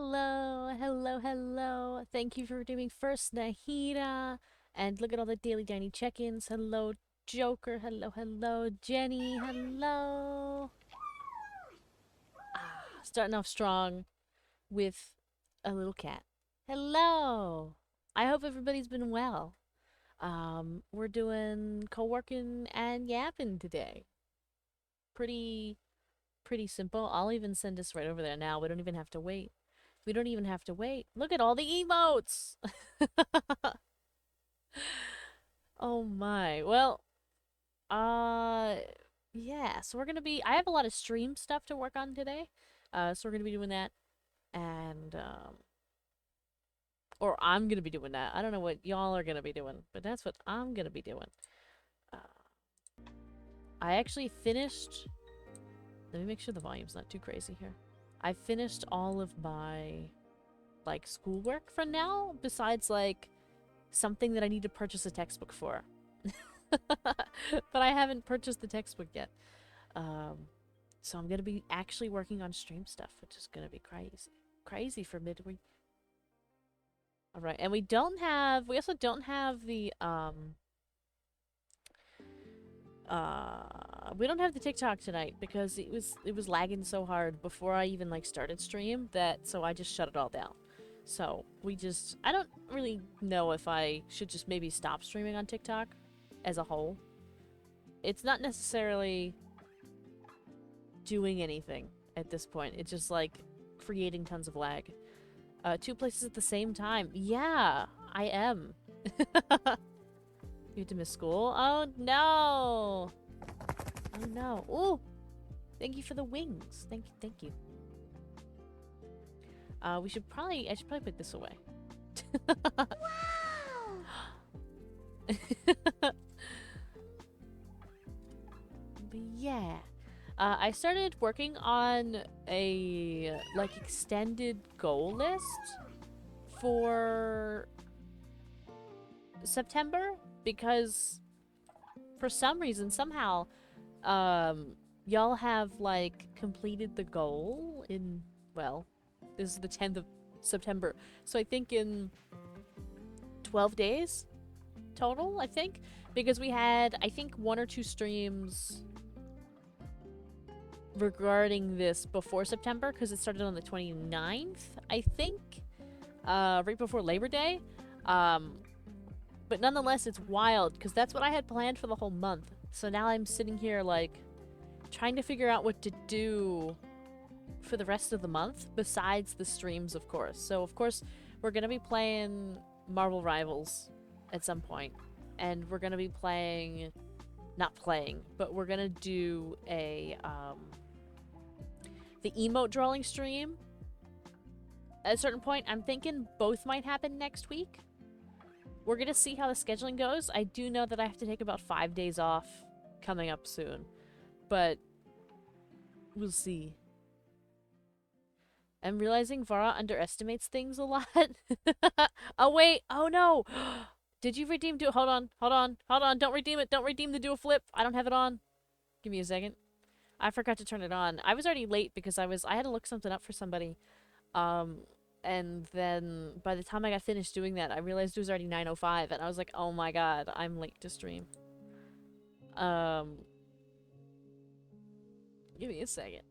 Hello, hello, hello. Thank you for doing first, Nahida. And look at all the daily Danny check-ins. Hello, Joker. Hello, hello, Jenny. Hello. Starting off strong with a little cat. Hello. I hope everybody's been well. We're doing co-working and yapping today. Pretty, pretty simple. I'll even send us right over there now. We don't even have to wait. We don't even have to wait. Look at all the emotes. Oh my. Well, uh yeah, so we're gonna be I have a lot of stream stuff to work on today. So we're gonna be doing that and or I'm gonna be doing that. I don't know what y'all are gonna be doing, but that's what I'm gonna be doing. Uh, I actually finished let me make sure the volume's not too crazy here. I finished all of my like schoolwork for now, besides like something that I need to purchase a textbook for. But I haven't purchased the textbook yet. Um, so I'm gonna be actually working on stream stuff, which is gonna be crazy. Crazy for midweek. Alright, and we also don't have the, we don't have the TikTok tonight because it was lagging so hard before I even, like, started stream so I just shut it all down. So, I don't really know if I should just maybe stop streaming on TikTok as a whole. It's not necessarily doing anything at this point. It's just like creating tons of lag. Two places at the same time. Yeah, I am. You have to miss school? Oh no! Oh no. Ooh! Thank you for the wings. Thank you, thank you. I should probably put this away. Wow! But yeah. I started working on a, like, extended goal list for September because for some reason, somehow, y'all have, like, completed the goal in, well, this is the 10th of September. So I think in 12 days total, I think. Because we had, I think, 1 or 2 streams regarding this before September because it started on the 29th, I think, right before Labor Day. But nonetheless, it's wild because that's what I had planned for the whole month. So now I'm sitting here, like, trying to figure out what to do for the rest of the month besides the streams, of course. So, of course, we're going to be playing Marvel Rivals at some point. And we're going to be playing... Not playing, but we're going to do a, the emote drawing stream. At a certain point, I'm thinking both might happen next week. We're gonna see how the scheduling goes. I do know that I have to take about 5 days off coming up soon. But we'll see. I'm realizing Vara underestimates things a lot. Oh wait, oh no! Did you redeem hold on, hold on, hold on, don't redeem it, don't redeem the dual flip. I don't have it on. Give me a second. I forgot to turn it on. I was already late because I had to look something up for somebody. And then by the time I got finished doing that, I realized it was already 9:05, and I was like, oh my god, I'm late to stream. Give me a second.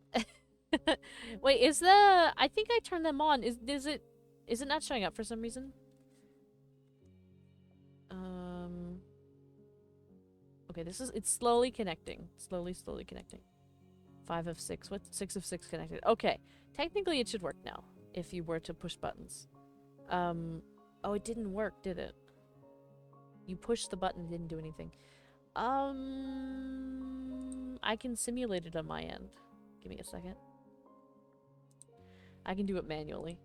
Wait, I think I turned them on. Is it not showing up for some reason? Okay, it's slowly connecting. Slowly connecting. 5 of 6. What? 6 of 6 connected. Okay. Technically, it should work now if you were to push buttons. Oh, it didn't work, did it? You pushed the button, it didn't do anything. I can simulate it on my end. Give me a second. I can do it manually.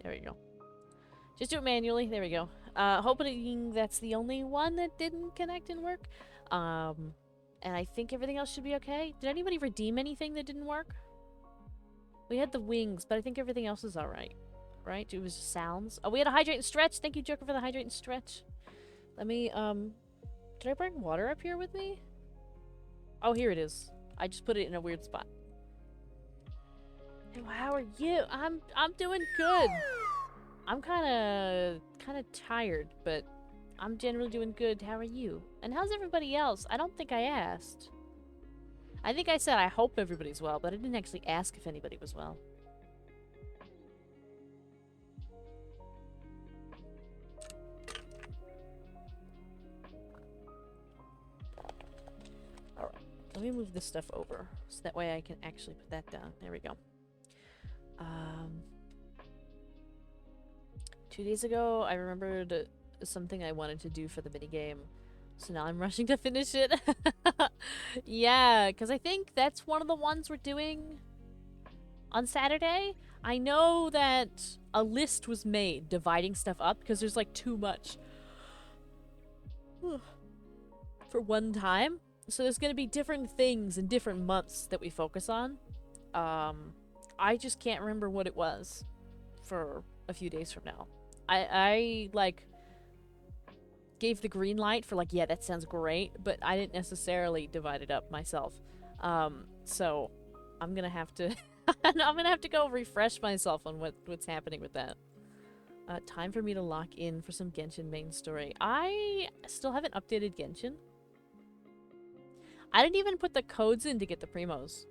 There we go. Just do it manually. There we go. Hoping that's the only one that didn't connect and work. And I think everything else should be okay. Did anybody redeem anything that didn't work? We had the wings, but I think everything else is alright. Right? It was just sounds. Oh, we had a hydrate and stretch. Thank you, Joker, for the hydrate and stretch. Let me, Did I bring water up here with me? Oh, here it is. I just put it in a weird spot. Hey, how are you? I'm doing good. I'm kind of tired, but I'm generally doing good. How are you? And how's everybody else? I don't think I asked. I think I said I hope everybody's well, but I didn't actually ask if anybody was well. Alright, let me move this stuff over, so that way I can actually put that down. There we go. 2 days ago, I remembered something I wanted to do for the minigame, so now I'm rushing to finish it. Yeah, because I think that's one of the ones we're doing on Saturday. I know that a list was made dividing stuff up because there's like too much for one time. So there's going to be different things in different months that we focus on. I just can't remember what it was for a few days from now. I like gave the green light for like, yeah, that sounds great, but I didn't necessarily divide it up myself. So I'm gonna have to I'm gonna have to go refresh myself on what's happening with that. Time for me to lock in for some Genshin main story. I still haven't updated Genshin. I didn't even put the codes in to get the primos.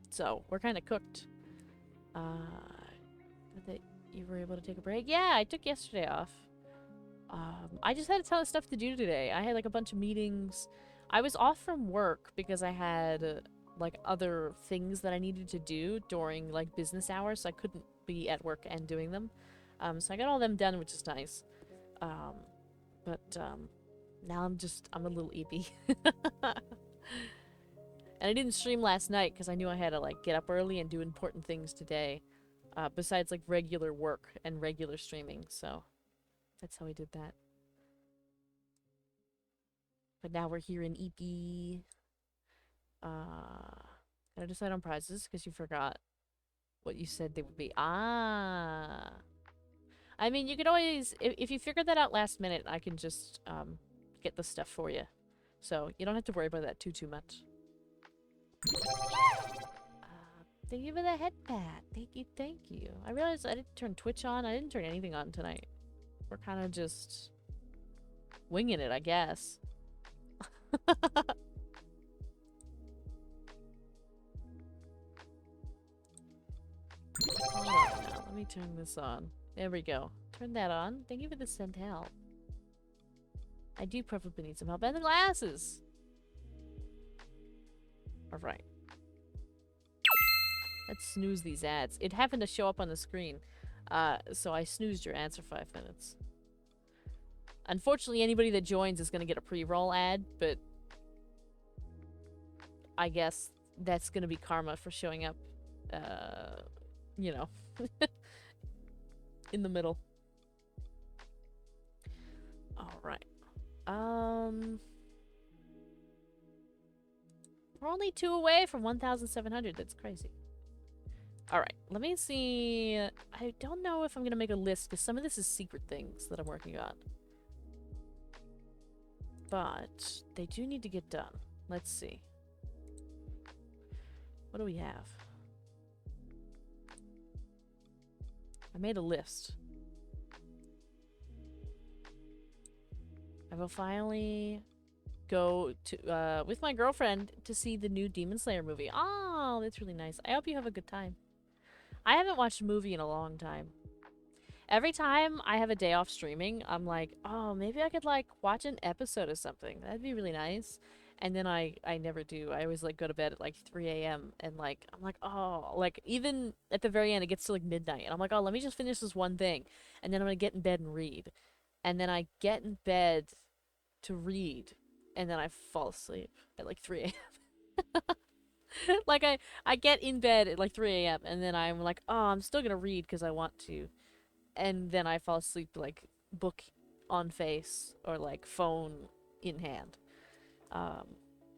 So we're kind of cooked. That you were able to take a break? Yeah, I took yesterday off. I just had a ton of stuff to do today. I had like a bunch of meetings. I was off from work because I had like other things that I needed to do during like business hours, so I couldn't be at work and doing them. So I got all them done, which is nice. But now I'm a little eepy. And I didn't stream last night because I knew I had to like get up early and do important things today. Besides like regular work and regular streaming, so that's how I did that. But now we're here in EP. Gotta decide on prizes because you forgot what you said they would be. Ah. I mean, you could always, if you figured that out last minute, I can just get the stuff for you. So you don't have to worry about that too much. Thank you for the head pat. Thank you. I realized I didn't turn Twitch on. I didn't turn anything on tonight. We're kind of just winging it, I guess. Hold on now. Let me turn this on. There we go. Turn that on. Thank you for the sent help. I do probably need some help. And the glasses! Alright. Let's snooze these ads. It happened to show up on the screen. So I snoozed your ads for 5 minutes. Unfortunately, anybody that joins is going to get a pre-roll ad, but I guess that's going to be karma for showing up, you know, in the middle. Alright. We're only 2 away from 1,700. That's crazy. Alright, let me see. I don't know if I'm gonna make a list, because some of this is secret things that I'm working on. But they do need to get done. Let's see. What do we have? I made a list. I will finally go to with my girlfriend to see the new Demon Slayer movie. Oh, that's really nice. I hope you have a good time. I haven't watched a movie in a long time. Every time I have a day off streaming, I'm like, oh, maybe I could like watch an episode of something. That'd be really nice. And then I never do. I always like go to bed at like 3 a.m. and like I'm like, oh, like even at the very end it gets to like midnight and I'm like, oh, let me just finish this one thing and then I'm gonna get in bed and read. And then I get in bed to read and then I fall asleep at like 3 a.m. Like I get in bed at like 3 a.m. and then I'm like, oh, I'm still gonna read because I want to. And then I fall asleep like book on face or like phone in hand.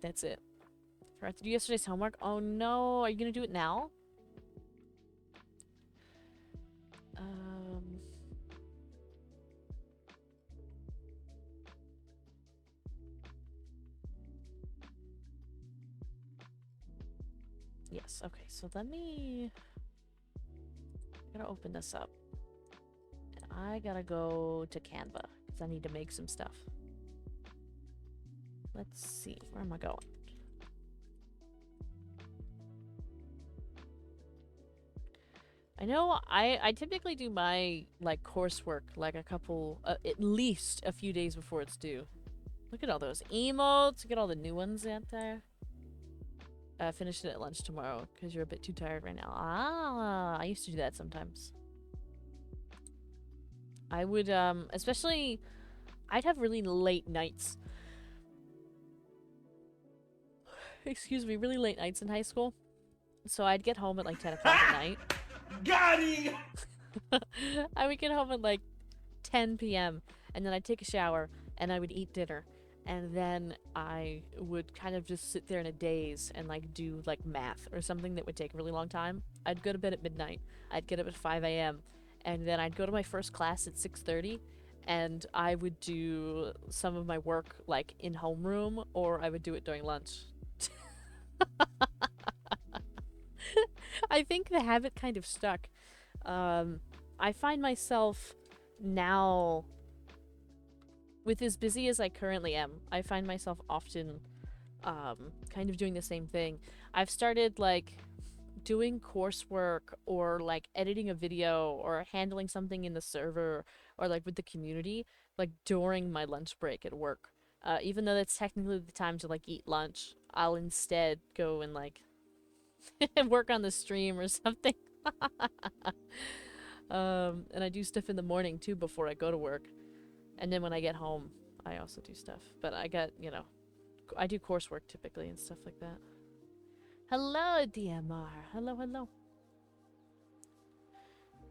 That's it. Forgot to do yesterday's homework. Oh no, are you gonna do it now? Yes, okay, so let me... I'm gonna open this up. And I gotta go to Canva, because I need to make some stuff. Let's see, where am I going? I know I typically do my, like, coursework, like, at least a few days before it's due. Look at all those emotes, look at all the new ones out there. Finish it at lunch tomorrow, because you're a bit too tired right now. Ah, I used to do that sometimes. I would, especially, I'd have really late nights. Excuse me, really late nights in high school. So I'd get home at like 10 o'clock at night. Got him! I would get home at like 10 p.m. and then I'd take a shower and I would eat dinner. And then I would kind of just sit there in a daze and like do like math or something that would take a really long time. I'd go to bed at midnight. I'd get up at 5 a.m. and then I'd go to my first class at 6:30 and I would do some of my work like in homeroom or I would do it during lunch. I think the habit kind of stuck. I find myself now, with as busy as I currently am, I find myself often kind of doing the same thing. I've started like doing coursework or like editing a video or handling something in the server or like with the community like during my lunch break at work. Even though that's technically the time to like eat lunch, I'll instead go and like work on the stream or something. And I do stuff in the morning too before I go to work. And then when I get home, I also do stuff. But I got, you know, I do coursework typically and stuff like that. Hello, DMR. Hello, hello.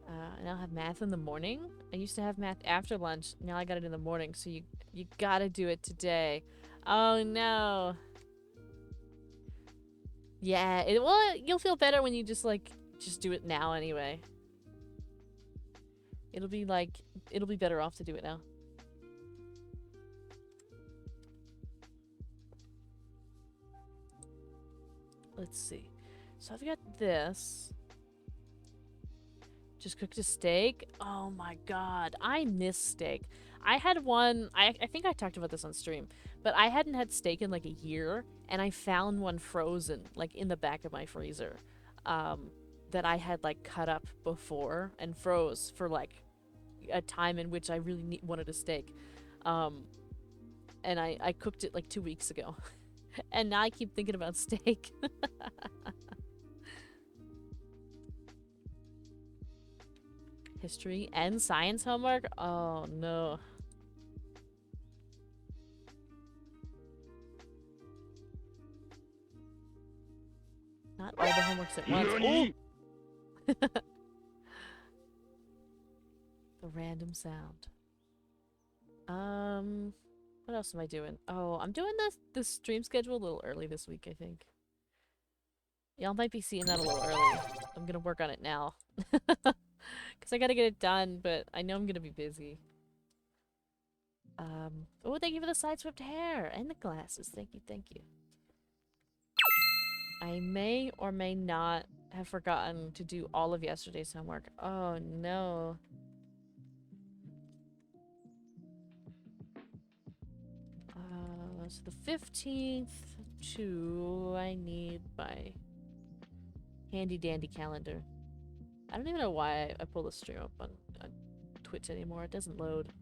I now have math in the morning. I used to have math after lunch. Now I got it in the morning. So you gotta do it today. Oh no. Yeah, well, you'll feel better when you just do it now anyway. It'll be better off to do it now. Let's see. So I've got this. Just cooked a steak. Oh my god, I miss steak. I had one, I think I talked about this on stream, but I hadn't had steak in like a year, and I found one frozen, like in the back of my freezer, that I had like cut up before and froze for like a time in which I really wanted a steak. And I cooked it like 2 weeks ago. And now I keep thinking about steak. History and science homework? Oh no. Not all the homeworks at once. Oh! The random sound. What else am I doing? Oh, I'm doing this stream schedule a little early this week, I think. Y'all might be seeing that a little early. I'm gonna work on it now. Because I gotta get it done, but I know I'm gonna be busy. Oh, thank you for the side-swept hair and the glasses. Thank you, thank you. I may or may not have forgotten to do all of yesterday's homework. Oh, no. So the 15th to... I need my handy-dandy calendar. I don't even know why I pull the stream up on Twitch anymore. It doesn't load.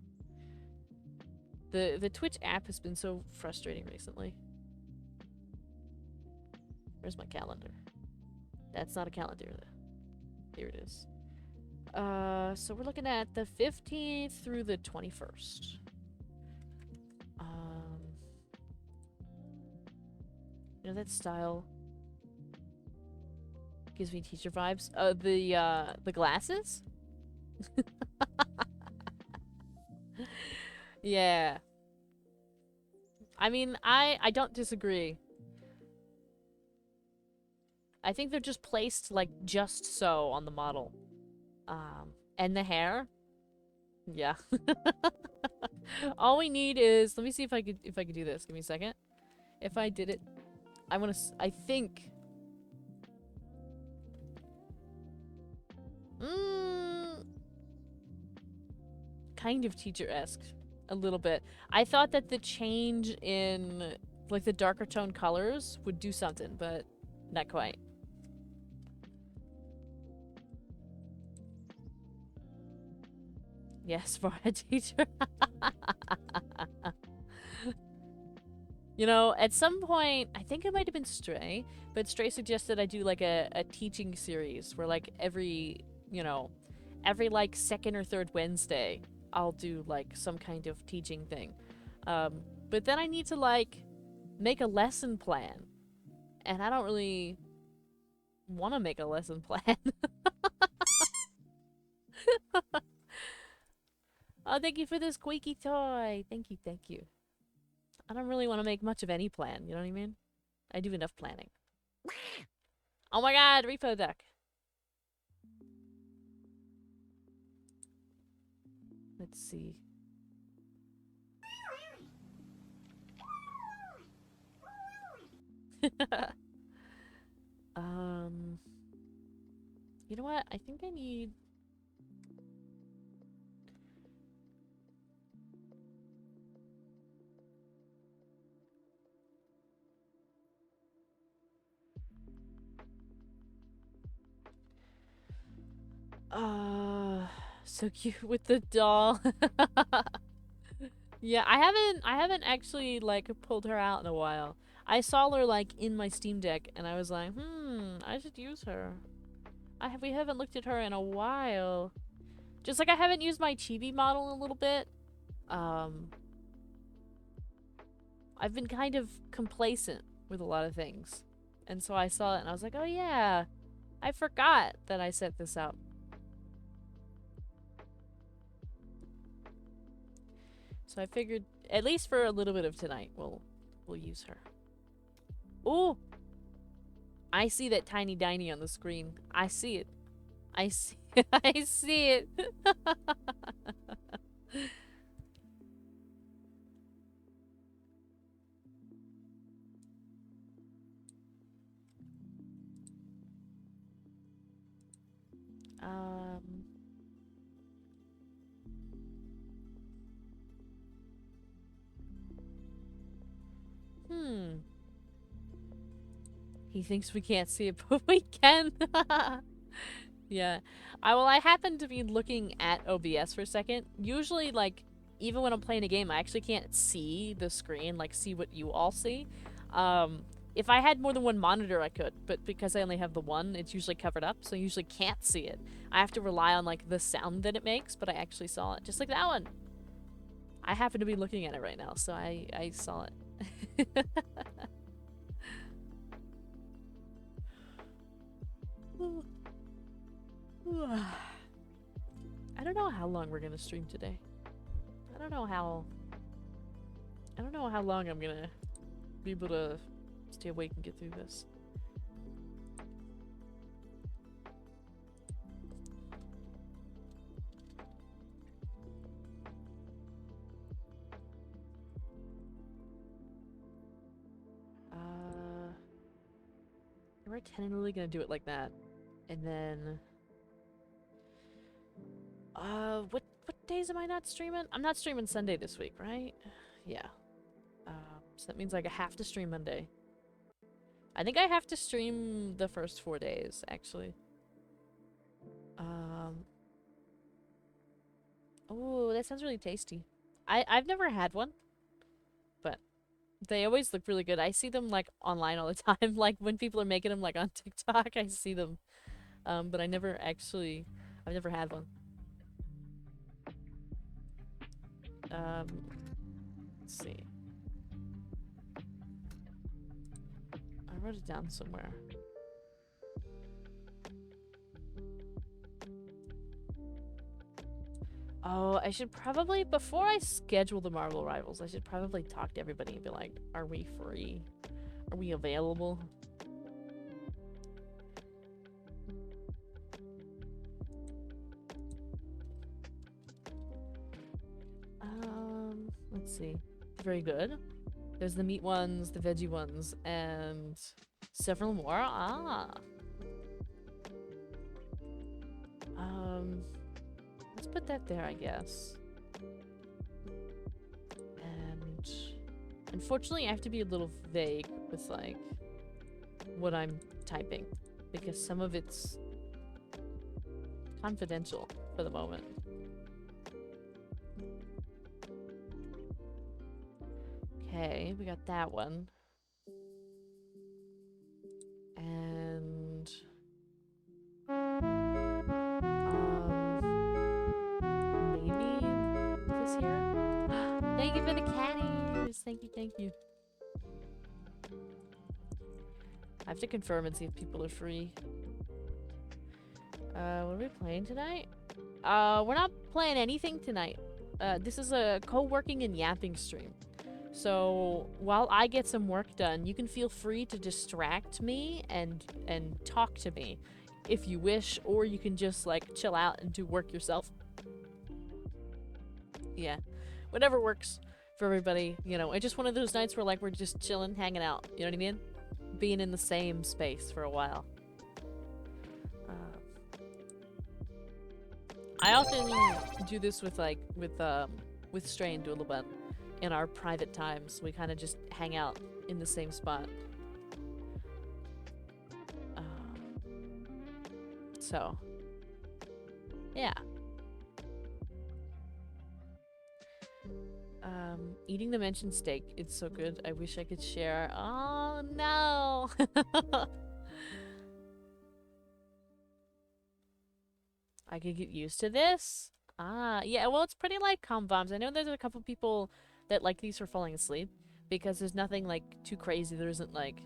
The Twitch app has been so frustrating recently. Where's my calendar? That's not a calendar. Here it is. So we're looking at the 15th through the 21st. You know that style gives me teacher vibes? The glasses? Yeah. I mean, I don't disagree. I think they're just placed, like, just so on the model. And the hair? Yeah. All we need is... Let me see if I could do this. Give me a second. If I did it... I think... Kind of teacher-esque. A little bit. I thought that the change in, like, the darker tone colors would do something, but not quite. Yes, for a teacher. You know, at some point, I think it might have been Stray, but Stray suggested I do, like, a teaching series where, like, every, you know, every, like, second or third Wednesday, I'll do, like, some kind of teaching thing. But then I need to, like, make a lesson plan. And I don't really want to make a lesson plan. Oh, thank you for this squeaky toy. Thank you, thank you. I don't really want to make much of any plan, you know what I mean? I do enough planning. Oh my god, repo duck. Let's see. You know what? I think I need... So cute with the doll. Yeah, I haven't actually, like, pulled her out in a while. I saw her, like, in my Steam Deck, and I was like, I should use her. We haven't looked at her in a while. Just like I haven't used my chibi model in a little bit. I've been kind of complacent with a lot of things. And so I saw it and I was like, oh yeah, I forgot that I set this up. So I figured, at least for a little bit of tonight, we'll use her. Ooh! I see that tiny diny on the screen. I see it. I see it. I see it. He thinks we can't see it, but we can. Yeah. I happened to be looking at OBS for a second. Usually, like, even when I'm playing a game, I actually can't see the screen, like, see what you all see. If I had more than one monitor, I could, but because I only have the one, it's usually covered up, so I usually can't see it. I have to rely on, like, the sound that it makes, but I actually saw it. Just like that one. I happen to be looking at it right now, so I saw it. I don't know how long we're gonna stream today. I don't know how long I'm gonna be able to stay awake and get through this. We're tentatively gonna do it like that. And then what days am I not streaming? I'm not streaming Sunday this week, right? Yeah. So that means like I have to stream Monday. I think I have to stream the first 4 days, actually. Oh, that sounds really tasty. I've never had one, but they always look really good. I see them like online all the time. Like when people are making them like on TikTok, I see them. But I've never had one. Let's see. I wrote it down somewhere. Oh, I should probably, before I schedule the Marvel Rivals, I should probably talk to everybody and be like, are we free? Are we available? Let's see. Very good. There's the meat ones, the veggie ones, and several more. Let's put that there, I guess. And unfortunately, I have to be a little vague with, like, what I'm typing, because some of it's confidential for the moment. Okay, we got that one. And maybe this here. Thank you for the cat ears. Thank you, thank you. I have to confirm and see if people are free. What are we playing tonight? We're not playing anything tonight. This is a co-working and yapping stream. So while I get some work done, you can feel free to distract me and talk to me if you wish, or you can just like chill out and do work yourself. Yeah, whatever works for everybody. You know, it's just one of those nights where like we're just chilling, hanging out. You know what I mean? Being in the same space for a while. I often do this with like with Stray and Doodlebun in our private times. We kind of just hang out in the same spot. So, yeah. Eating the mentioned steak. It's so good. I wish I could share. Oh, no! I could get used to this. Yeah, well, it's pretty like calm vibes. I know there's a couple people that like these for falling asleep because there's nothing like too crazy. There isn't like,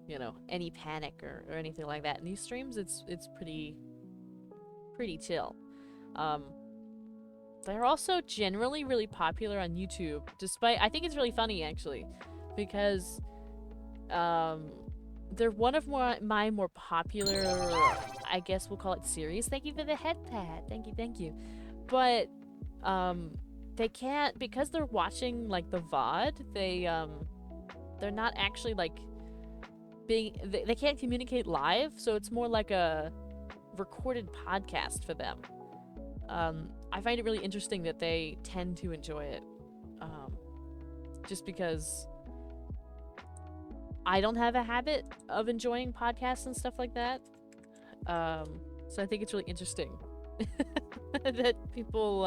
you know, any panic or anything like that. In these streams, it's pretty chill. They're also generally really popular on YouTube, despite I think it's really funny actually, because they're one of my more popular, I guess we'll call it series. Thank you for the head pad. Thank you. But they can't, because they're watching like the VOD, they're not actually like they can't communicate live, so it's more like a recorded podcast for them. I find it really interesting that they tend to enjoy it. Just because I don't have a habit of enjoying podcasts and stuff like that. So I think it's really interesting that people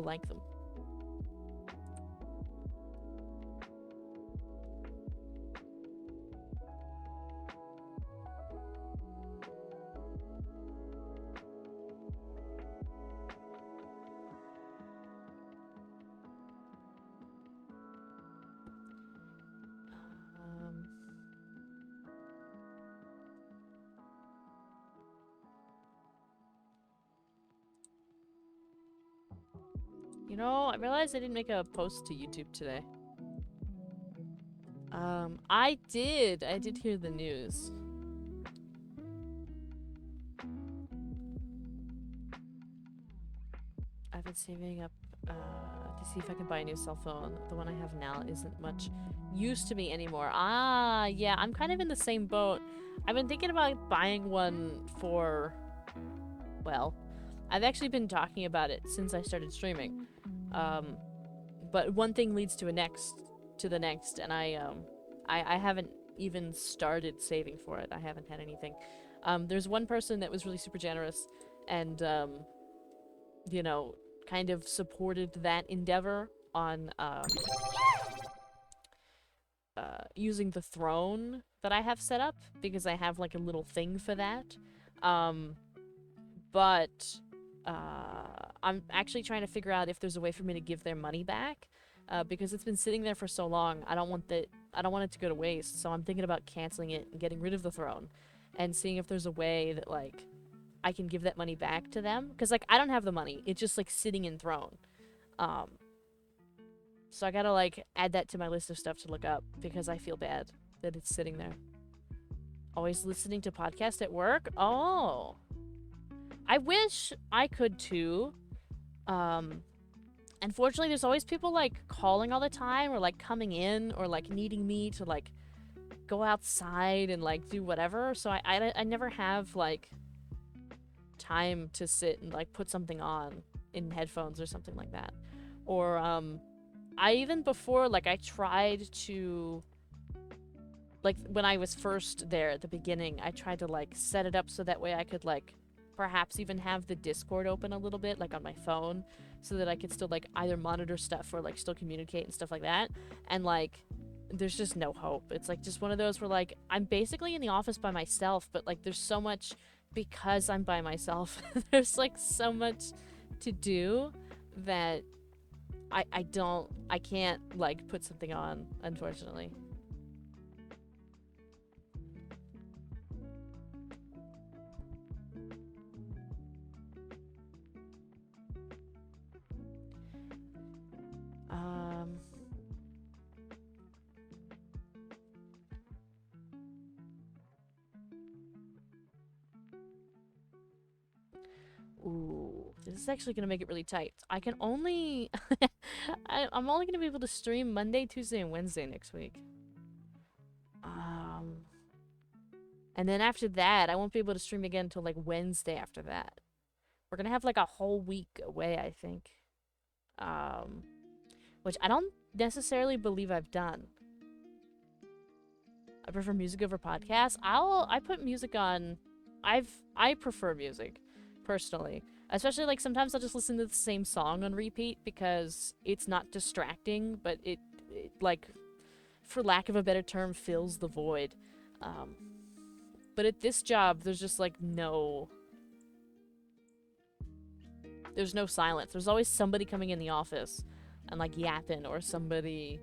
like them. You know, I realized I didn't make a post to YouTube today. I did hear the news. I've been saving up to see if I can buy a new cell phone. The one I have now isn't much use to me anymore. Yeah, I'm kind of in the same boat. I've been thinking about buying one for, well, I've actually been talking about it since I started streaming. But one thing leads to the next, and I haven't even started saving for it. I haven't had anything. There's one person that was really super generous and, you know, kind of supported that endeavor on, using the throne that I have set up, because I have, like, a little thing for that. But I'm actually trying to figure out if there's a way for me to give their money back, because it's been sitting there for so long. I don't want it to go to waste, so I'm thinking about canceling it and getting rid of the throne and seeing if there's a way that, like, I can give that money back to them, because, like, I don't have the money. It's just, like, sitting in throne. So I gotta, like, add that to my list of stuff to look up, because I feel bad that it's sitting there. Always listening to podcasts at work? Oh. I wish I could too. Unfortunately, there's always people like calling all the time, or like coming in, or like needing me to like go outside and like do whatever. So I never have like time to sit and like put something on in headphones or something like that. Or I even before like I tried to like when I was first there at the beginning, I tried to like set it up so that way I could like perhaps even have the Discord open a little bit like on my phone so that I could still like either monitor stuff or like still communicate and stuff like that. And like there's just no hope. It's like just one of those where like I'm basically in the office by myself, but like there's so much because I'm by myself. There's like so much to do that I can't like put something on, unfortunately. Um Ooh, this is actually gonna make it really tight. I can only I'm only gonna be able to stream Monday, Tuesday, and Wednesday next week. Um and then after that, I won't be able to stream again until like Wednesday after that. We're gonna have like a whole week away, I think. Um which I don't necessarily believe I've done. I prefer music over podcasts. I put music on. I prefer music, personally. Especially like sometimes I'll just listen to the same song on repeat because it's not distracting, but it like, for lack of a better term, fills the void. Um, but at this job, there's just like there's no silence. There's always somebody coming in the office and like yapping, or somebody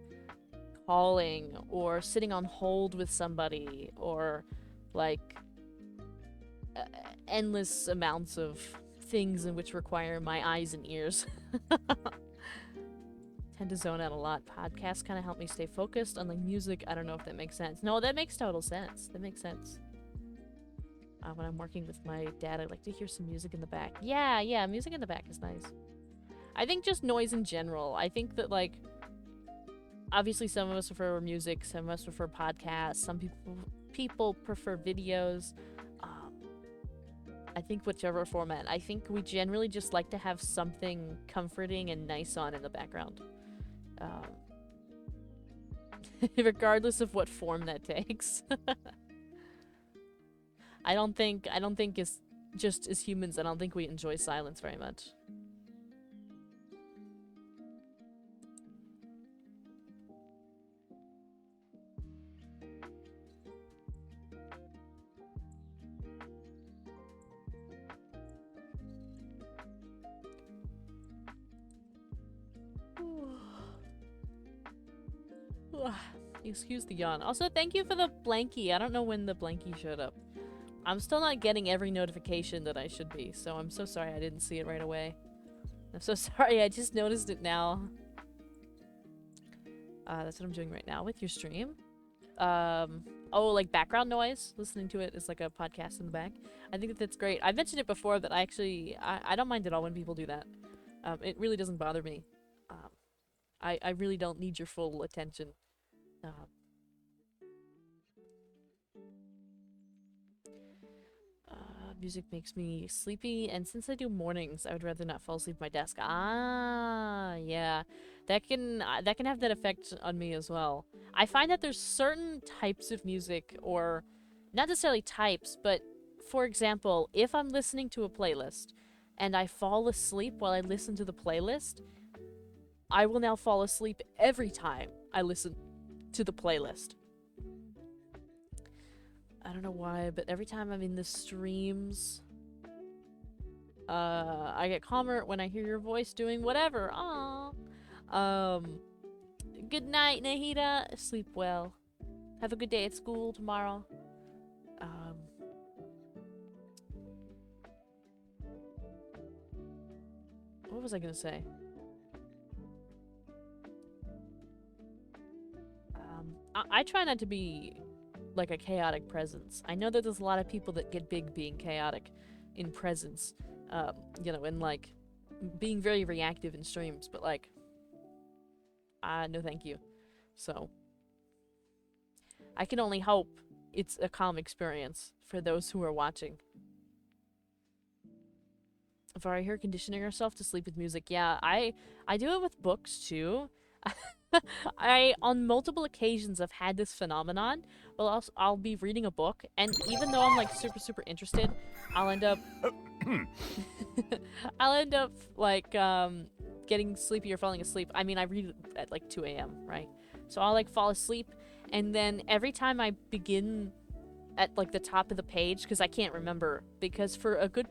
calling, or sitting on hold with somebody, or like uh, endless amounts of things in which require my eyes and ears. Tend to zone out a lot. Podcasts kind of help me stay focused. Unlike music, I don't know if that makes sense. No, that makes total sense. That makes sense. When I'm working with my dad, I like to hear some music in the back. Yeah, music in the back is nice. I think just noise in general. I think that, like, obviously some of us prefer music, some of us prefer podcasts, some people prefer videos. I think whichever format. I think we generally just like to have something comforting and nice on in the background. Um, regardless of what form that takes. I don't think it's just as humans, I don't think we enjoy silence very much. Excuse the yawn. Also, thank you for the blankie. I don't know when the blankie showed up. I'm still not getting every notification that I should be, so I'm so sorry I didn't see it right away. I'm so sorry, I just noticed it now. That's what I'm doing right now with your stream. Oh, like background noise? Listening to it is like a podcast in the back. I think that's great. I mentioned it before that I don't mind at all when people do that. It really doesn't bother me. I really don't need your full attention. Um, music makes me sleepy, and since I do mornings, I would rather not fall asleep at my desk. Ah, yeah. That can have that effect on me as well. I find that there's certain types of music, or not necessarily types, but for example, if I'm listening to a playlist and I fall asleep while I listen to the playlist, I will now fall asleep every time I listen to the playlist. I don't know why, but every time I'm in the streams, I get calmer when I hear your voice doing whatever. Aww. Good night, Nahida. Sleep well. Have a good day at school tomorrow. Um, what was I gonna say? I try not to be like a chaotic presence. I know that there's a lot of people that get big being chaotic in presence, and like being very reactive in streams, but like, no thank you. So, I can only hope it's a calm experience for those who are watching. Var, I hear conditioning herself to sleep with music. Yeah, I do it with books too. I on multiple occasions I've had this phenomenon. Well, I'll be reading a book, and even though I'm like super interested, I'll end up I'll end up like getting sleepy or falling asleep. I mean, I read at like 2 a.m., right? So I'll like fall asleep, and then every time I begin at like the top of the page, because I can't remember, because for a good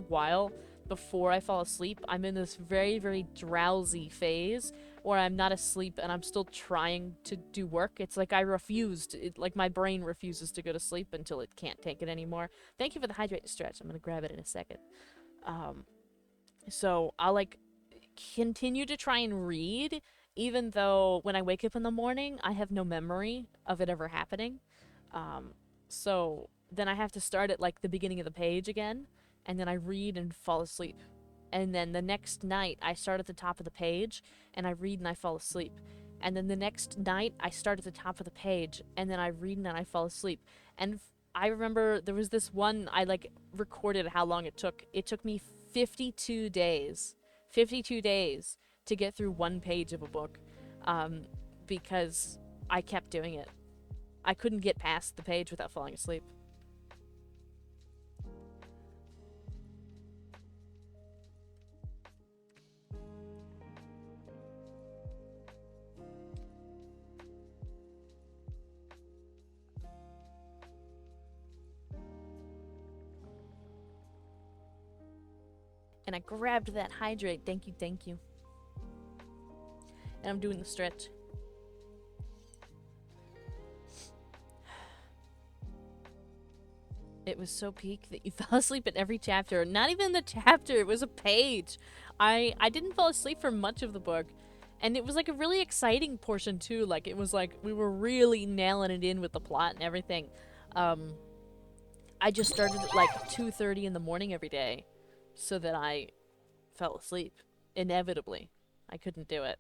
while before I fall asleep, I'm in this very drowsy phase where I'm not asleep and I'm still trying to do work. It's like like my brain refuses to go to sleep until it can't take it anymore. Thank you for the hydrate stretch. I'm gonna grab it in a second. So I'll like continue to try and read, even though when I wake up in the morning, I have no memory of it ever happening. So then I have to start at like the beginning of the page again, and then I read and fall asleep. And then the next night, I start at the top of the page, and I read and I fall asleep. And then the next night, I start at the top of the page, and then I read and I fall asleep. And I remember there was this one, I like recorded how long it took. It took me 52 days. 52 days to get through one page of a book, because I kept doing it. I couldn't get past the page without falling asleep. And I grabbed that hydrate. Thank you, thank you. And I'm doing the stretch. It was so peak that you fell asleep in every chapter. Not even the chapter, it was a page. I didn't fall asleep for much of the book. And it was like a really exciting portion too. Like it was like we were really nailing it in with the plot and everything. I just started at like 2:30 in the morning every day so that I fell asleep. Inevitably. I couldn't do it.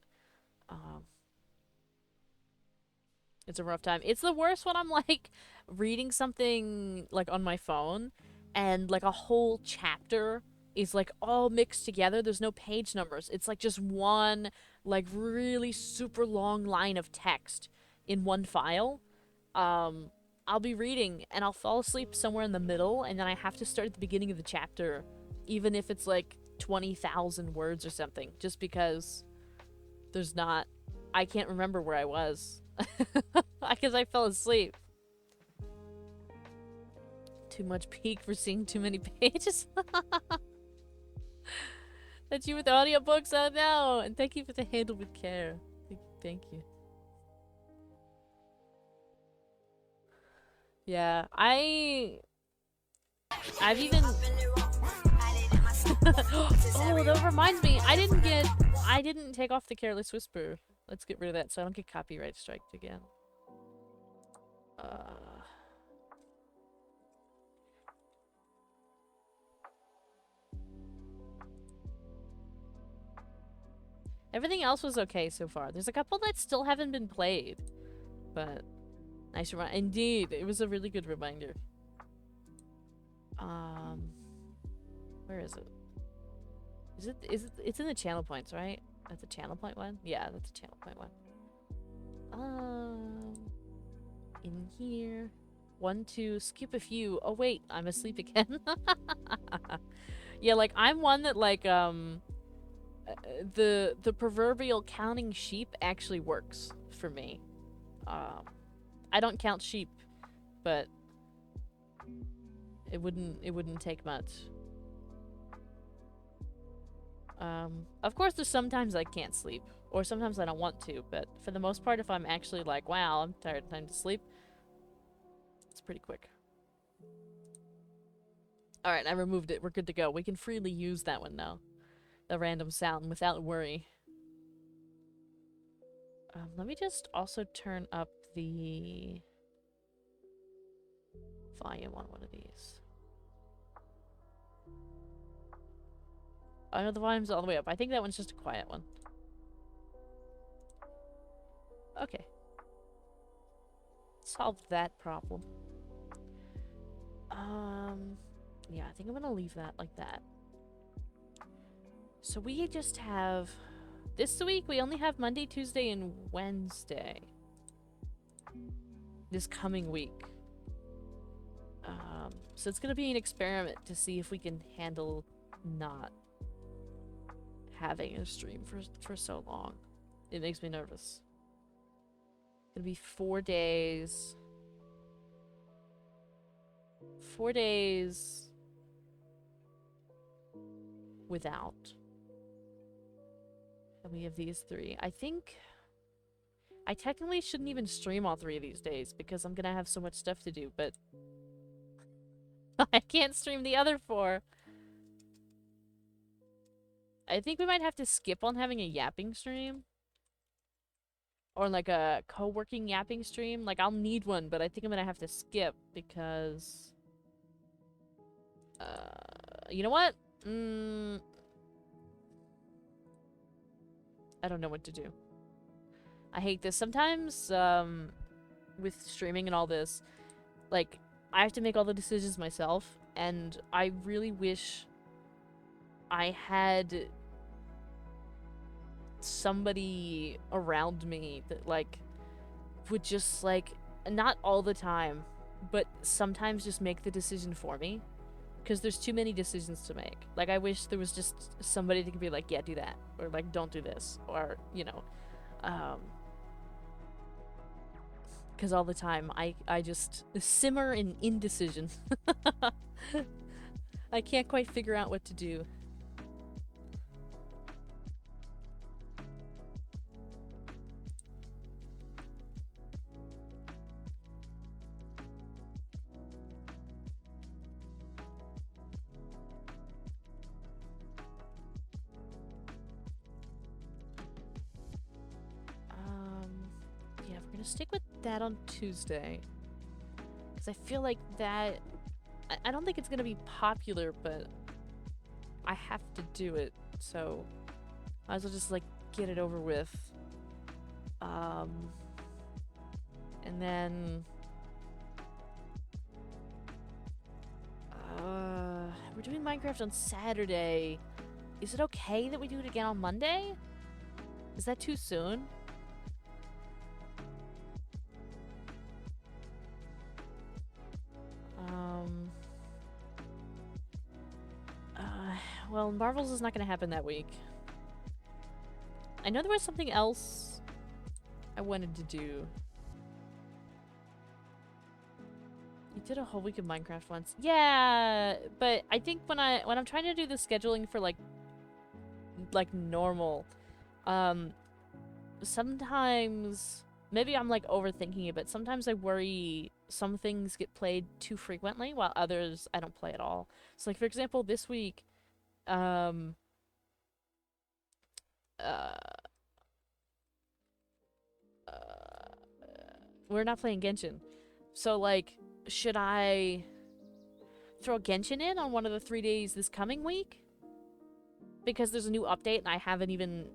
It's a rough time. It's the worst when I'm like reading something like on my phone and like a whole chapter is like all mixed together. There's no page numbers. It's like just one like really super long line of text in one file. I'll be reading and I'll fall asleep somewhere in the middle, and then I have to start at the beginning of the chapter, even if it's like 20,000 words or something, just because I can't remember where I was. Because I fell asleep. Too much peak for seeing too many pages. That's you with audiobooks? Oh no! And thank you for the handle with care. Thank you. Yeah, I've even... Oh, that reminds me, I didn't take off the Careless Whisper. Let's get rid of that so I don't get copyright striked again. Everything else was okay so far. There's a couple that still haven't been played, but nice reminder. Indeed, it was a really good reminder. Where is it? It's in the channel points, right? That's a channel point one? Yeah, that's a channel point one. In here. 1, 2, skip a few. Oh wait, I'm asleep again. Yeah, like I'm one that like the proverbial counting sheep actually works for me. I don't count sheep, but it wouldn't take much. Of course there's sometimes I can't sleep, or sometimes I don't want to, but for the most part, if I'm actually like, wow, I'm tired, time to sleep, it's pretty quick. Alright, I removed it. We're good to go. We can freely use that one now. The random sound without worry. Let me just also turn up the volume on one of these. Oh no, the volume's all the way up. I think that one's just a quiet one. Okay. solved that problem. Yeah, I think I'm gonna leave that like that. So we just have... This week, we only have Monday, Tuesday, and Wednesday. This coming week. So it's gonna be an experiment to see if we can handle not having a stream for so long. It makes me nervous. It's gonna be 4 days. 4 days without. And we have these 3. I think I technically shouldn't even stream all 3 of these days because I'm gonna have so much stuff to do, but I can't stream the other 4. I think we might have to skip on having a yapping stream. Or like a co-working yapping stream. Like, I'll need one, but I think I'm gonna have to skip because... you know what? I don't know what to do. I hate this. Sometimes, with streaming and all this, like, I have to make all the decisions myself, and I really wish I had somebody around me that, like, would just, like, not all the time, but sometimes just make the decision for me. Because there's too many decisions to make. Like, I wish there was just somebody that could be like, yeah, do that. Or, like, don't do this. Or, you know. Because all the time, I just simmer in indecision. I can't quite figure out what to do. Yeah, we're gonna stick with that on Tuesday. Because I feel like that... I don't think it's gonna be popular, but I have to do it, so might as well just, like, get it over with. And then... we're doing Minecraft on Saturday. Is it okay that we do it again on Monday? Is that too soon? Well, Marvels is not gonna happen that week. I know there was something else I wanted to do. You did a whole week of Minecraft once. Yeah, but I think when I'm trying to do the scheduling for like normal, sometimes maybe I'm like overthinking it, but sometimes I worry some things get played too frequently while others I don't play at all. So like for example, this week, we're not playing Genshin. So like, should I throw Genshin in on one of the 3 days this coming week? Because there's a new update and I haven't even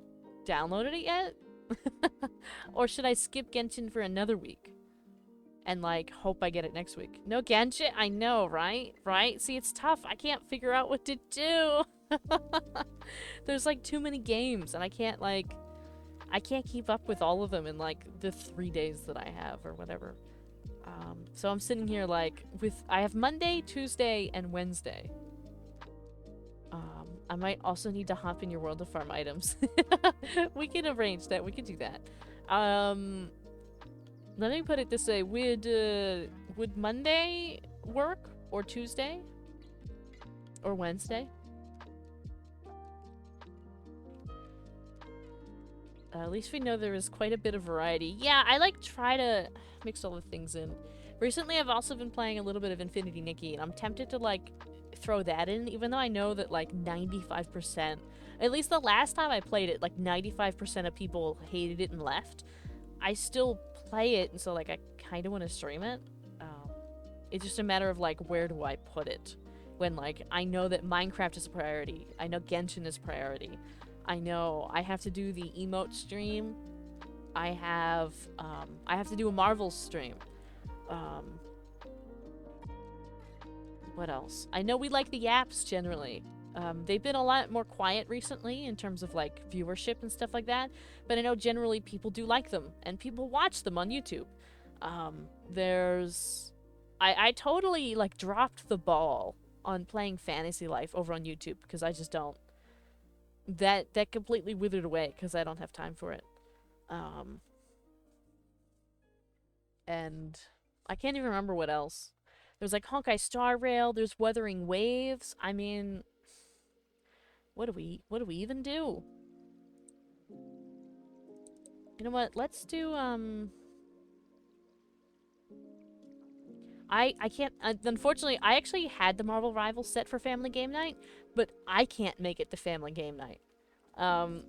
downloaded it yet? Or should I skip Genshin for another week? And like, hope I get it next week. No Genshin? I know, right? Right? See, it's tough. I can't figure out what to do. There's like too many games and I can't keep up with all of them in like the 3 days that I have or whatever. So I'm sitting here like I have Monday, Tuesday, and Wednesday. I might also need to hop in your world to farm items. We can arrange that. We can do that. Let me put it this way. Would Monday work? Or Tuesday? Or Wednesday? At least we know there is quite a bit of variety. Yeah, I like try to mix all the things in. Recently, I've also been playing a little bit of Infinity Nikki, and I'm tempted to like throw that in, even though I know that like 95%, at least the last time I played it, like 95% of people hated it and left. I still play it, and so like I kind of want to stream it. It's just a matter of like where do I put it when like I know that Minecraft is a priority. I know Genshin is priority. I know I have to do the emote stream. I have to do a Marvel stream. Um, what else? I know we like the Yaps generally. They've been a lot more quiet recently in terms of like viewership and stuff like that, but I know generally people do like them and people watch them on YouTube. There's, I totally like dropped the ball on playing Fantasy Life over on YouTube because I just don't. That completely withered away because I don't have time for it. Um, and I can't even remember what else. There's like Honkai Star Rail. There's Wuthering Waves. I mean, what do we even do? You know what? Let's do I can't unfortunately I actually had the Marvel Rivals set for Family Game Night, but I can't make it to Family Game Night. Um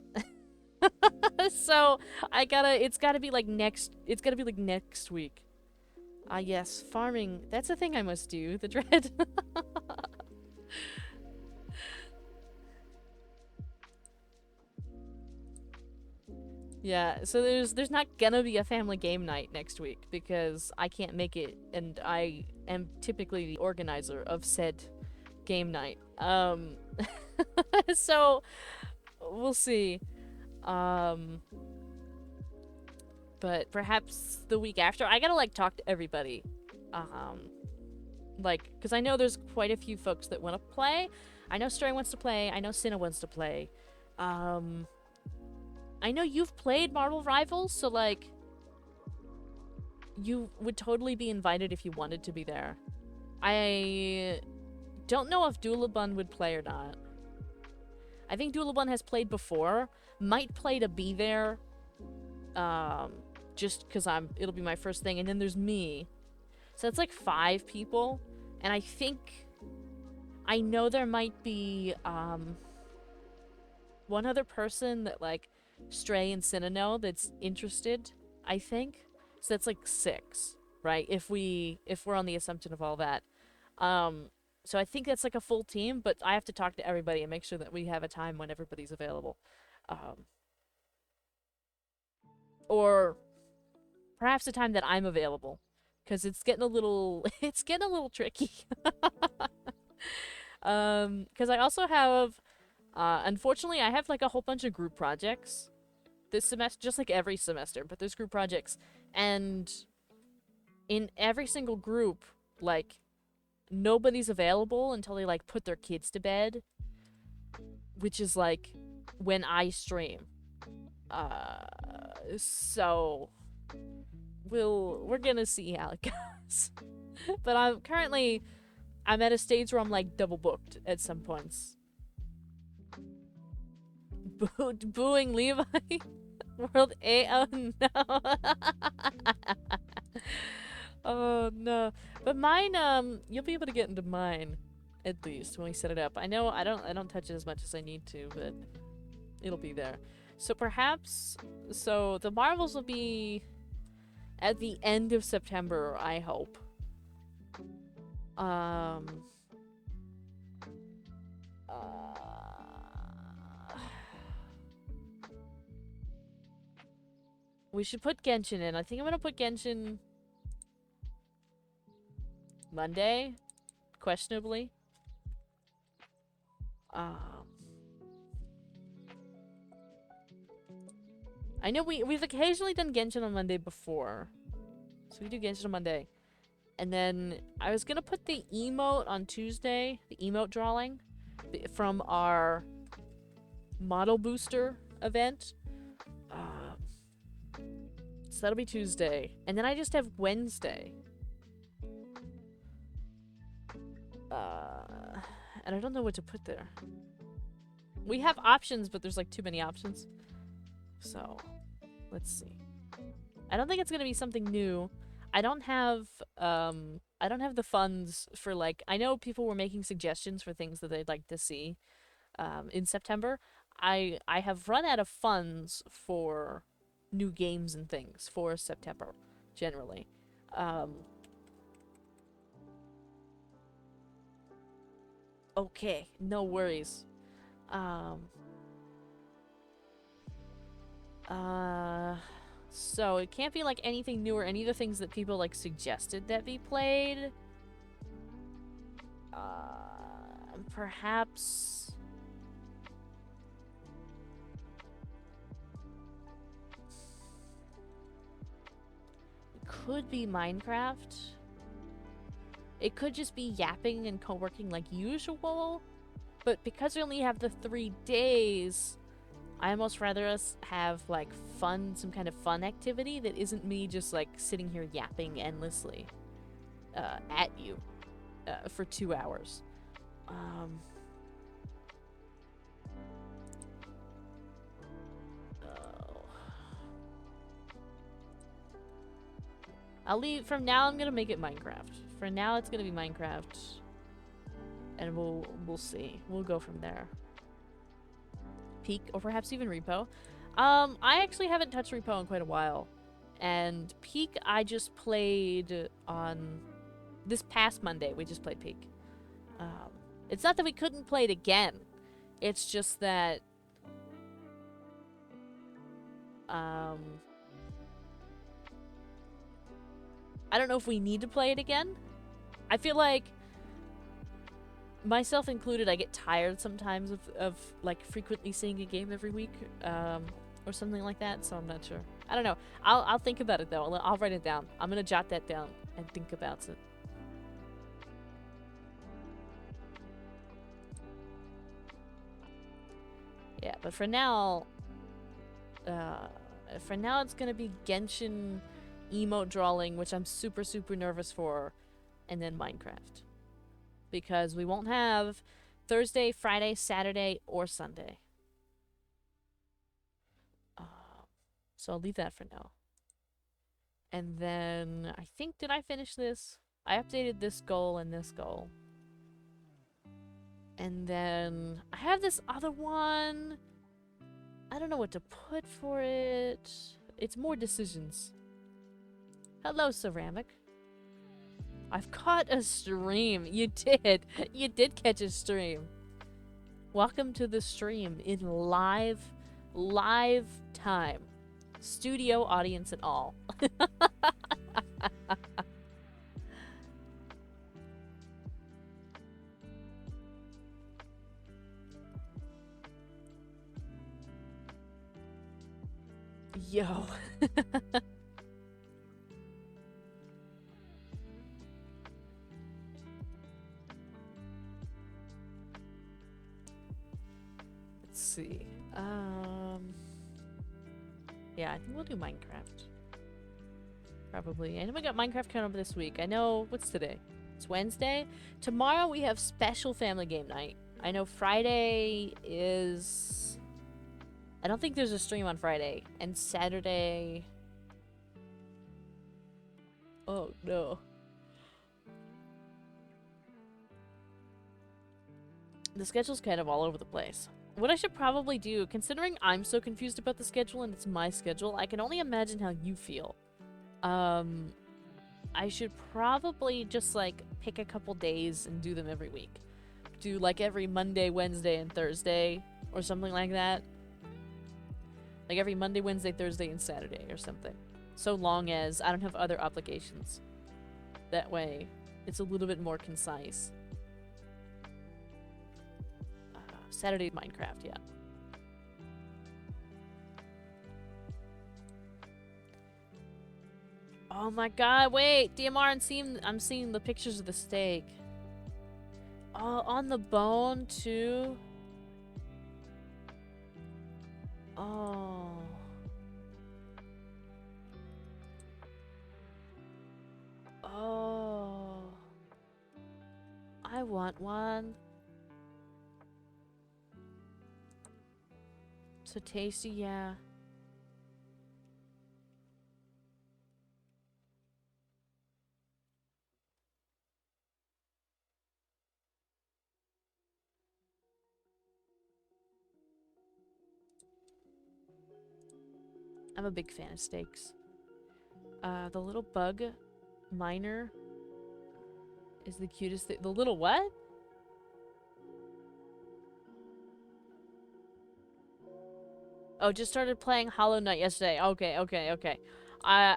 so it's gotta be like next week. Ah yes, farming. That's a thing I must do, the dread. Yeah, so there's not gonna be a family game night next week because I can't make it and I am typically the organizer of said game night. So we'll see. Um but perhaps the week after I gotta like talk to everybody. Um like because I know there's quite a few folks that want to play. I know Stray wants to play. I know Cinna wants to play. Um I know you've played Marvel Rivals, so like you would totally be invited if you wanted to be there. I don't know if Doolabun would play or not. I think Doolabun has played before. Might play to be there. Um, just because it'll be my first thing. And then there's me. So it's like 5 people. And I think, I know there might be, one other person that like Stray and Cinna know that's interested, I think. So that's like 6, right? If we're on the assumption of all that. Um, so I think that's like a full team, but I have to talk to everybody and make sure that we have a time when everybody's available. Um, or perhaps a time that I'm available. Because it's getting a little it's getting a little tricky. Because I also have unfortunately I have like a whole bunch of group projects this semester, just like every semester, but there's group projects. And in every single group, like nobody's available until they like put their kids to bed, which is like when I stream. So we're gonna see how it goes. But I'm at a stage where I'm like double booked at some points. Booing Levi. World A. Oh no. Oh no. But mine, you'll be able to get into mine at least when we set it up. I know I don't touch it as much as I need to, but it'll be there. So perhaps the Marvels will be at the end of September, I hope. Um we should put Genshin in. I think I'm gonna put Genshin Monday, questionably. Um, I know we've occasionally done Genshin on Monday before, so we do Genshin on Monday, and then I was gonna put the emote on Tuesday, the emote drawing from our model booster event. So that'll be Tuesday, and then I just have Wednesday. And I don't know what to put there. We have options, but there's like too many options. So, let's see. I don't think it's gonna be something new. I don't have the funds for like, I know people were making suggestions for things that they'd like to see in September. I have run out of funds for new games and things for September, generally. Okay, no worries. Um, uh, So it can't be like anything new or any of the things that people like suggested that be played. Perhaps it could be Minecraft. It could just be yapping and co-working like usual. But because we only have the 3 days, I almost rather us have like fun, some kind of fun activity that isn't me just like sitting here yapping endlessly at you for 2 hours. I'll leave. From now, I'm gonna make it Minecraft. For now, it's gonna be Minecraft, and we'll see. We'll go from there. Peak, or perhaps even Repo. I actually haven't touched Repo in quite a while, and Peak I just played on this past Monday. We just played Peak. It's not that we couldn't play it again. It's just that I don't know if we need to play it again. I feel like, myself included, I get tired sometimes of like frequently seeing a game every week, or something like that. So I'm not sure. I don't know. I'll think about it though. I'll write it down. I'm gonna jot that down and think about it. Yeah, but for now, it's gonna be Genshin emote drawing, which I'm super, super nervous for, and then Minecraft. Because we won't have Thursday, Friday, Saturday, or Sunday. So I'll leave that for now. And then, I think, did I finish this? I updated this goal and this goal. And then, I have this other one. I don't know what to put for it. It's more decisions. Hello, Ceramic. I've caught a stream. You did. You did catch a stream. Welcome to the stream in live time. Studio audience and all. Yo. Let's see. Yeah, I think we'll do Minecraft. Probably. I know we got Minecraft coming up this week. I know, what's today? It's Wednesday. Tomorrow we have special family game night. I know Friday is... I don't think there's a stream on Friday. And Saturday... Oh, no. The schedule's kind of all over the place. What I should probably do, considering I'm so confused about the schedule and it's my schedule, I can only imagine how you feel. I should probably just, like, pick a couple days and do them every week. Do, like, every Monday, Wednesday, and Thursday, or something like that. Like, every Monday, Wednesday, Thursday, and Saturday, or something. So long as I don't have other obligations. That way, it's a little bit more concise. Saturday Minecraft, yeah. Oh my god, wait! DMR, I'm seeing the pictures of the steak. Oh, on the bone, too? Oh. Oh. I want one. So tasty, yeah. I'm a big fan of steaks. The little bug miner is the cutest thing. The little what? Oh, just started playing Hollow Knight yesterday. Okay. I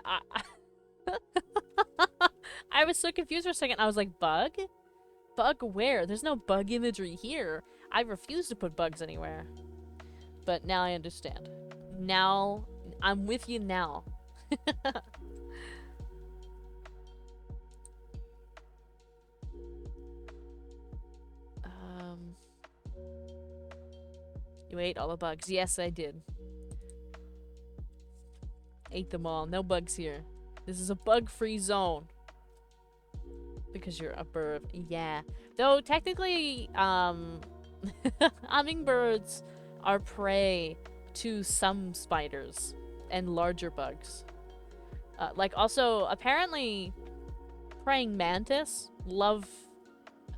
I was so confused for a second. I was like, bug? Bug where? There's no bug imagery here. I refuse to put bugs anywhere. But now I understand. Now, I'm with you now. um, you ate all the bugs. Yes, I did. Ate them all. No bugs here. This is a bug-free zone. Because you're a bird. Yeah. Though, technically, hummingbirds are prey to some spiders and larger bugs. Like, also, apparently, praying mantis love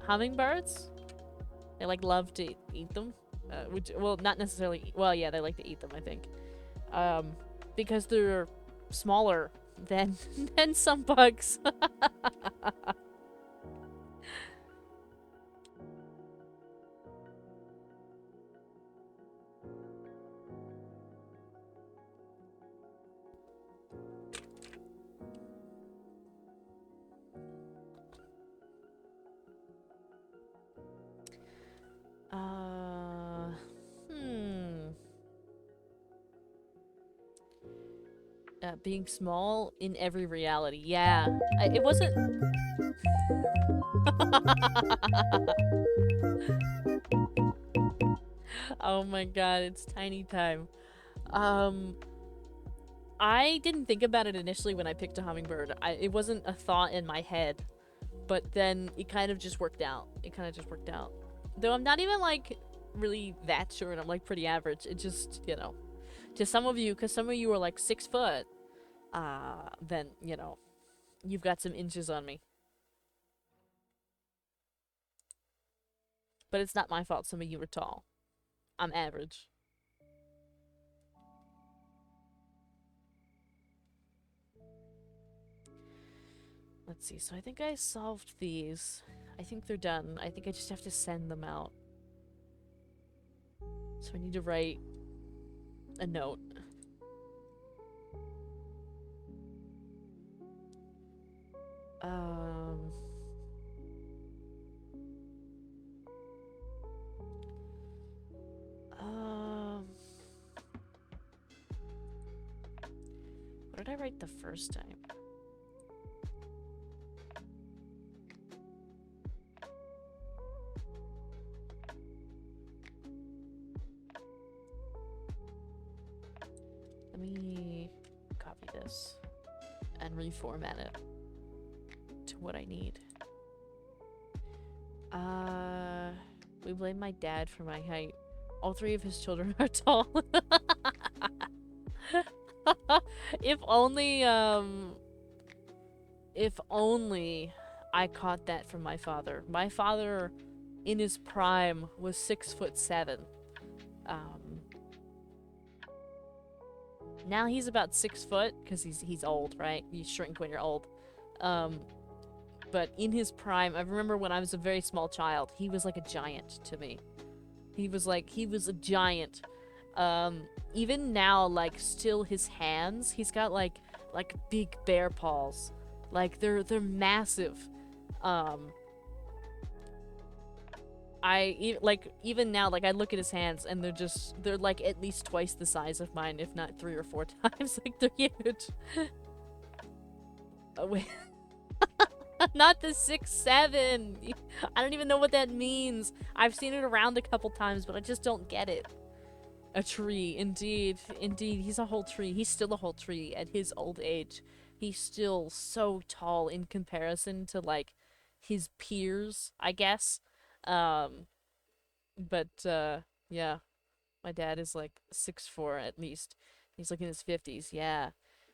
hummingbirds. They, like, love to eat them. Which, well, not necessarily... Well, yeah, they like to eat them, I think. Because they're smaller than, than some bugs. Hmm. Being small in every reality. Yeah. It wasn't... Oh my god, it's tiny time. Um, I didn't think about it initially when I picked a hummingbird. It wasn't a thought in my head. But then it kind of just worked out. It kind of just worked out. Though I'm not even, like, really that short. I'm, like, pretty average. It just, you know. To some of you, because some of you are, like, 6 foot, then, you know, you've got some inches on me. But it's not my fault some of you are tall. I'm average. Let's see. So I think I solved these. I think they're done. I think I just have to send them out. So I need to write a note. Um... What did I write the first time? Let me copy this and reformat it to what I need. We blame my dad for my height. All 3 of his children are tall. If only, if only I caught that from my father. My father, in his prime, was 6'7". Now he's about 6 foot, because he's old, right? You shrink when you're old. But in his prime, I remember when I was a very small child, he was like a giant to me. He was a giant. Even now, like, still his hands, he's got like big bear paws. Like, they're massive. Even now, like, I look at his hands and they're like at least twice the size of mine, if not 3 or 4 times. Like, they're huge. Oh, wait. Not the 6'7". I don't even know what that means. I've seen it around a couple times, but I just don't get it. A tree, indeed. Indeed, he's a whole tree. He's still a whole tree at his old age. He's still so tall in comparison to, like, his peers, I guess. Yeah. My dad is, like, 6'4" at least. He's, like, in his 50s, yeah.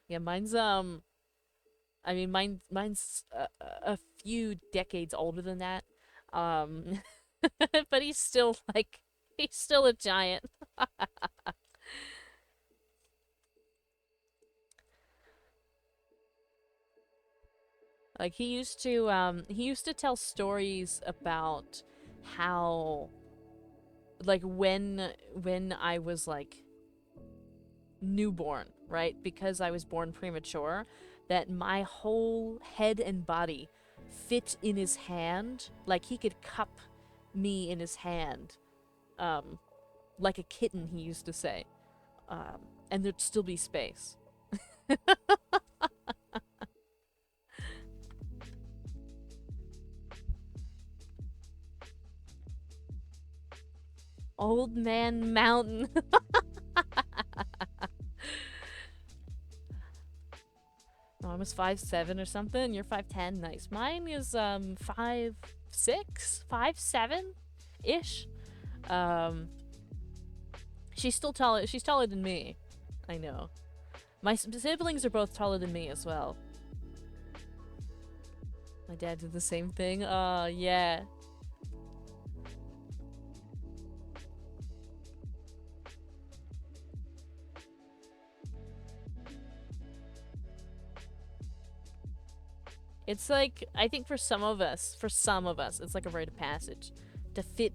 Yeah, mine's a few decades older than that. Um, but he's still, like, he's still a giant. Like, he used to tell stories about how, like, when I was, like, newborn, right? Because I was born premature, that my whole head and body fit in his hand. Like, he could cup me in his hand. Like a kitten, he used to say. And there'd still be space. Old Man Mountain. No, I was 5'7" or something. You're 5'10". Nice. Mine is 5'6", 5'7" ish. Um, she's still taller. She's taller than me. I know. My siblings are both taller than me as well. My dad did the same thing. Yeah. It's like, I think for some of us, it's like a rite of passage to fit,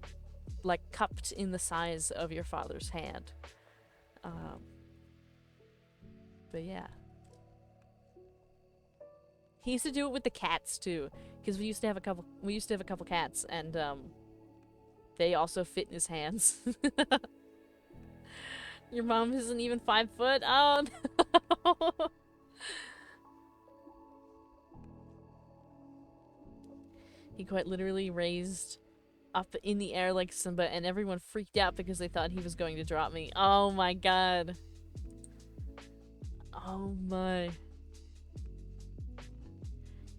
like, cupped in the size of your father's hand. But yeah. He used to do it with the cats too, because we used to have a couple cats, and they also fit in his hands. Your mom isn't even 5 foot? Oh no. He quite literally raised up in the air like Simba, and everyone freaked out because they thought he was going to drop me. Oh my god. Oh my.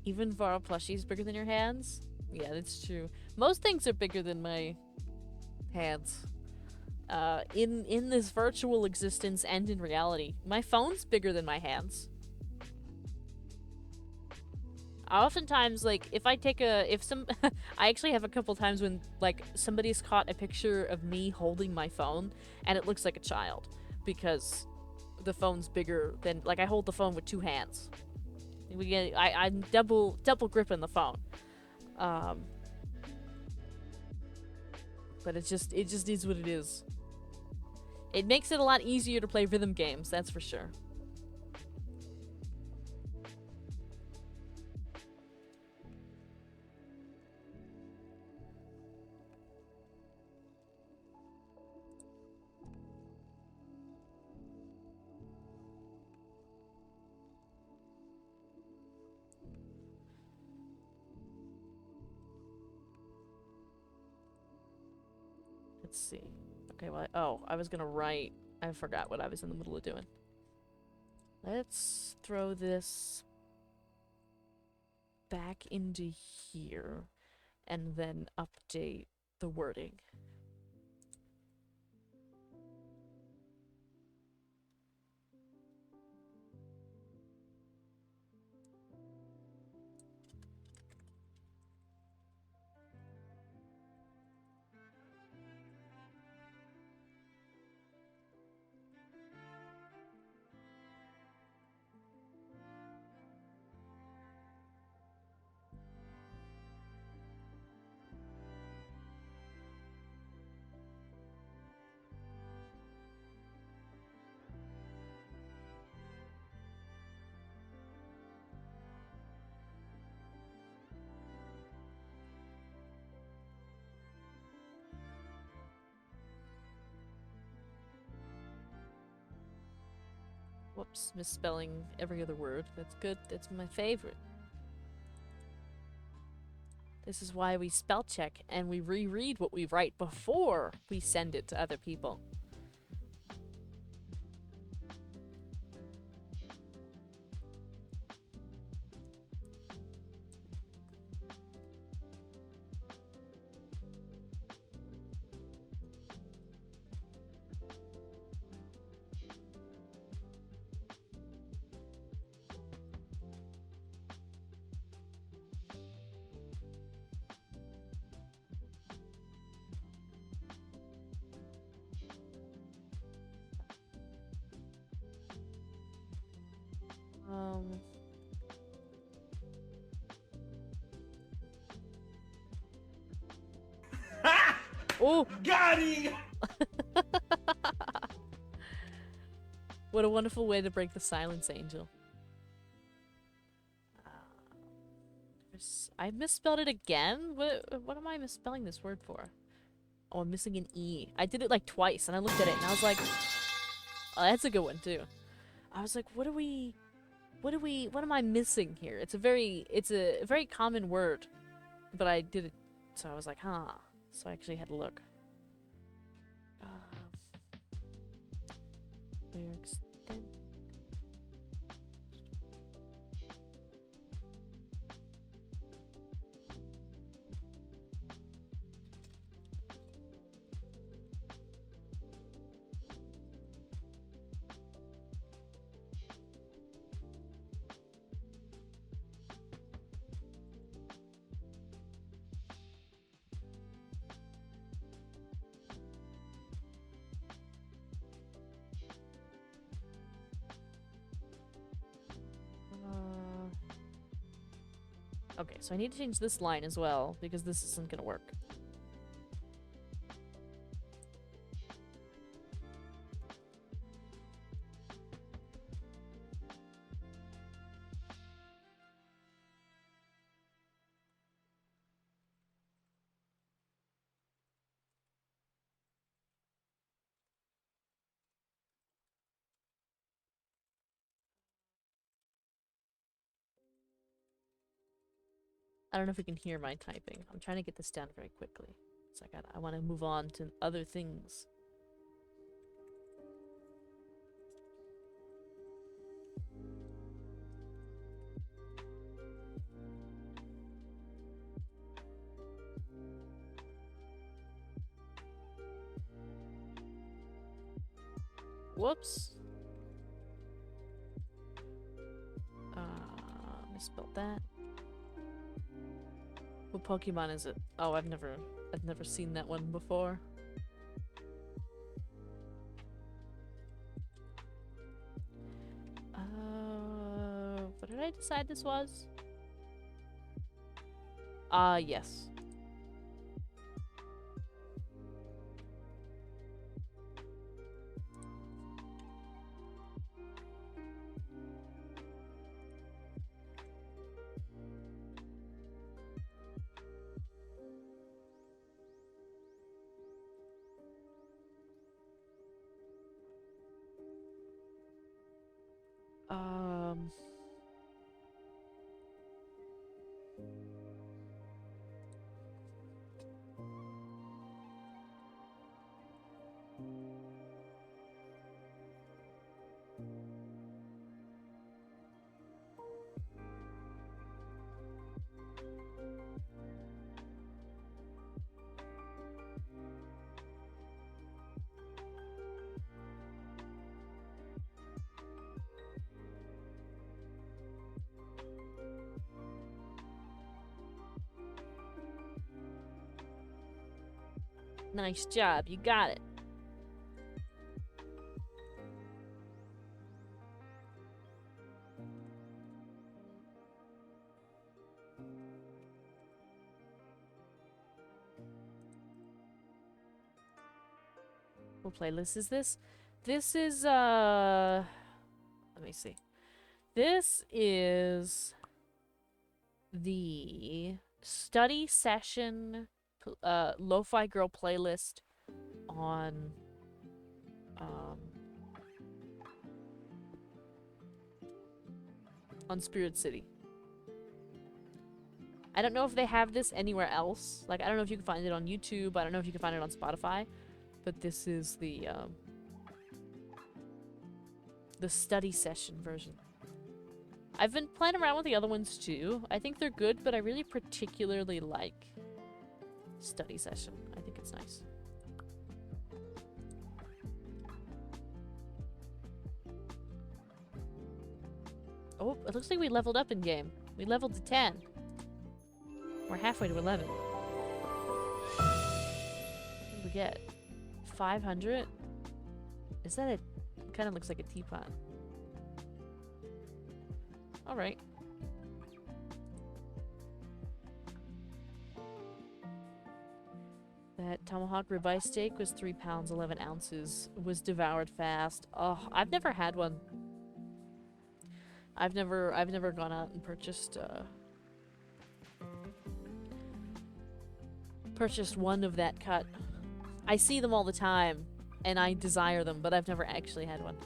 Even Vara plushies bigger than your hands? Yeah, that's true. Most things are bigger than my hands. In this virtual existence and in reality. My phone's bigger than my hands. Oftentimes, like, if I take I actually have a couple times when, like, somebody's caught a picture of me holding my phone, and it looks like a child, because the phone's bigger than, like, I hold the phone with 2 hands. I'm double gripping the phone. But it just is what it is. It makes it a lot easier to play rhythm games, that's for sure. Let's see. Okay, well, I was gonna write. I forgot what I was in the middle of doing. Let's throw this back into here and then update the wording. Whoops, misspelling every other word. That's good. That's my favorite. This is why we spell check and we reread what we write before we send it to other people. Oh! Got him! What a wonderful way to break the silence, Angel. I misspelled it again? What am I misspelling this word for? Oh, I'm missing an E. I did it like twice, and I looked at it, and I was like, oh, that's a good one, too. I was like, what am I missing here? It's a very common word, but I did it, so I was like, huh. So I actually had to look. Lyrics. Okay, so I need to change this line as well, because this isn't gonna work. I don't know if you can hear my typing. I'm trying to get this down very quickly. So I want to move on to other things. Whoops. Misspelled that. What Pokemon is it? Oh, I've never seen that one before. What did I decide this was? Yes. Nice job, you got it. What playlist is this? This is, let me see. This is the study session Lo-Fi Girl playlist on Spirit City. I don't know if they have this anywhere else. Like, I don't know if you can find it on YouTube. I don't know if you can find it on Spotify. But this is the study session version. I've been playing around with the other ones too. I think they're good, but I really particularly like study session. I think it's nice. Oh, it looks like we leveled up in game. We leveled to 10. We're halfway to 11. What did we get? 500? Is that it? Kind of looks like a teapot. Alright. That tomahawk ribeye steak was 3 pounds, 11 ounces. It was devoured fast. Oh, I've never had one. I've never gone out and purchased one of that cut. I see them all the time, and I desire them, but I've never actually had one.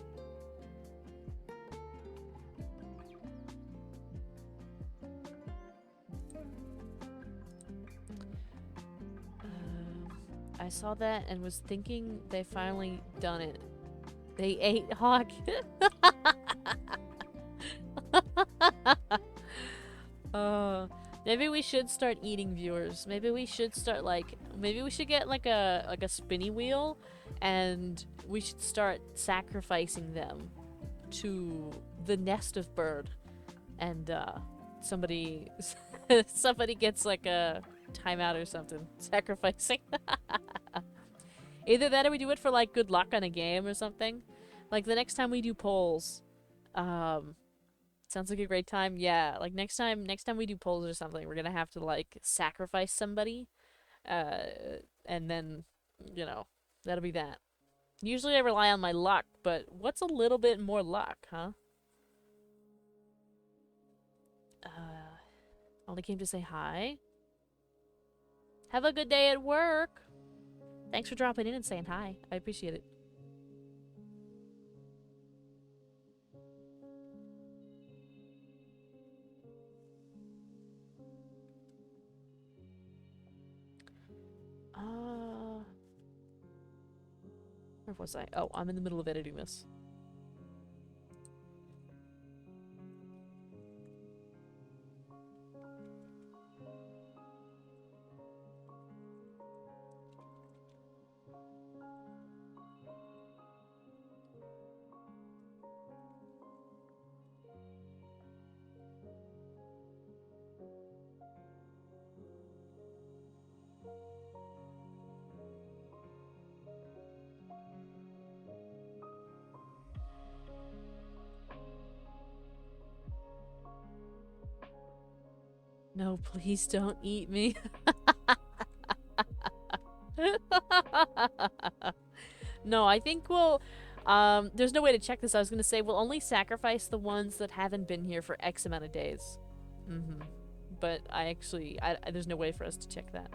I saw that and was thinking they finally done it. They ate hawk. Maybe we should start eating viewers. Maybe we should start maybe we should get like a spinny wheel, and we should start sacrificing them to the nest of bird, and somebody somebody gets like a timeout or something. Sacrificing. Either that or we do it for like good luck on a game or something. Like the next time we do polls, sounds like a great time. Yeah, like next time we do polls or something, we're gonna have to like sacrifice somebody, and then, you know, that'll be that. Usually I rely on my luck, but what's a little bit more luck, huh? Only came to say hi. Have a good day at work. Thanks for dropping in and saying hi. I appreciate it. Where was I? Oh, I'm in the middle of editing this. No, please don't eat me. No, I think we'll... there's no way to check this. I was gonna say we'll only sacrifice the ones that haven't been here for X amount of days. But there's no way for us to check that.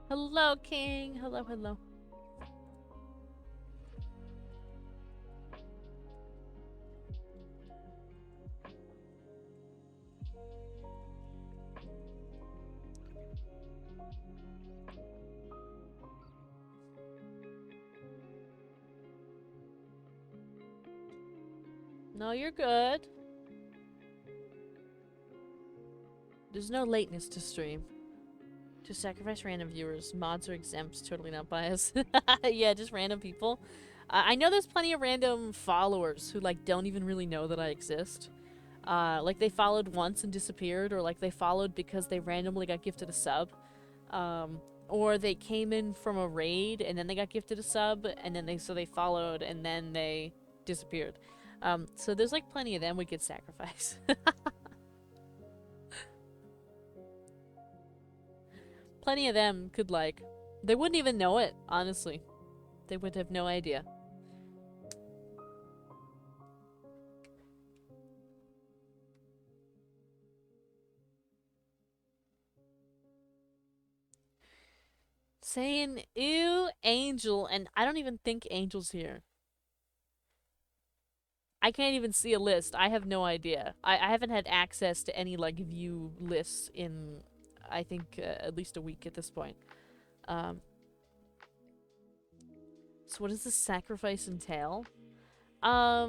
Hello, King. Hello, hello. No, you're good. There's no lateness to stream. To sacrifice random viewers. Mods are exempt, totally not biased. Yeah, just random people. I know there's plenty of random followers who, like, don't even really know that I exist. Like, they followed once and disappeared, or, like, they followed because they randomly got gifted a sub. Or they came in from a raid, and then they got gifted a sub, and then they followed, and then they disappeared. So there's, like, plenty of them we could sacrifice. Plenty of them could, like... They wouldn't even know it, honestly. They would have no idea. saying, ew, Angel, and I don't even think Angel's here. I can't even see a list. I have no idea. I haven't had access to any, like, view lists in, I think, at least a week at this point. So what does the sacrifice entail? Uh,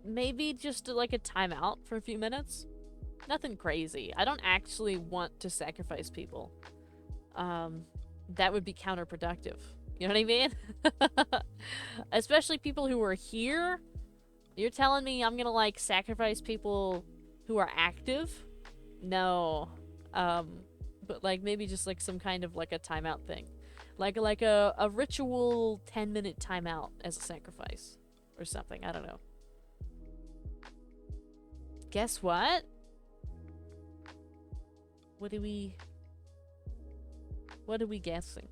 maybe just like a timeout for a few minutes. Nothing crazy. I don't actually want to sacrifice people. That would be counterproductive. You know what I mean? Especially people who are here. You're telling me I'm gonna, like, sacrifice people who are active? No. But, like, maybe just, like, some kind of, like, a timeout thing. Like a ritual 10-minute timeout as a sacrifice. Or something. I don't know. Guess what? What are we guessing?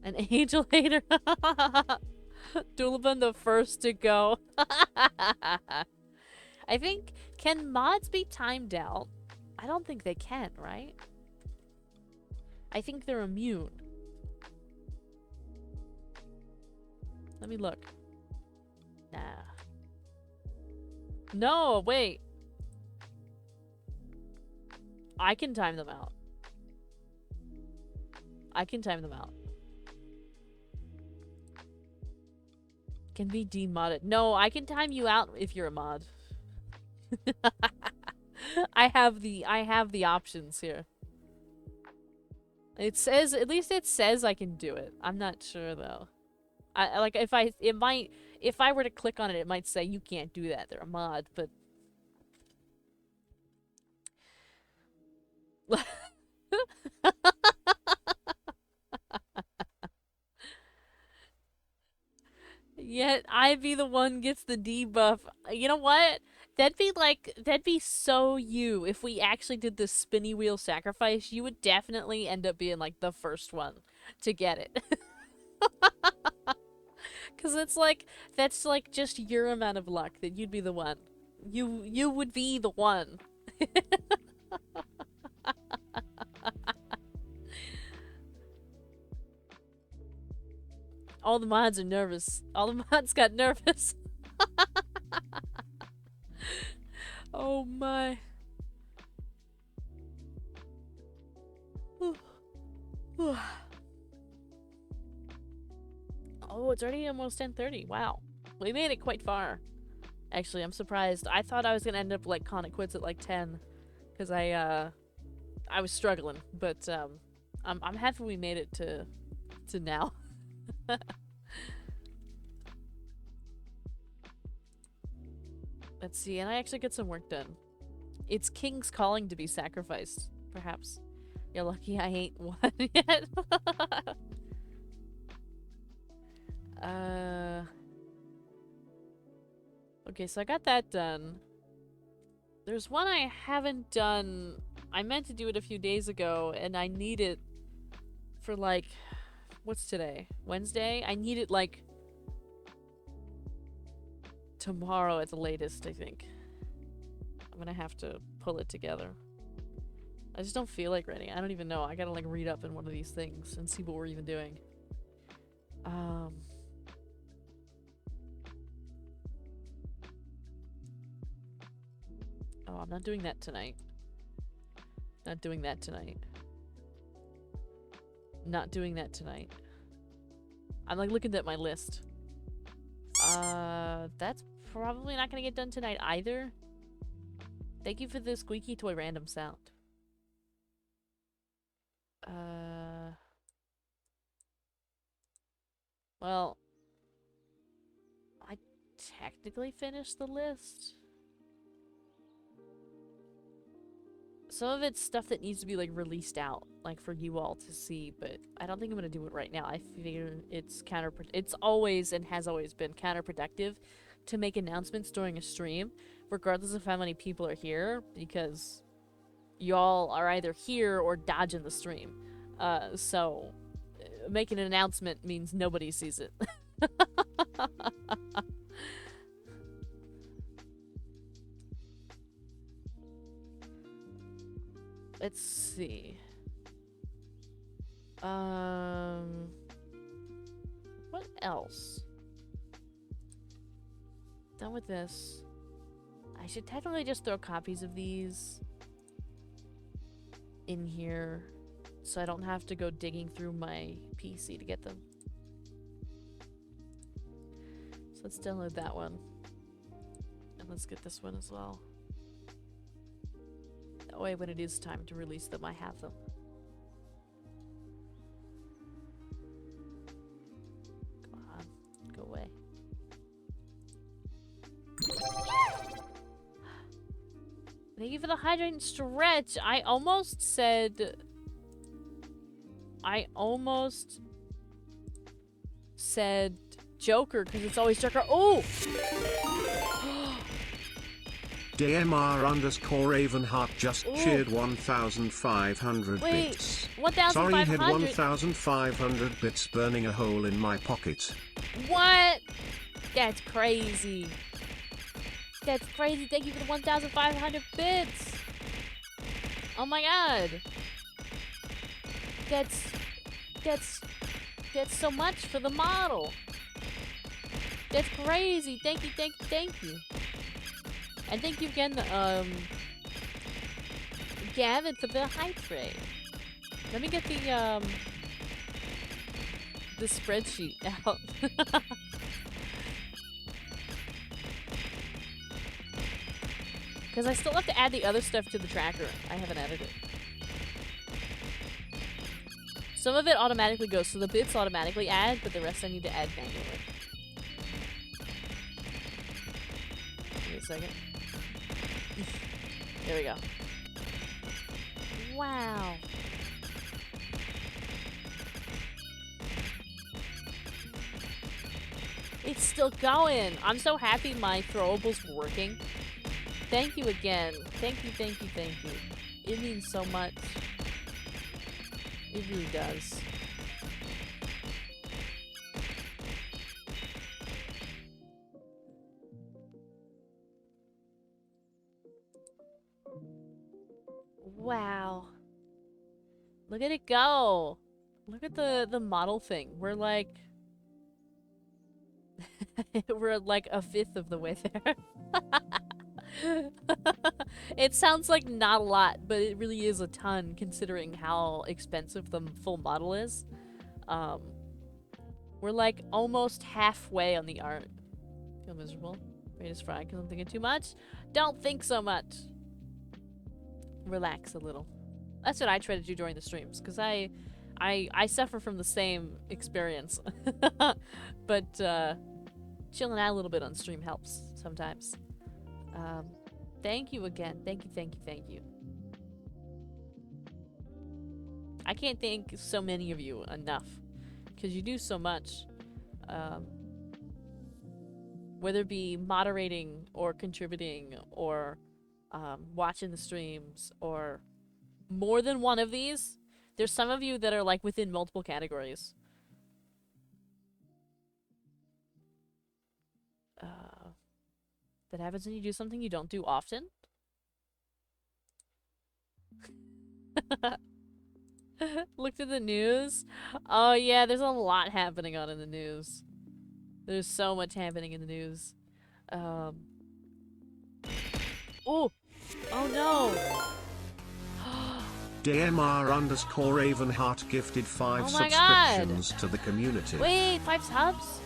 An angel hater? Dulabun the first to go. I think, can mods be timed out? I don't think they can, right? I think they're immune. Let me look. Nah. No, wait. I can time them out. I can time them out. Can be demodded. No, I can time you out if you're a mod. I have the options here. It says, at least it says I can do it. I'm not sure though. Like if I were to click on it, it might say you can't do that. They're a mod, but yet I be the one gets the debuff. You know what? That'd be so you. If we actually did the spinny wheel sacrifice, you would definitely end up being like the first one to get it. Cause it's like, that's like just your amount of luck that you'd be the one. You would be the one. All the mods are nervous. All the mods got nervous. Oh my. Oh, it's already almost 10:30. Wow. We made it quite far. Actually, I'm surprised. I thought I was gonna end up like calling it quits at like 10. Cause I was struggling. But I'm happy we made it to now. Let's see, and I actually get some work done. It's King's calling to be sacrificed, perhaps. You're lucky I ain't one yet. Okay, so I got that done. There's one I haven't done. I meant to do it a few days ago, and I need it for like, what's today? Wednesday? I need it like tomorrow at the latest, I think. I'm gonna have to pull it together. I just don't feel like writing. I don't even know. I gotta like read up in one of these things and see what we're even doing. Oh, I'm not doing that tonight. Not doing that tonight. Not doing that tonight. I'm like looking at my list. That's probably not gonna get done tonight either. Thank you for the squeaky toy random sound. Well, I technically finished the list. Some of it's stuff that needs to be like released out, like for you all to see, but I don't think I'm gonna do it right now. I figure it's it's always and has always been counterproductive to make announcements during a stream, regardless of how many people are here, because y'all are either here or dodging the stream. So making an announcement means nobody sees it. Let's see. What else? Done with this. I should technically just throw copies of these in here so I don't have to go digging through my PC to get them. So let's download that one. And let's get this one as well. That way when it is time to release them, I have them. Come on, go away. Thank you for the hydrant stretch. I almost said Joker because it's always Joker. Oh! DMR underscore Ravenheart just cheered 1,500 bits. 1,500? Sorry, had 1,500 bits burning a hole in my pocket. What? That's crazy. That's crazy. Thank you for the 1,500 bits. Oh my god. That's so much for the model. That's crazy. Thank you, thank you, thank you. And thank you again, Gavin, for the hype trade. Let me get the spreadsheet out. Because I still have to add the other stuff to the tracker. I haven't added it. Some of it automatically goes, so the bits automatically add, but the rest I need to add manually. Give me a second. There we go. Wow. It's still going. I'm so happy my throwables were working. Thank you again. Thank you, thank you, thank you. It means so much. It really does. Wow. Look at it go. Look at the model thing. We're like we're like a fifth of the way there. It sounds like not a lot, but it really is a ton considering how expensive the full model is. We're like almost halfway on the art. Feel miserable. Brain is fried because I'm thinking too much. Don't think so much. Relax a little. That's what I try to do during the streams because I suffer from the same experience. But chilling out a little bit on stream helps sometimes. Thank you again. Thank you, thank you, thank you. I can't thank so many of you enough because you do so much. Whether it be moderating or contributing or watching the streams or more than one of these. There's some of you that are like within multiple categories. That happens when you do something you don't do often. Looked at the news. Oh yeah, there's a lot happening on in the news. There's so much happening in the news. Oh. Oh no. DMR underscore Ravenheart gifted 5 Oh my subscriptions God. to the community. Wait, 5 subs?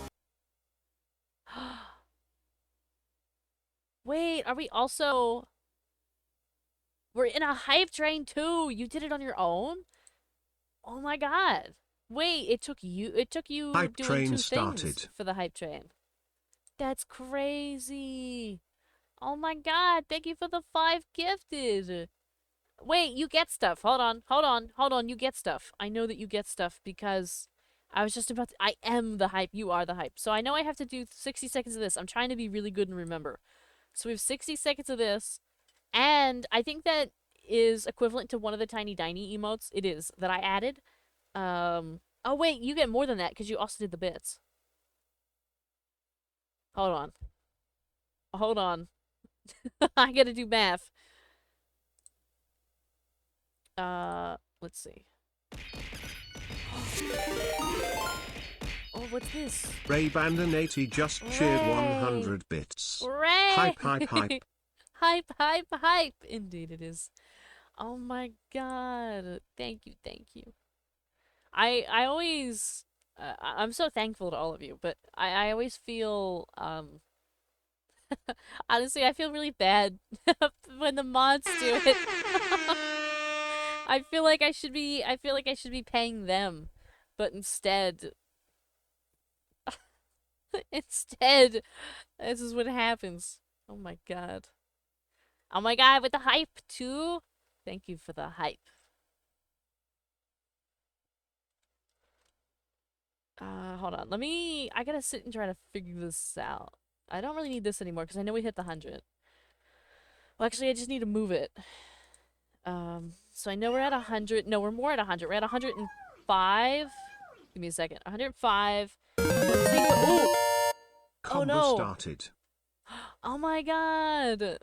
Wait, are we also... We're in a hype train too! You did it on your own? Oh my god. Wait, it took you Hype doing train 2 started. things for the hype train. That's crazy. Oh my god, thank you for the 5 gifted. Wait, you get stuff. Hold on, you get stuff. I know that you get stuff because I was just about to... I am the hype, you are the hype. So I know I have to do 60 seconds of this. I'm trying to be really good and remember. So we have 60 seconds of this, and I think that is equivalent to one of the Tiny Diny emotes. It is, that I added. Oh wait, you get more than that because you also did the bits. Hold on. Hold on. I gotta do math. Let's see. Oh, what's this? Ray Bandon 80 just cheered Ray! 100 bits. Ray! Hype, hype, hype. Hype, hype, hype! Indeed it is. Oh my god. Thank you, thank you. I always... I'm so thankful to all of you, but I always feel, honestly, I feel really bad when the mods do it. I feel like I should be paying them, but instead, instead, this is what happens. Oh my god. Oh my god, with the hype too? Thank you for the hype. Hold on. I gotta sit and try to figure this out. I don't really need this anymore because I know we hit the 100. Well, actually, I just need to move it. So I know we're at 100. No, we're more at 100. We're at 105. Give me a second. 105. Let's see what... Ooh! Oh Combo no! started. Oh my god!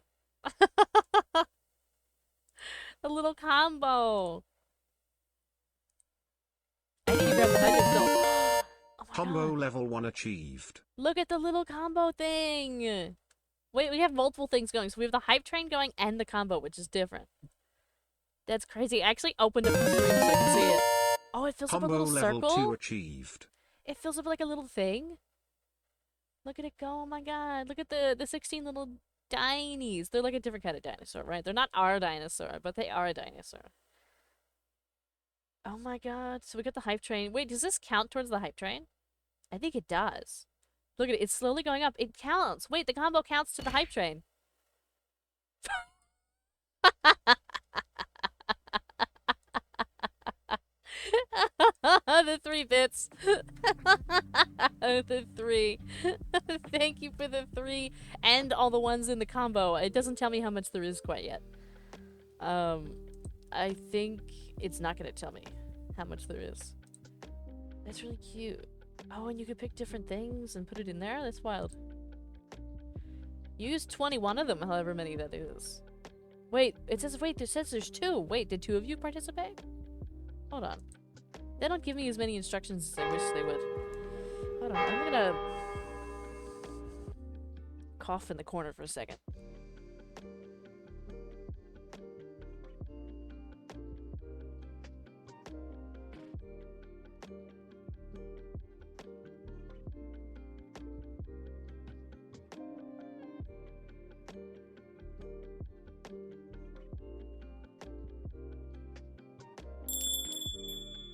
The little combo! I need to grab the 100 still. Oh my Combo god. level 1 achieved. Look at the little combo thing! Wait, we have multiple things going. So we have the hype train going and the combo, which is different. That's crazy. I actually opened up the stream so I can see it. Oh, it fills up a Combo little level circle? 2 achieved. It fills up like a little thing? Look at it go. Oh my god. Look at the 16 little dinies. They're like a different kind of dinosaur, right? They're not our dinosaur, but they are a dinosaur. Oh my god. So we got the hype train. Wait, does this count towards the hype train? I think it does. Look at it. It's slowly going up. It counts. Wait, the combo counts to the hype train. The 3 bits. The 3. Thank you for the 3 and all the ones in the combo. It doesn't tell me how much there is quite yet. I think it's not going to tell me how much there is. That's really cute. Oh, and you could pick different things and put it in there? That's wild. Use 21 of them, however many that is. Wait, it says there's 2. Wait, did 2 of you participate? Hold on. They don't give me as many instructions as I wish they would. Hold on, I'm gonna cough in the corner for a second.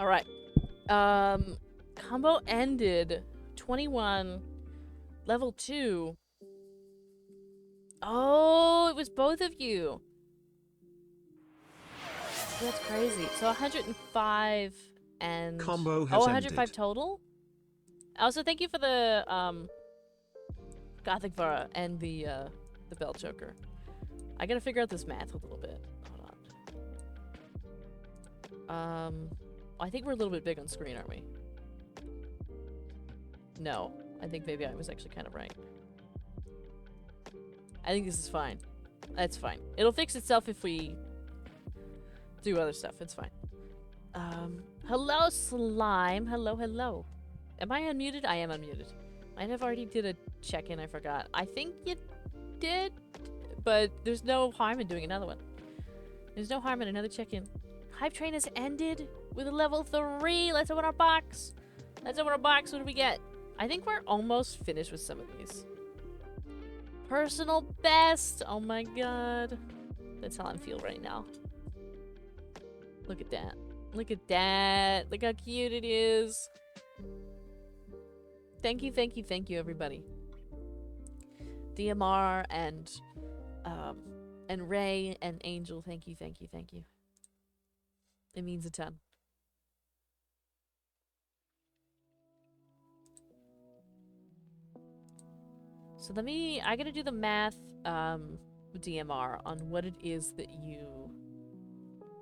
Alright. Combo ended. 21. Level 2. Oh, it was both of you. That's crazy. So 105 and... Combo has 105 ended. total? Also, thank you for the, Gothic Vara and the Bell Choker. I gotta figure out this math a little bit. Hold on. I think we're a little bit big on screen, aren't we? No. I think maybe I was actually kind of right. I think this is fine. That's fine. It'll fix itself if we do other stuff. It's fine. Hello, Slime. Hello, hello. Am I unmuted? I am unmuted. I have already did a check-in. I forgot. I think you did, but there's no harm in doing another one. There's no harm in another check-in. Hype train has ended with a level 3. Let's open our box. Let's open our box. What do we get? I think we're almost finished with some of these. Personal best. Oh my god. That's how I feel right now. Look at that. Look at that. Look how cute it is. Thank you, thank you, thank you, everybody. DMR and Ray and Angel. Thank you, thank you, thank you. It means a ton. So I gotta do the math, DMR on what it is that you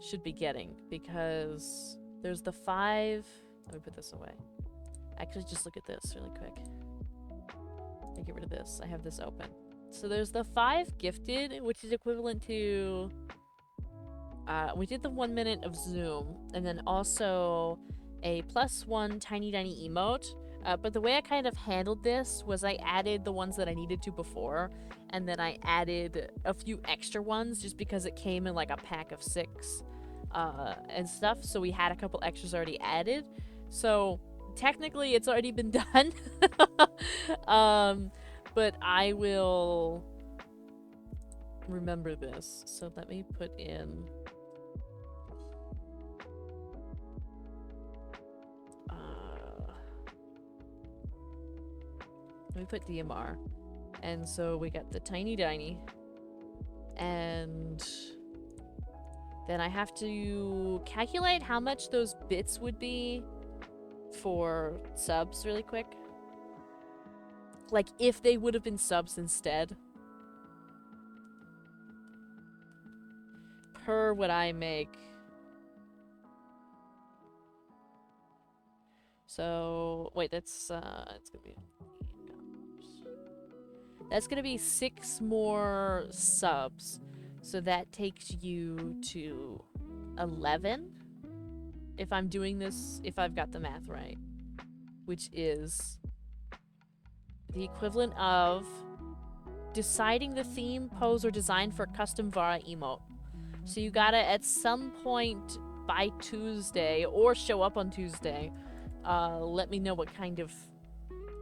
should be getting, because there's the 5, let me put this away. Actually, just look at this really quick. I get rid of this. I have this open. So there's the 5 gifted, which is equivalent to... we did the 1 minute of Zoom, and then also a +1 tiny emote. But the way I kind of handled this was I added the ones that I needed to before, and then I added a few extra ones just because it came in like a pack of 6 and stuff. So we had a couple extras already added. So technically it's already been done. But I will remember this. So let me put in... let me put DMR. And so we got the tiny. And then I have to calculate how much those bits would be for subs really quick. Like, if they would have been subs instead. Per what I make. So, wait, that's, it's gonna be... That's gonna be 6 more subs. So that takes you to 11. If I'm doing this, if I've got the math right. Which is the equivalent of deciding the theme, pose, or design for a custom Vara emote. So you gotta, at some point by Tuesday, or show up on Tuesday, let me know what kind of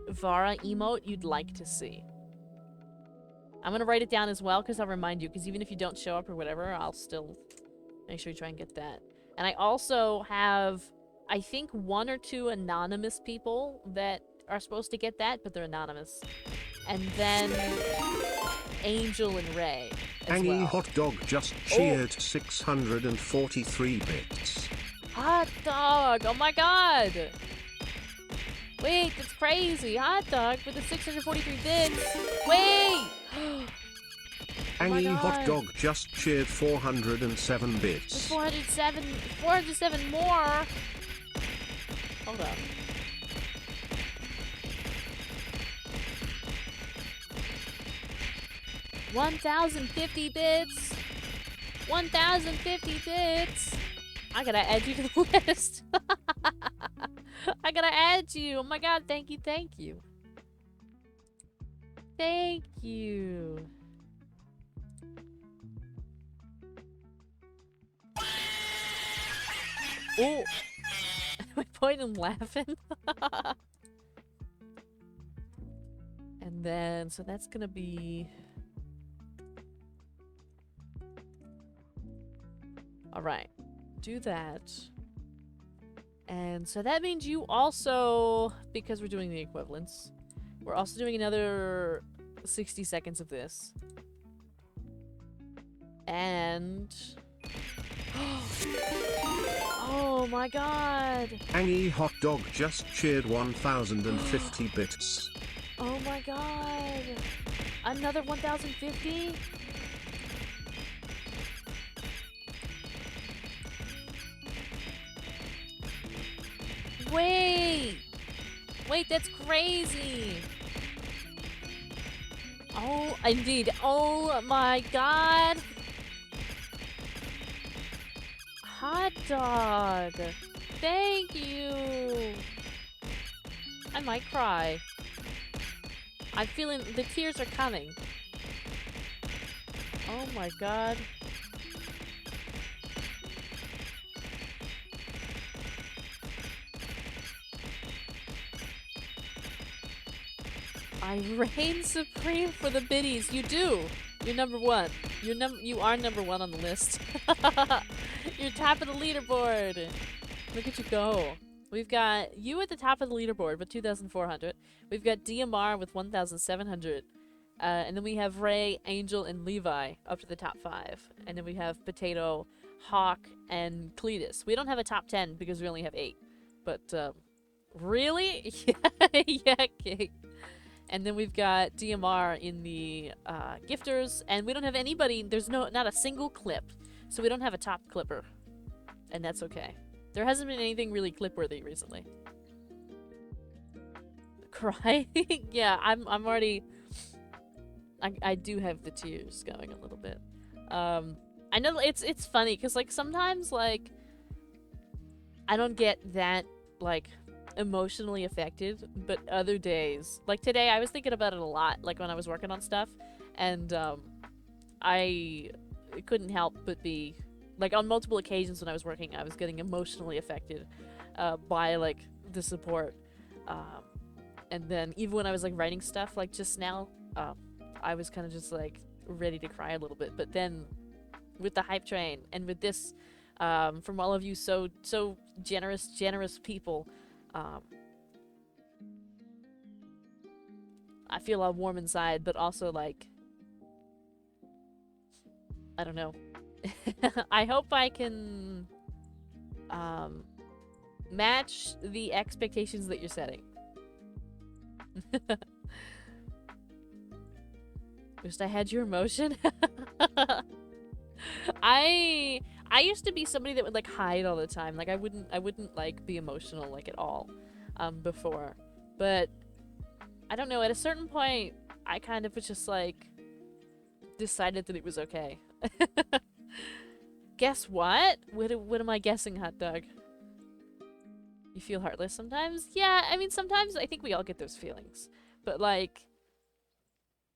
Vara emote you'd like to see. I'm gonna write it down as well, because I'll remind you, because even if you don't show up or whatever, I'll still make sure you try and get that. And I also have, I think, 1 or 2 anonymous people that are supposed to get that, but they're anonymous. And then Angel and Ray as Angie well. Hot Dog just cheered 643 bits. Hot Dog! Oh my god! Wait, that's crazy! Hot Dog with the 643 bits! Wait! Angie God. Hot Dog just cheered 407 bits. There's 407 more! Hold up. $1,050 bits! 1,050 bits! I gotta add you to the list! I gotta add you! Oh my god, thank you, thank you. Thank you. Oh! Am I pointing and laughing? And then, so that's gonna be... Alright. Do that. And so that means you also, because we're doing the equivalents, we're also doing another 60 seconds of this. And... oh my god! Angie Hot Dog just cheered 1,050 bits. Oh my god! Another 1,050? Wait! Wait, that's crazy! Oh, indeed. Oh my god! Hot Dog! Thank you! I might cry. I'm feeling the tears are coming. Oh my god. I reign supreme for the biddies. You do. You're number 1. You are number 1 on the list. You're top of the leaderboard. Look at you go. We've got you at the top of the leaderboard with 2,400. We've got DMR with 1,700. And then we have Ray, Angel, and Levi up to the top 5. And then we have Potato, Hawk, and Cletus. We don't have a top 10 because we only have 8. But, really? Yeah, okay. And then we've got DMR in the gifters, and we don't have anybody. There's not a single clip, so we don't have a top clipper, and that's okay. There hasn't been anything really clip-worthy recently. crying. Yeah, I'm already. I do have the tears going a little bit. I know it's funny because like sometimes like I don't get that like emotionally affected, but other days, like today, I was thinking about it a lot, like when I was working on stuff, and I couldn't help but be like on multiple occasions when I was working, I was getting emotionally affected by like the support, and then even when I was like writing stuff, like just now, I was kind of just like ready to cry a little bit, but then with the hype train and with this from all of you so generous people, I feel all warm inside, but also like I don't know. I hope I can match the expectations that you're setting. Wished I had your emotion. I used to be somebody that would like hide all the time. Like I wouldn't like be emotional like at all before. But I don't know, at a certain point I kind of was just like decided that it was okay. Guess what? What am I guessing, hot dog? You feel heartless sometimes? Yeah, I mean sometimes I think we all get those feelings. But like,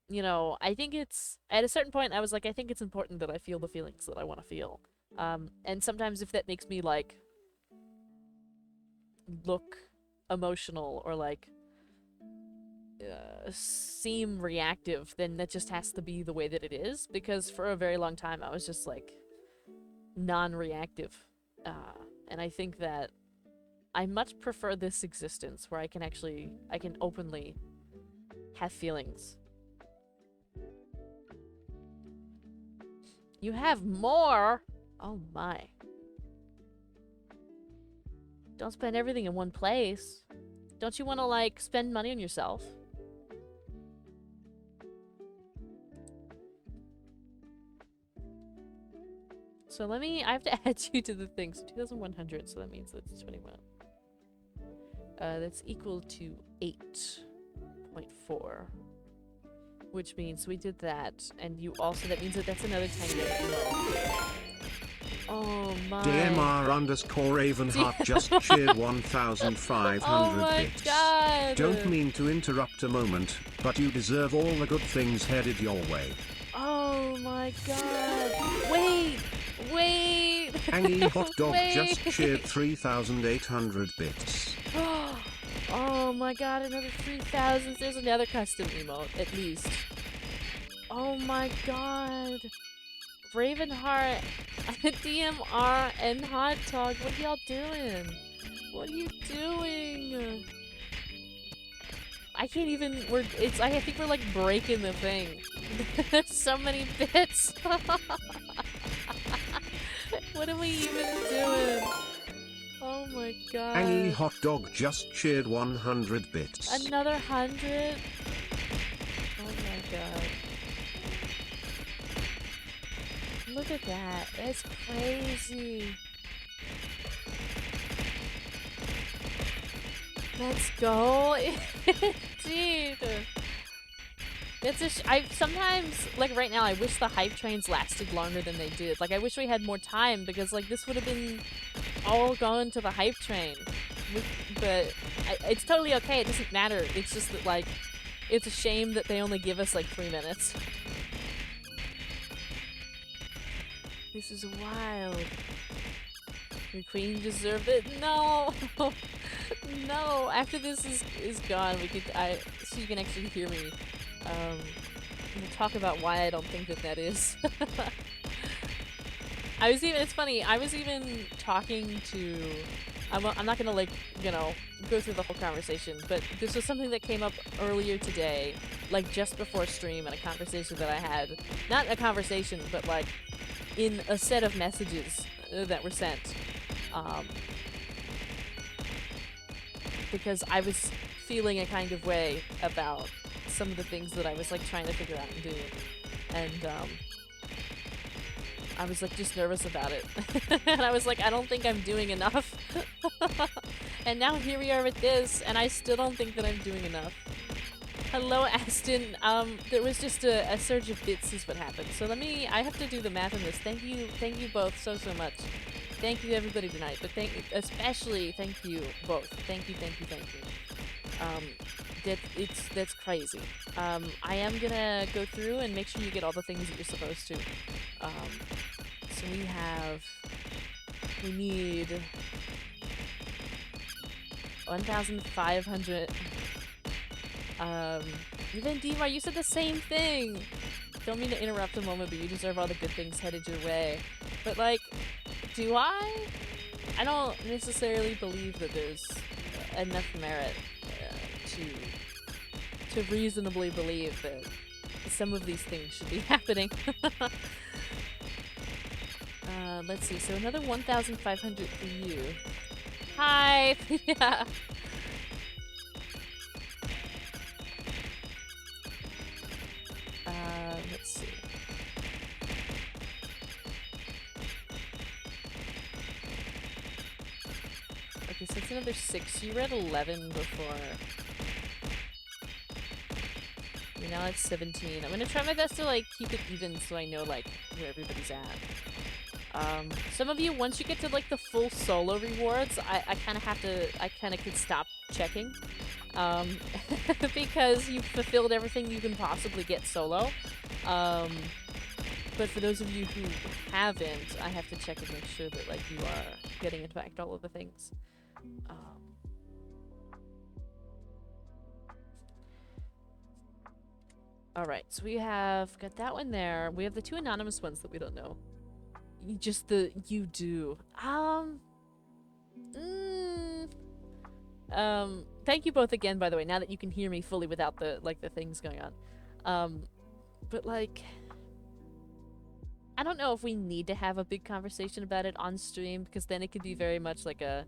you know, I think it's at a certain point I was like, I think it's important that I feel the feelings that I want to feel. And sometimes if that makes me like look emotional or like seem reactive, then that just has to be the way that it is, because for a very long time I was just like non-reactive, and I think that I much prefer this existence where I can openly have feelings. You have more? Oh my. Don't spend everything in one place. Don't you want to like spend money on yourself? So I have to add you to the thing. So 2,100, so that means that's 21. That's equal to 8.4. Which means we did that, and you also, that means that that's another tiny bit. Oh my. DMR_Ravenheart just cheered 1,500 oh my bits. God. Don't mean to interrupt a moment, but you deserve all the good things headed your way. Oh my God. Wait. Angie Hot Dog Wait. just cheered 3,800 bits. Oh my God, another 3,000. There's another custom emote, at least. Oh my God. Ravenheart, DMR, and Hot Dog. What are y'all doing? What are you doing? I can't even. I think we're like breaking the thing. There's so many bits. What are we even doing? Oh my God. Angie Hot Dog just cheered 100 bits. Another 100? Oh my God. Look at that. That's crazy. Let's go. Dude. I sometimes, like right now, I wish the hype trains lasted longer than they did. Like I wish we had more time, because like this would have been all gone to the hype train. But it's totally okay. It doesn't matter. It's just that like, it's a shame that they only give us like 3 minutes. This is wild. Your queen deserved it. No, no. After this is gone, so you can actually hear me. We'll talk about why I don't think that is. It's funny, I was even talking to, I'm not gonna like, you know, go through the whole conversation, but this was something that came up earlier today, like just before stream, in a conversation that I had. Not a conversation, but like in a set of messages that were sent. Because I was feeling a kind of way about some of the things that I was like trying to figure out and do, and I was like just nervous about it. And I was like, I don't think I'm doing enough. And now here we are with this, and I still don't think that I'm doing enough. Hello, Aston. There was just a surge of bits is what happened. So I have to do the math on this. Thank you both so much. Thank you everybody tonight, but especially thank you both. Thank you. That's crazy. I am gonna go through and make sure you get all the things that you're supposed to. So we need 1,500. Even Dimar, you said the same thing. Don't mean to interrupt a moment, but you deserve all the good things headed your way. But like, do I? I don't necessarily believe that there's enough merit to reasonably believe that some of these things should be happening. Let's see. So another 1,500 for you. Hi. Yeah. Let's see. Okay, so it's another 6. You were at 11 before. Now it's 17. I'm gonna try my best to like keep it even so I know like where everybody's at. Some of you, once you get to like the full solo rewards, I kind of could stop checking. Because you've fulfilled everything you can possibly get solo. But for those of you who haven't, I have to check and make sure that like you are getting in fact all of the things. Alright, so we have got that one there. We have the 2 anonymous ones that we don't know. You do. Thank you both again, by the way, now that you can hear me fully without the things going on. But like, I don't know if we need to have a big conversation about it on stream, because then it could be very much like a,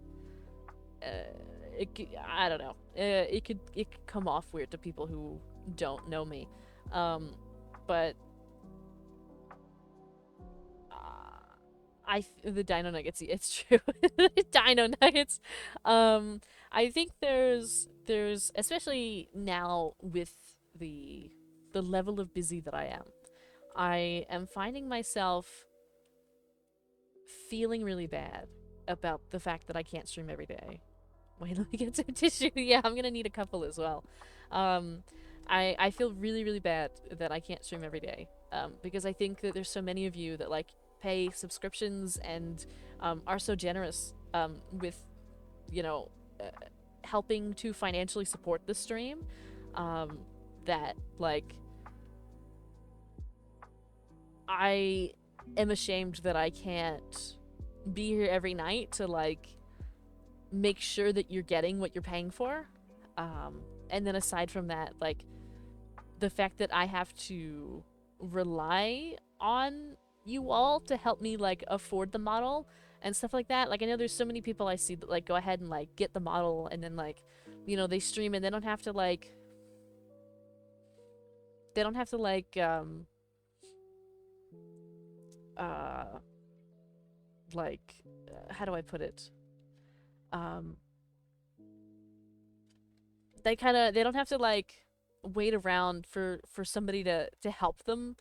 I don't know. It could come off weird to people who don't know me. But the Dino Nuggets, it's true. Dino Nuggets. I think there's especially now with the level of busy that I am finding myself feeling really bad about the fact that I can't stream every day. Wait, let me get some tissue. Yeah, I'm gonna need a couple as well. I feel really bad that I can't stream every day. Because I think that there's so many of you that like pay subscriptions and are so generous with, you know, helping to financially support the stream, that like I am ashamed that I can't be here every night to like make sure that you're getting what you're paying for. And then aside from that, like the fact that I have to rely on you all to help me like afford the model and stuff like that. Like I know there's so many people I see that like go ahead and like get the model and then like, you know, they stream and they don't have to like how do I put it? They don't have to like wait around for somebody to help them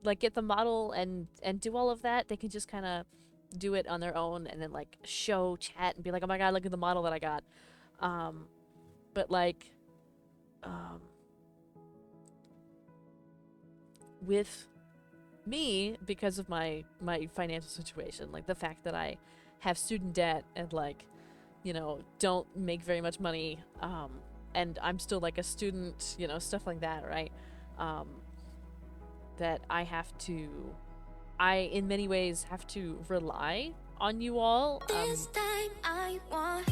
like get the model and do all of that. They can just kind of do it on their own and then like show chat and be like, oh my god, look at the model that I got. But like with me, because of my financial situation, like the fact that I have student debt and like, you know, don't make very much money, and I'm still like a student, you know, stuff like that, right? That I in many ways have to rely on you all. This time I want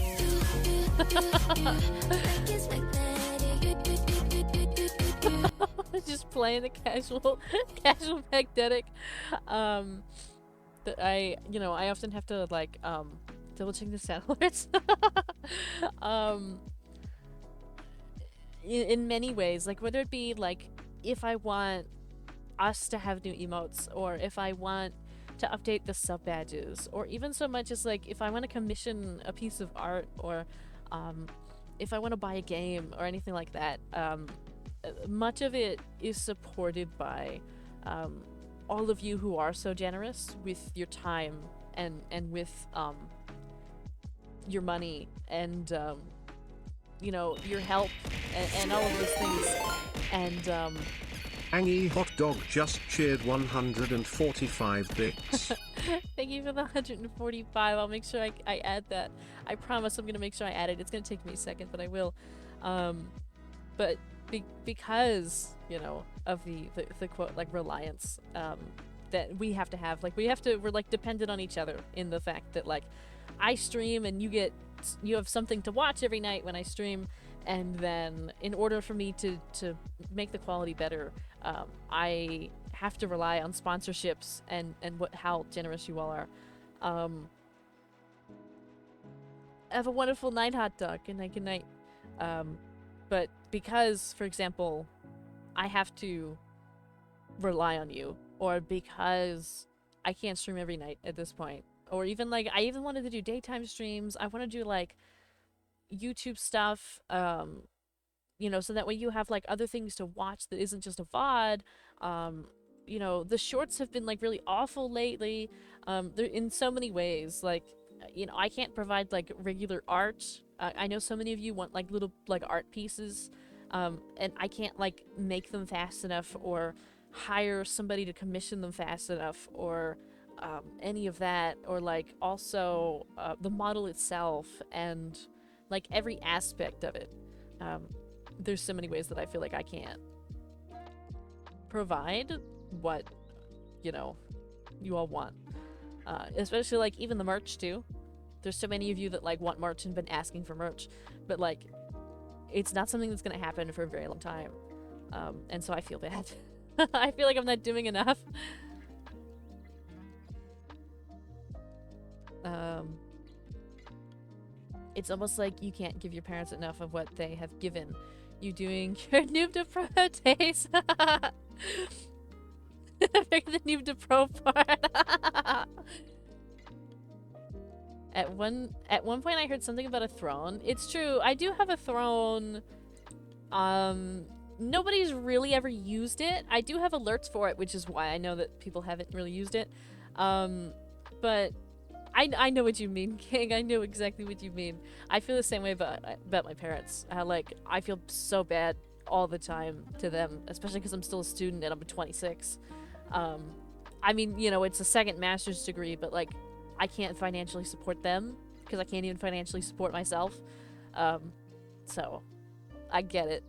just playing the casual magnetic. That I often have to like double check the sound alerts. In many ways, like whether it be like if I want us to have new emotes or if I want to update the sub badges, or even so much as like if I want to commission a piece of art, or if I want to buy a game or anything like that. Much of it is supported by all of you who are so generous with your time and with your money and you know, your help and all of those things. And Angie Hot Dog just cheered 145 bits. thank you for the 145. I'll make sure I add that. I promise I'm gonna make sure I add it. It's gonna take me a second, but I will. But because, you know, of the quote, like, reliance that we have to have, like, we're like dependent on each other in the fact that, like, I stream and you have something to watch every night when I stream, and then in order for me to make the quality better, I have to rely on sponsorships and how generous you all are. Have a wonderful night, Hot Dog. Good night, good night. But because, for example, I have to rely on you, or because I can't stream every night at this point, or even like I even wanted to do daytime streams. I want to do like YouTube stuff, you know, so that way you have like other things to watch that isn't just a VOD. You know, the shorts have been like really awful lately. They're in so many ways. Like, you know, I can't provide like regular art. I know so many of you want like little like art pieces, and I can't like make them fast enough or hire somebody to commission them fast enough, or any of that, or like also the model itself and like every aspect of it. There's so many ways that I feel like I can't provide what, you know, you all want. Especially like even the merch too. There's so many of you that like want merch and been asking for merch, but like it's not something that's gonna happen for a very long time. And so I feel bad. I feel like I'm not doing enough. It's almost like you can't give your parents enough of what they have given you doing your noob to pro days. Pick the noob to pro part. At one point I heard something about a throne. It's true, I do have a throne. Nobody's really ever used it. I do have alerts for it, which is why I know that people haven't really used it. But I know what you mean, King. I know exactly what you mean. I feel the same way about my parents. How, like, I feel so bad all the time to them, especially because I'm still a student and I'm 26. I mean, you know, it's a second master's degree, but, like, I can't financially support them because I can't even financially support myself. So I get it.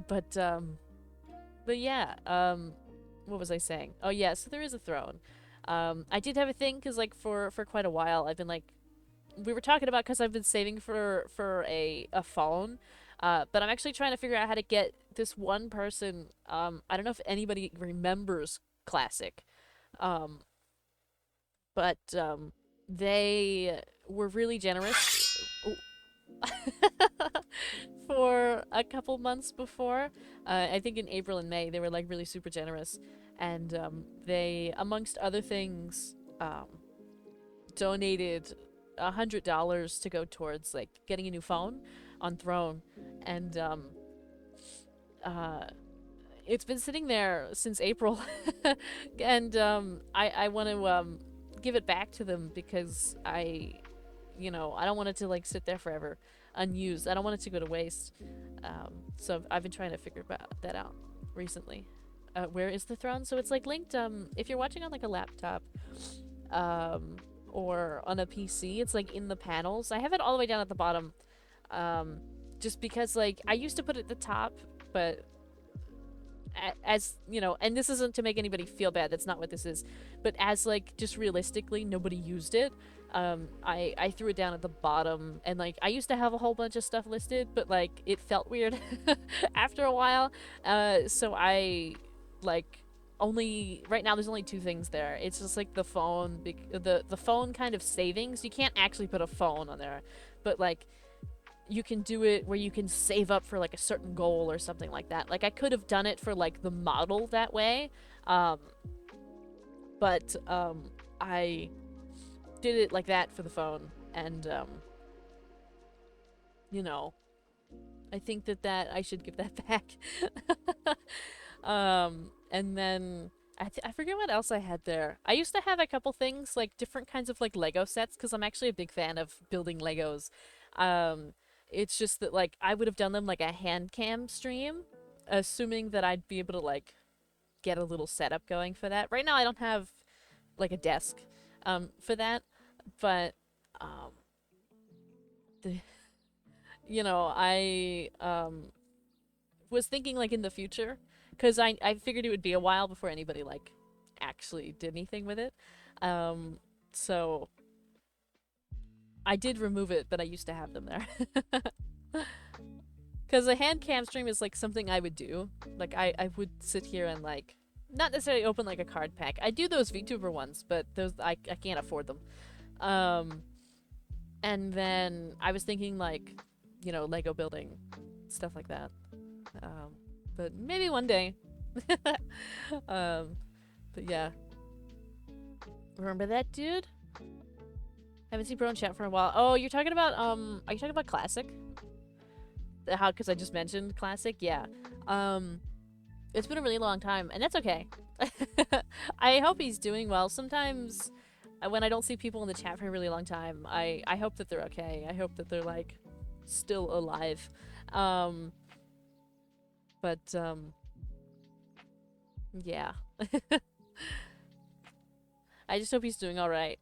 But yeah, what was I saying? Oh yeah, so there is a throne. I did have a thing because, like, for quite a while I've been, like, we were talking about, because I've been saving for a phone, but I'm actually trying to figure out how to get this one person. I don't know if anybody remembers Classic, but they were really generous for a couple months before. I think in April and May they were, like, really super generous, and they, amongst other things, donated $100 to go towards, like, getting a new phone on Throne, and it's been sitting there since April, and I want to give it back to them because I don't want it to, like, sit there forever unused. I don't want it to go to waste. So I've been trying to figure that out recently. Where is the throne? So it's, like, linked, if you're watching on, like, a laptop, or on a PC, it's, like, in the panels. I have it all the way down at the bottom, just because, like, I used to put it at the top, but as you know, and this isn't to make anybody feel bad, that's not what this is, but as, like, just realistically nobody used it, I threw it down at the bottom, and, like, I used to have a whole bunch of stuff listed, but, like, it felt weird after a while, so I, like, only right now there's only 2 things there. It's just, like, the phone, the phone kind of savings. You can't actually put a phone on there, but, like, you can do it where you can save up for, like, a certain goal or something like that. Like, I could have done it for, like, the model that way, But I did it like that for the phone, and you know, I think that I should give that back. And then I forget what else I had there. I used to have a couple things, like different kinds of like Lego sets, because I'm actually a big fan of building Legos. Um, it's just that like I would have done them like a hand cam stream, assuming that I'd be able to like get a little setup going for that. Right now I don't have like a desk for that, but um the, I was thinking like in the future, because I figured it would be a while before anybody like actually did anything with it. Um, so I did remove it, but I used to have them there. Because a hand cam stream is like something I would do. Like I would sit here and like not necessarily open like a card pack. I do those VTuber ones, but those I can't afford them. Um, and then I was thinking like, Lego building, stuff like that. Um, but maybe one day. um, but yeah. Remember that dude? Haven't seen bro in chat for a while. Oh, you're talking about are you talking about Classic? How? Because I just mentioned Classic. Yeah. It's been a really long time, and that's okay. I hope he's doing well. Sometimes when I don't see people in the chat for a really long time, I hope that they're okay. I hope that they're like still alive. But yeah. I just hope he's doing all right.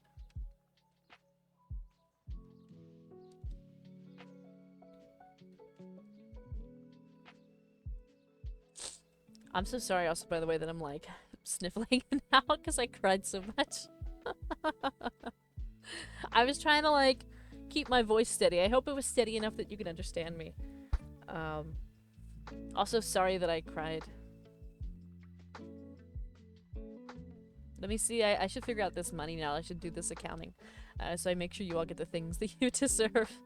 I'm so sorry also, by the way, that I'm like sniffling now because I cried so much. I was trying to like keep my voice steady. I hope it was steady enough that you can understand me. Also sorry that I cried. Let me see, I should figure out this money now. I should do this accounting. So I make sure you all get the things that you deserve.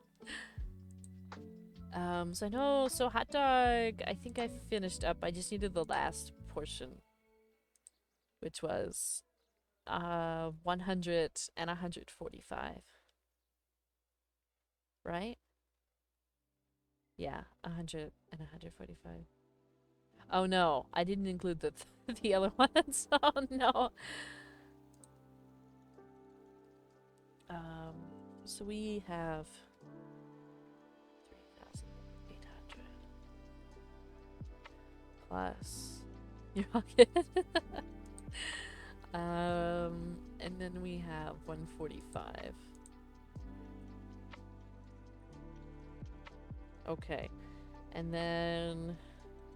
So I know, so hot dog, I think I finished up. I just needed the last portion, which was 100 and 145. Right? Yeah, 100 and 145. Oh no, I didn't include the other ones. Oh no. So we have 3,800 plus. You're all good. And then we have 145. Okay. And then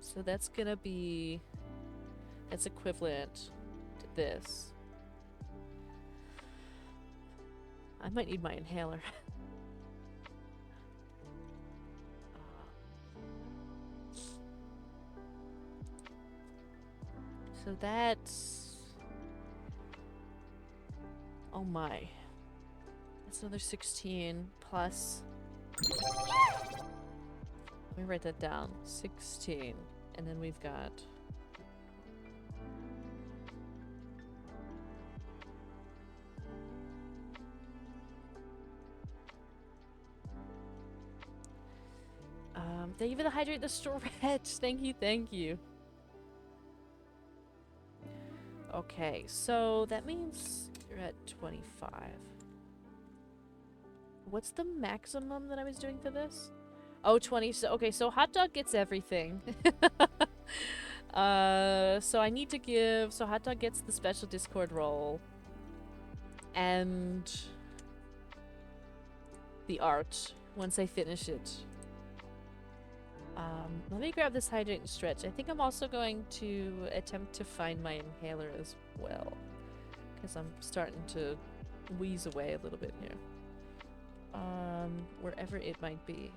so that's gonna be equivalent to this. I might need my inhaler. So that's... Oh my. That's another 16 plus... Let me write that down. 16. And then we've got... thank you for the hydrate the storage. Thank you, thank you. Okay, so that means you're at 25. What's the maximum that I was doing for this? Oh, 20. So, okay, so hot dog gets everything. So I need to give... So hot dog gets the special Discord role. And... the art, once I finish it. Let me grab this hydrate and stretch. I think I'm also going to attempt to find my inhaler as well. Because I'm starting to wheeze away a little bit here. Wherever it might be.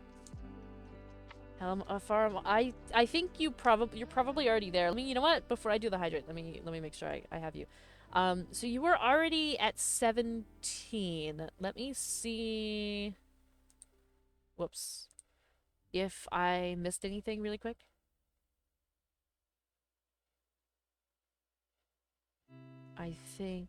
How far am I think you're probably already there. You know what? Before I do the hydrate, let me make sure I have you. So you were already at 17. Let me see. Whoops. If I missed anything really quick. I think...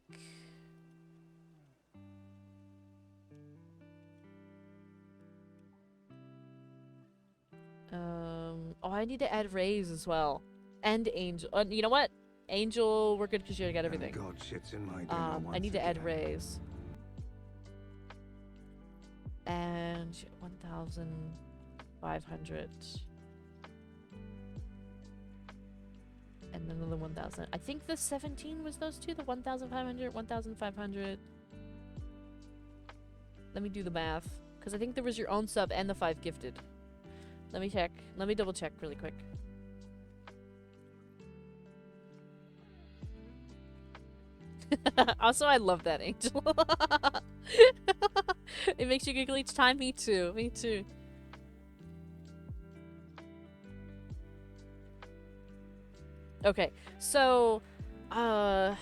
Oh, I need to add Rays as well. And Angel. You know what? Angel, we're good because you got everything. And God shits in my dinner I need once to add again. Rays. And 1,500. And then another 1,000. I think the 17 was those two. The 1,500, 1,500. Let me do the math. Because I think there was your own sub and the 5 gifted. Let me check. Let me double check really quick. Also, I love that, Angel. It makes you giggle each time. Me too. Me too. Okay, so, so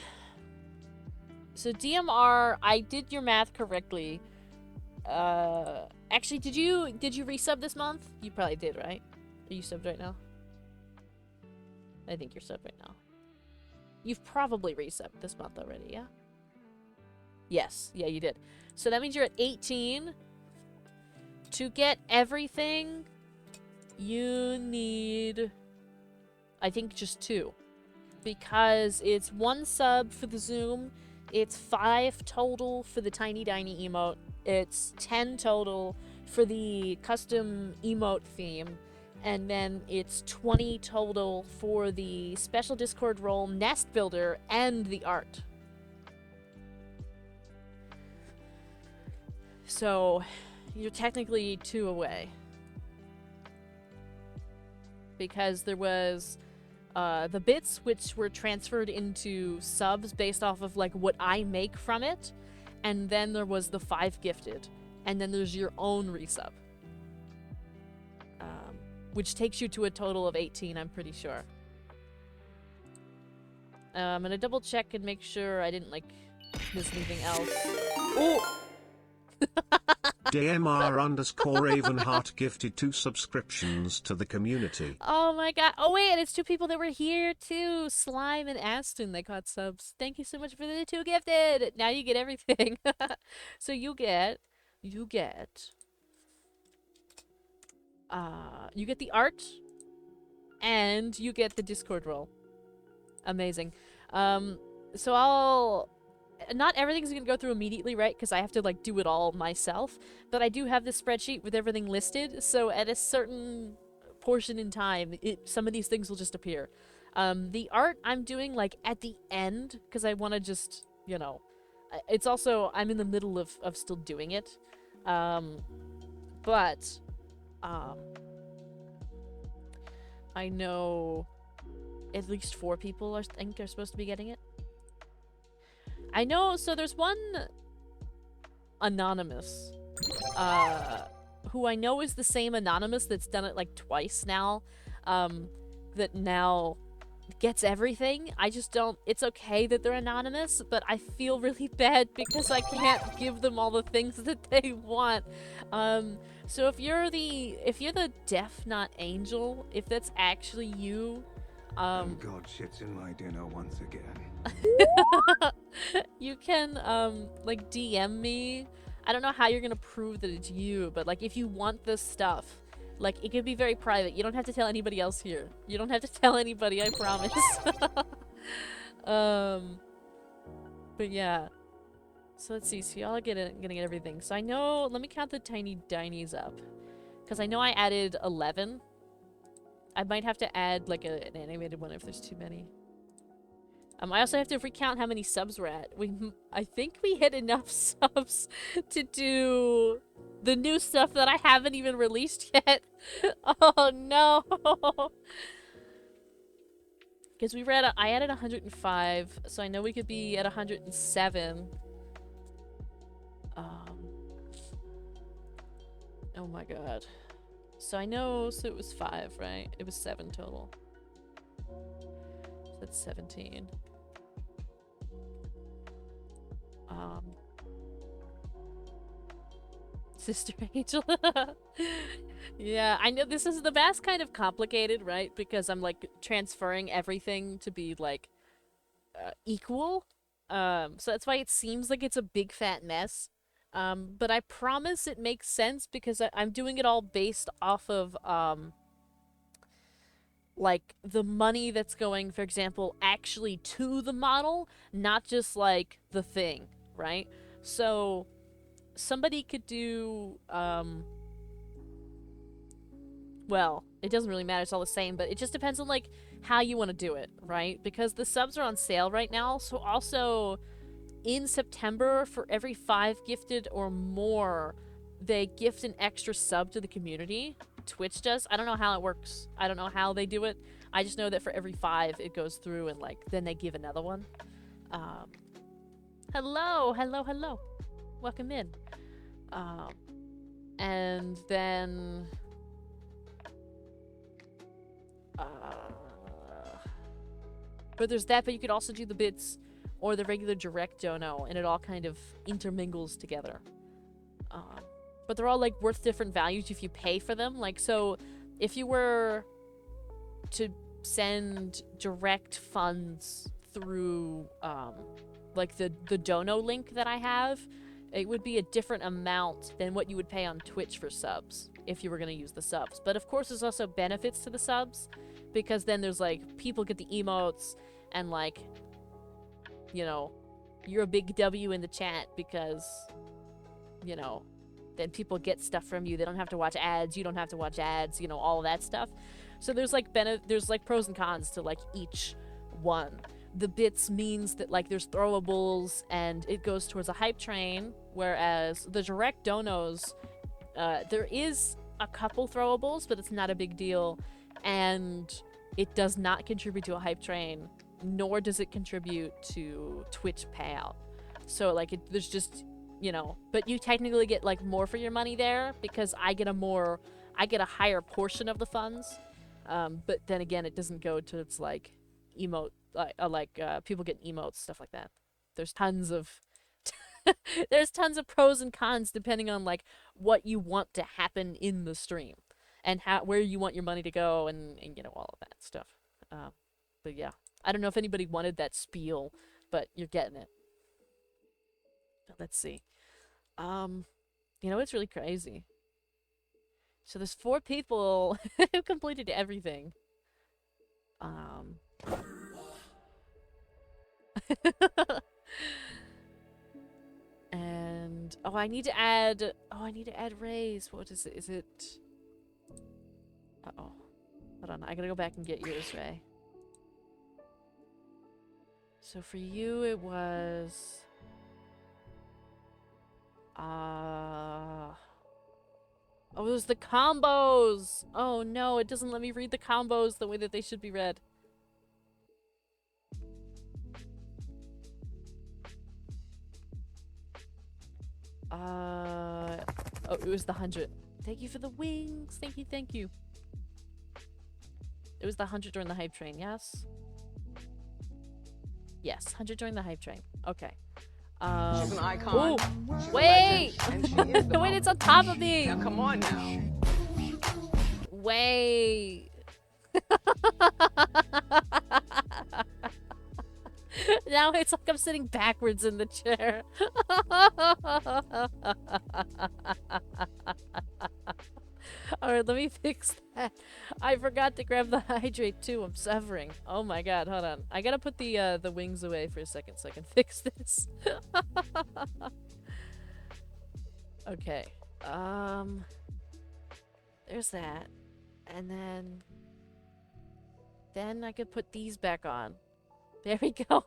DMR, I did your math correctly. Actually, did you resub this month? You probably did, right? Are you subbed right now? I think you're subbed right now. You've probably resubbed this month already, yeah? Yes, yeah, you did. So that means you're at 18. To get everything, you need, I think, just 2. Because it's 1 sub for the Zoom, it's 5 total for the Tiny Diny emote, it's 10 total for the custom emote theme, and then it's 20 total for the special Discord role, Nest Builder, and the art. So, you're technically 2 away. Because there was the bits which were transferred into subs based off of like what I make from it, and then there was the 5 gifted, and then there's your own resub, which takes you to a total of 18, I'm pretty sure. I'm gonna double check and make sure I didn't like miss anything else. Oh! DMR_Ravenheart gifted 2 subscriptions to the community. Oh my god. Oh wait, and it's 2 people that were here too. Slime and Aston, they got subs. Thank you so much for the 2 gifted. Now you get everything. So you get the art and you get the Discord role. Amazing. So not everything's gonna go through immediately, right? Because I have to like do it all myself. But I do have this spreadsheet with everything listed. So at a certain portion in time, some of these things will just appear. The art I'm doing like at the end because I want to just, you know, it's also I'm in the middle of still doing it. But I know at least 4 people I think are supposed to be getting it. I know, so there's one anonymous, who I know is the same anonymous that's done it like twice now, that now gets everything. I just don't, it's okay that they're anonymous, but I feel really bad because I can't give them all the things that they want. So if you're the deaf not angel, if that's actually you, And God shits in my dinner once again. you can like DM me. I don't know how you're gonna prove that it's you, but like if you want this stuff, like it can be very private. You don't have to tell anybody else here. You don't have to tell anybody, I promise. But yeah. So let's see. So y'all are getting everything. So I know, let me count the Tiny Dinies up. Because I know I added 11. I might have to add like an animated one if there's too many. I also have to recount how many subs we're at. I think we hit enough subs to do the new stuff that I haven't even released yet. Oh no! Because I added 105, so I know we could be at 107. Oh my god. So I know, so it was 5, right? It was 7 total. So that's 17. Sister Angel. Yeah, I know this is the math's kind of complicated, right? Because I'm like transferring everything to be like equal. So that's why it seems like it's a big fat mess. But I promise it makes sense because I'm doing it all based off of like the money that's going, for example, actually to the model, not just like the thing, right? So somebody could do well, it doesn't really matter, it's all the same, but it just depends on like how you want to do it, right? Because the subs are on sale right now, so also in September, for every 5 gifted or more, they gift an extra sub to the community. Twitch does. I don't know how it works. I don't know how they do it. I just know that for every 5, it goes through and, like, then they give another one. Hello, hello, hello. Welcome in. And then... but there's that, but you could also do the bits or the regular direct dono, and it all kind of intermingles together. But they're all, like, worth different values if you pay for them. Like, so, if you were to send direct funds through, like, the dono link that I have, it would be a different amount than what you would pay on Twitch for subs, if you were going to use the subs. But, of course, there's also benefits to the subs, because then there's, like, people get the emotes, and, like, you know, you're a big W in the chat because, you know, then people get stuff from you. They don't have to watch ads. You don't have to watch ads, you know, all of that stuff. So there's, like, there's, like, pros and cons to, like, each one. The bits means that, like, there's throwables, and it goes towards a hype train, whereas the direct donos, there is a couple throwables, but it's not a big deal, and it does not contribute to a hype train, nor does it contribute to Twitch payout. So, like, there's just, you know, but you technically get, like, more for your money there, because I get a higher portion of the funds, but then again, it doesn't go to its, like, emote, people get emotes, stuff like that. There's tons of, there's tons of pros and cons depending on, like, what you want to happen in the stream, and where you want your money to go, and you know, all of that stuff. But yeah. I don't know if anybody wanted that spiel, but you're getting it. Let's see. You know, it's really crazy. So there's 4 people who completed everything. And I need to add Ray's. What is it? Is it? Uh-oh. Hold on, I gotta go back and get yours, Ray. So for you, it was... Oh, it was the combos! Oh no, it doesn't let me read the combos the way that they should be read. Oh, it was the 100. Thank you for the wings! Thank you, thank you. It was the 100 during the hype train, yes? Yes, 100 during the hype train. Okay. She's an icon. Ooh, She's wait! a legend, and she is the Wait, it's on top of me! Now come on now. Wait. Now it's like I'm sitting backwards in the chair. Alright, let me fix that. I forgot to grab the hydrate too. I'm suffering. Oh my god, hold on. I gotta put the wings away for a second so I can fix this. Okay. There's that. And then I could put these back on. There we go.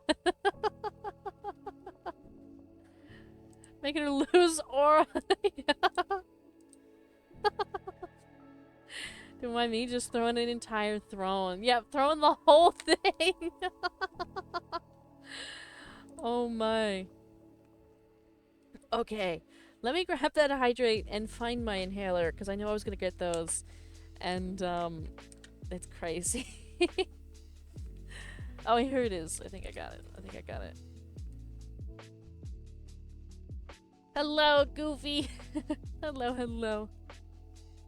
Making her lose aura. Don't mind me just throwing an entire throne. Yep, throwing the whole thing. Oh my. Okay, let me grab that hydrate and find my inhaler, because I know I was gonna get those. And, it's crazy. Oh, here it is. I think I got it. Hello, Goofy. Hello, hello.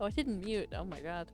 Oh, I didn't mute. Oh my god.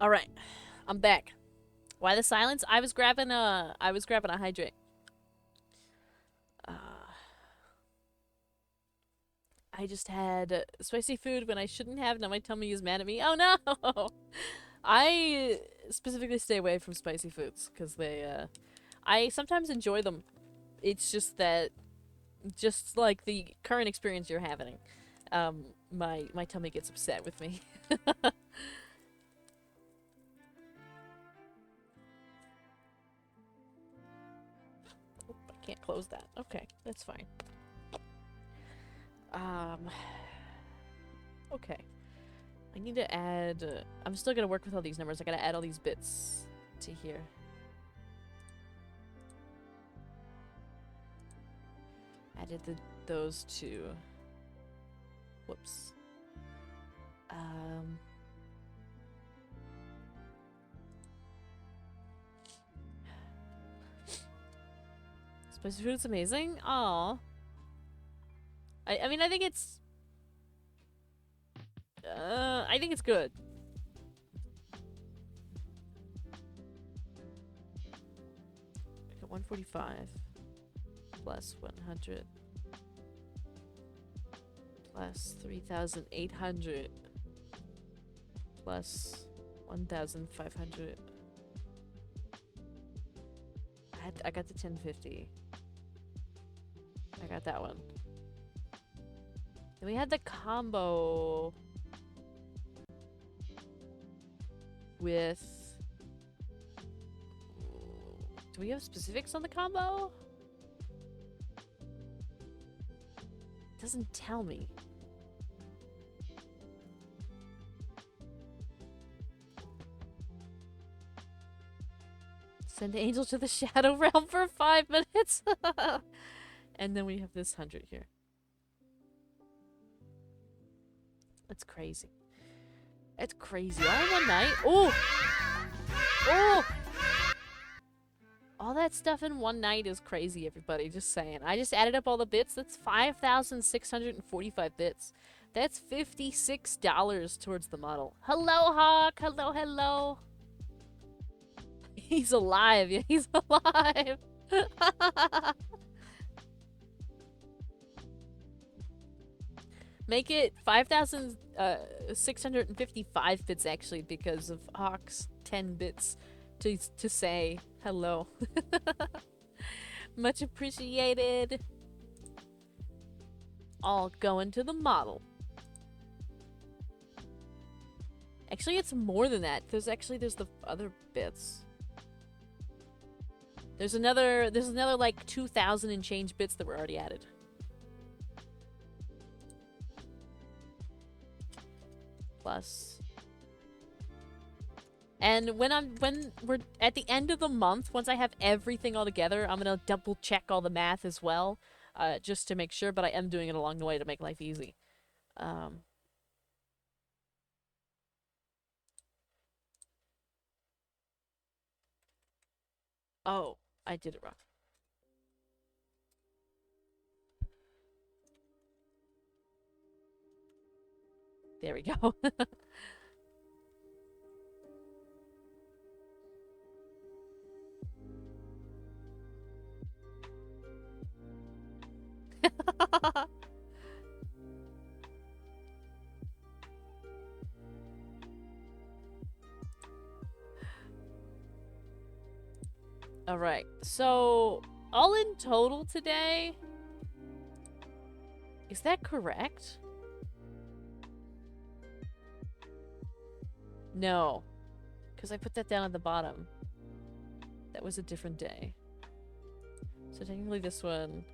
All right, I'm back. Why the silence? I was grabbing a hydrate. I just had spicy food when I shouldn't have. Now my tummy is mad at me. Oh no! I specifically stay away from spicy foods because I sometimes enjoy them. It's just that, just like the current experience you're having, my tummy gets upset with me. I can't close that. Okay, that's fine. Okay. I need to add... I'm still gonna work with all these numbers. I gotta add all these bits to here. Added those two. Whoops. Spicy food is amazing. Aw. I mean, I think it's... I think it's good. Okay, 145 plus 100 plus 3,800 plus 1,500. I got the 1050. I got that one. Then we had the combo with... Do we have specifics on the combo? It doesn't tell me. Send Angel to the Shadow Realm for 5 minutes. And then we have this 100 here. That's crazy. That's crazy. All in one night. Oh! Oh! All that stuff in one night is crazy, everybody. Just saying. I just added up all the bits. That's 5,645 bits. That's $56 towards the model. Hello, Hawk. Hello, hello. He's alive. Yeah, he's alive. Make it 5,655 bits actually because of Hawk's 10 bits to say hello. Much appreciated. All going to the model. Actually, it's more than that. There's the other bits. There's another like 2,000 and change bits that were already added. Plus. And when we're at the end of the month, once I have everything all together, I'm gonna double check all the math as well, just to make sure, but I am doing it along the way to make life easy. Oh, I did it wrong. There we go. Alright, so all in total today, is that correct? No, because I put that down at the bottom. That was a different day. So technically this one...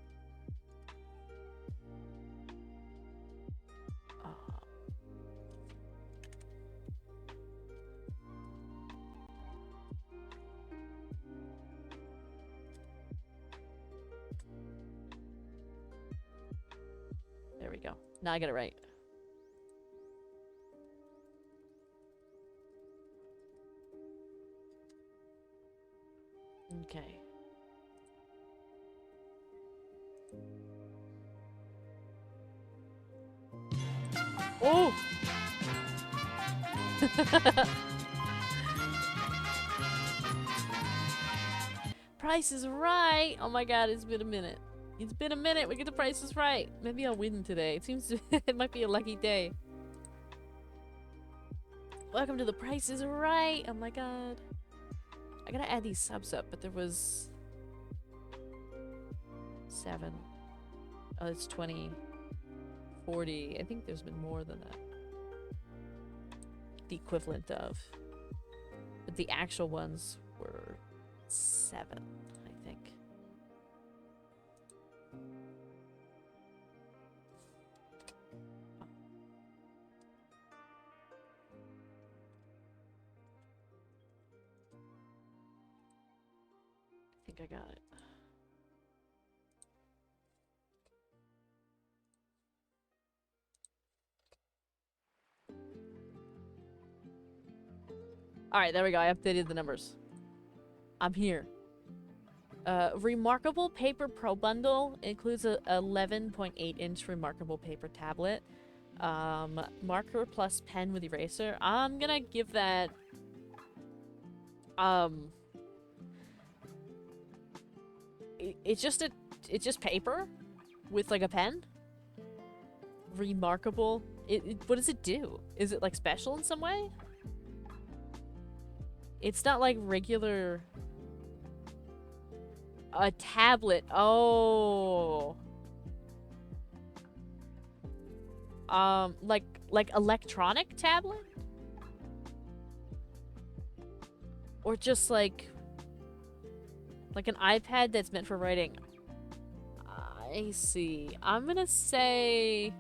There we go. Now I got it right. Okay. Oh! Price is Right. Oh my god, it's been a minute. It's been a minute. We get The Price is Right. Maybe I'll win today. It seems it might be a lucky day. Welcome to The Price is Right. Oh my god. I gotta add these subs up, but there was 7. Oh, it's 20. 40. I think there's been more than that. The equivalent of. But the actual ones were 7, I think. I think I got it. Alright, there we go. I updated the numbers. I'm here. Remarkable Paper Pro Bundle includes a 11.8-inch Remarkable Paper tablet. Marker plus pen with eraser. I'm gonna give that... It's just paper with like a pen. Remarkable. What does it do? Is it like special in some way? It's not like regular... A tablet. Oh. Like electronic tablet? Or just like an iPad that's meant for writing. I see. I'm gonna say...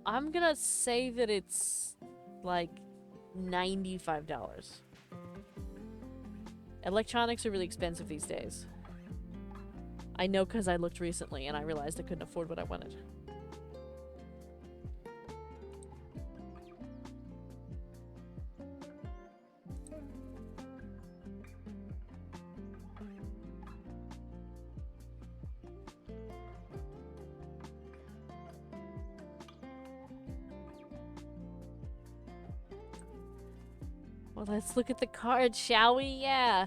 I'm gonna say that it's like $95. Electronics are really expensive these days. I know because I looked recently and I realized I couldn't afford what I wanted. Well, let's look at the card, shall we? Yeah.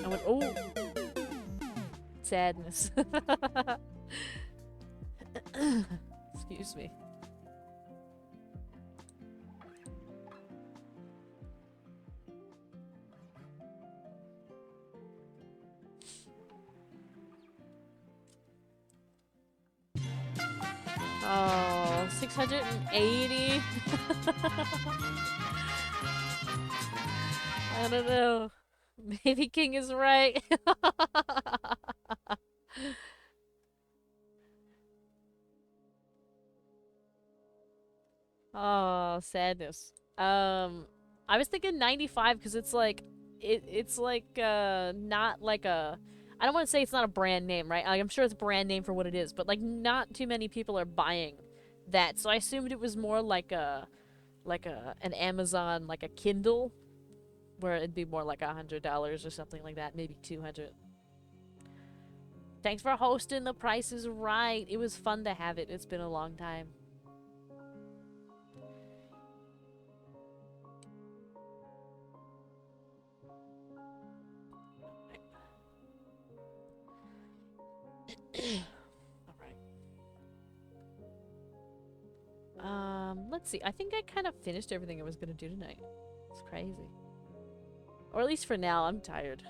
I went, oh. Sadness. Excuse me. Oh, 680. I don't know. Maybe King is right. Oh, sadness. I was thinking 95 because it's like it's like not like a, I don't want to say it's not a brand name, right? Like, I'm sure it's a brand name for what it is, but like not too many people are buying that. So I assumed it was more like an Amazon, like a Kindle, where it'd be more like $100 or something like that, maybe 200. Thanks for hosting The Price is Right. It was fun to have it. It's been a long time. Let's see. I think I kind of finished everything I was gonna do tonight. It's crazy. Or at least for now, I'm tired.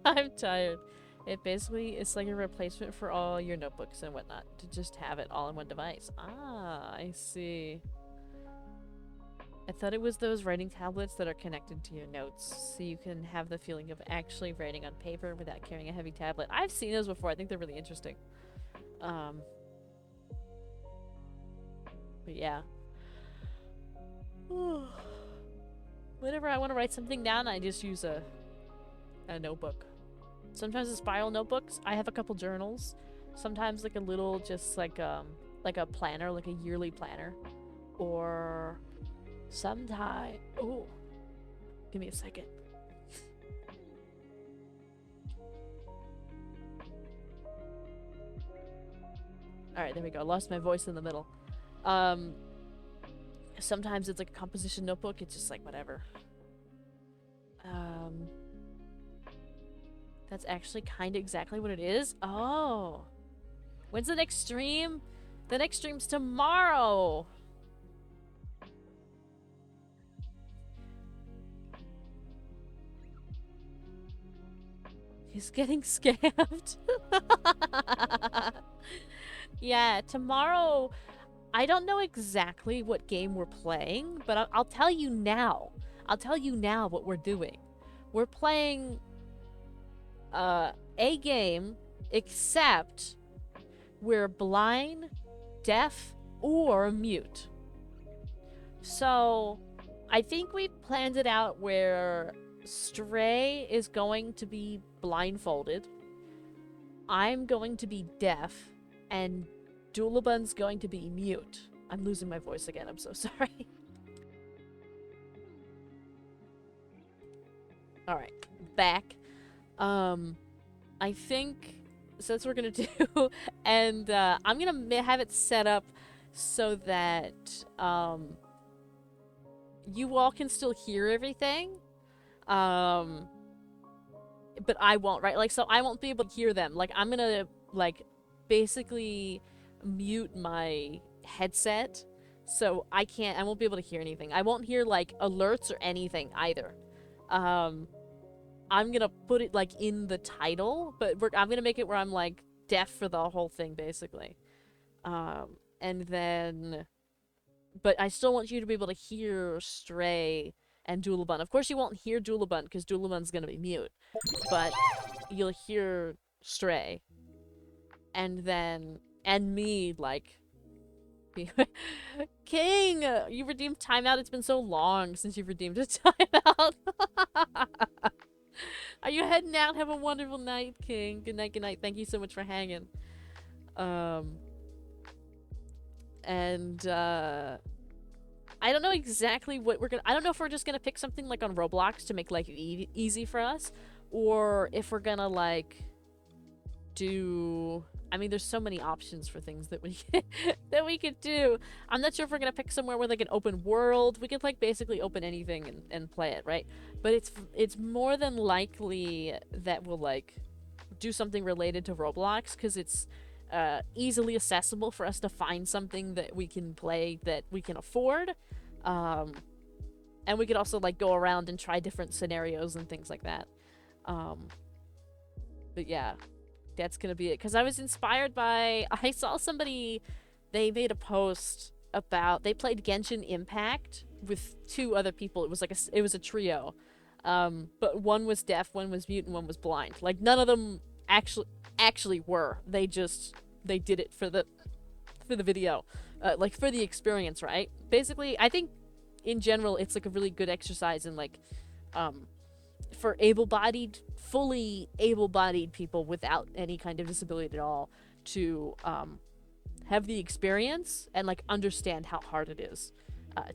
I'm tired. It's like a replacement for all your notebooks and whatnot, to just have it all in one device. Ah, I see. I thought it was those writing tablets that are connected to your notes, so you can have the feeling of actually writing on paper without carrying a heavy tablet. I've seen those before. I think they're really interesting. But yeah. Whenever I want to write something down, I just use a notebook. Sometimes it's spiral notebooks. I have a couple journals. Sometimes like a little, just like a planner, like a yearly planner. Or sometimes... Oh, give me a second. Alright, there we go. I lost my voice in the middle. Sometimes it's like a composition notebook. It's just like, whatever. That's actually kind of exactly what it is. Oh. When's the next stream? The next stream's tomorrow. He's getting scammed. Yeah, tomorrow, I don't know exactly what game we're playing, but I'll tell you now. I'll tell you now what we're doing. We're playing a game, except we're blind, deaf, or mute. So, I think we planned it out where Stray is going to be blindfolded, I'm going to be deaf, and Doolabun's going to be mute. I'm losing my voice again, I'm so sorry. Alright, back. I think, so that's what we're gonna do, and I'm gonna have it set up so that you all can still hear everything, but I won't, right? Like, so I won't be able to hear them. Like, I'm gonna, like, basically mute my headset, so I won't be able to hear anything. I won't hear, like, alerts or anything either. I'm gonna put it, like, in the title, but I'm gonna make it where I'm, like, deaf for the whole thing, basically. And then... But I still want you to be able to hear Stray and Doolabun. Of course you won't hear Doolabun, because Doolabun's gonna be mute. But you'll hear Stray. And then... And me, like... King! You redeemed timeout. It's been so long since you've redeemed a timeout. Are you heading out? Have a wonderful night, King. Good night, good night. Thank you so much for hanging. I don't know exactly what we're gonna... I don't know if we're just gonna pick something, like, on Roblox to make life easy for us, or if we're gonna, like, do... I mean, there's so many options for things that we that we could do. I'm not sure if we're gonna pick somewhere with, like, an open world. We could, like, basically open anything and play it, right? But it's more than likely that we'll, like, do something related to Roblox, because it's easily accessible for us to find something that we can play that we can afford. And we could also, like, go around and try different scenarios and things like that. But yeah, that's gonna be it. Because I was inspired by... I saw somebody... They made a post about... They played Genshin Impact with 2 other people. It was like it was a trio. But one was deaf, one was mute, and one was blind. Like, none of them actually were. They did it for the video. Like, for the experience, right? Basically, I think, in general, it's, like, a really good exercise in, like, for fully able-bodied people without any kind of disability at all to, have the experience and, like, understand how hard it is,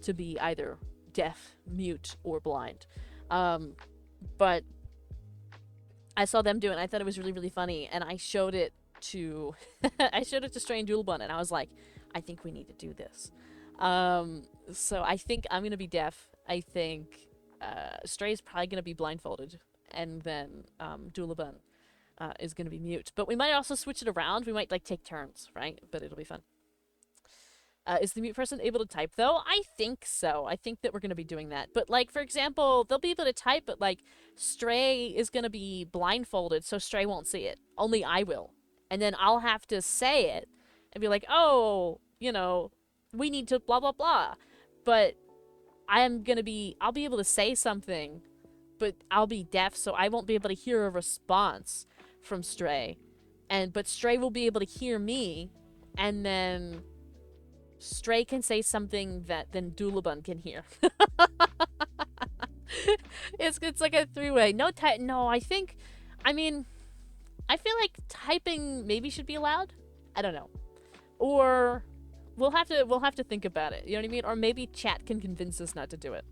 to be either deaf, mute, or blind. But I saw them do it, and I thought it was really, really funny, and I showed it to Stray and Doolabun, and I was like, I think we need to do this. So I think I'm gonna be deaf. I think Stray's probably gonna be blindfolded, and then Doolabun is gonna be mute. But we might also switch it around. We might, like, take turns, right? But it'll be fun. Is the mute person able to type, though? I think so. I think that we're going to be doing that. But, like, for example, they'll be able to type, but, like, Stray is going to be blindfolded, so Stray won't see it. Only I will. And then I'll have to say it and be like, oh, you know, we need to blah, blah, blah. But I'll be able to say something, but I'll be deaf, so I won't be able to hear a response from Stray. But Stray will be able to hear me, and then... Stray can say something that then Doolabun can hear. It's like a 3-way. No, I feel like typing maybe should be allowed. I don't know. Or we'll have to think about it. You know what I mean? Or maybe chat can convince us not to do it.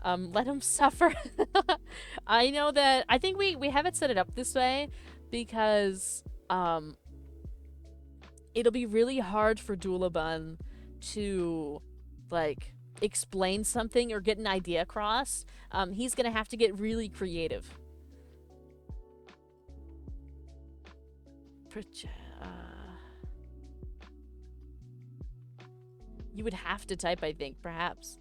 Let them suffer. I know that I think we have it set it up this way because it'll be really hard for Doolabun to, like, explain something or get an idea across. He's gonna have to get really creative. You would have to type, I think, perhaps.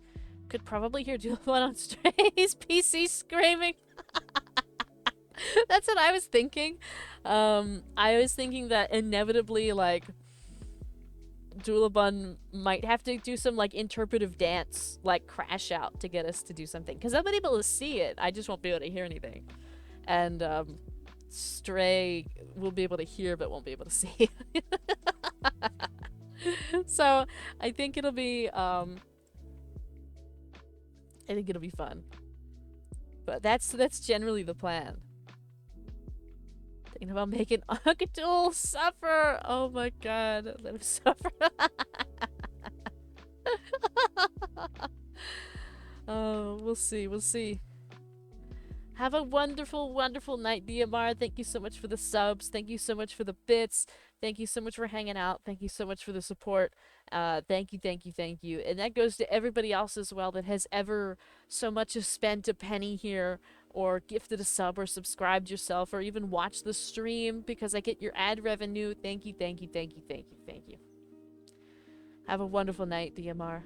Could probably hear Doolabun on Stray's PC screaming. That's what I was thinking. I was thinking that inevitably, like, Doolabun might have to do some, like, interpretive dance, like Crash Out, to get us to do something. Because I've been able to see it, I just won't be able to hear anything. And, Stray will be able to hear but won't be able to see. So, I think it'll be, I think it'll be fun. But that's generally the plan. Thinking about making Unkadul suffer! Oh my god, let him suffer. Oh, we'll see, we'll see. Have a wonderful, wonderful night, DMR. Thank you so much for the subs. Thank you so much for the bits. Thank you so much for hanging out. Thank you so much for the support. Thank you, thank you, thank you. And that goes to everybody else as well that has ever so much as spent a penny here, or gifted a sub, or subscribed yourself, or even watched the stream because I get your ad revenue. Thank you, thank you, thank you, thank you, thank you. Have a wonderful night, DMR.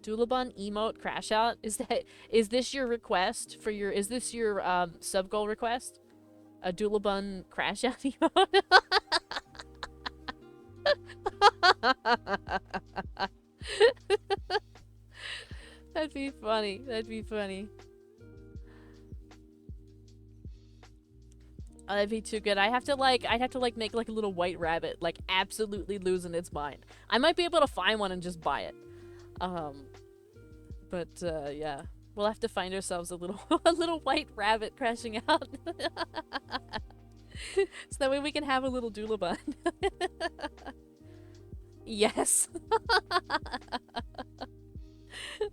Doolabun emote crash out? Is this your request for your, is this your sub goal request? A Doolabun crash out emote? That'd be funny. That'd be funny. Oh, that'd be too good. I'd have to like make like a little white rabbit, like absolutely losing its mind. I might be able to find one and just buy it. But yeah, we'll have to find ourselves a little a little white rabbit crashing out, so that way we can have a little Doolabun. Yes.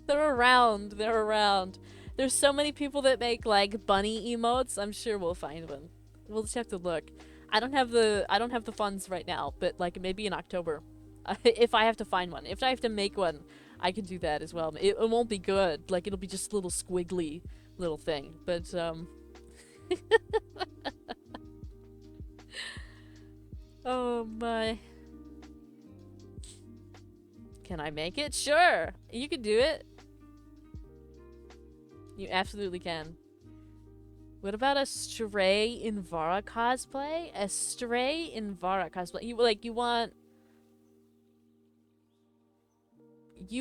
They're around. They're around. There's so many people that make like bunny emotes. I'm sure we'll find one. We'll just have to look. I don't have the funds right now, but like maybe in October, if I have to find one, if I have to make one, I can do that as well. It won't be good. Like it'll be just a little squiggly little thing, but oh my. Can I make it? Sure! You can do it. You absolutely can. What about a Stray Invara cosplay? A Stray Invara cosplay. You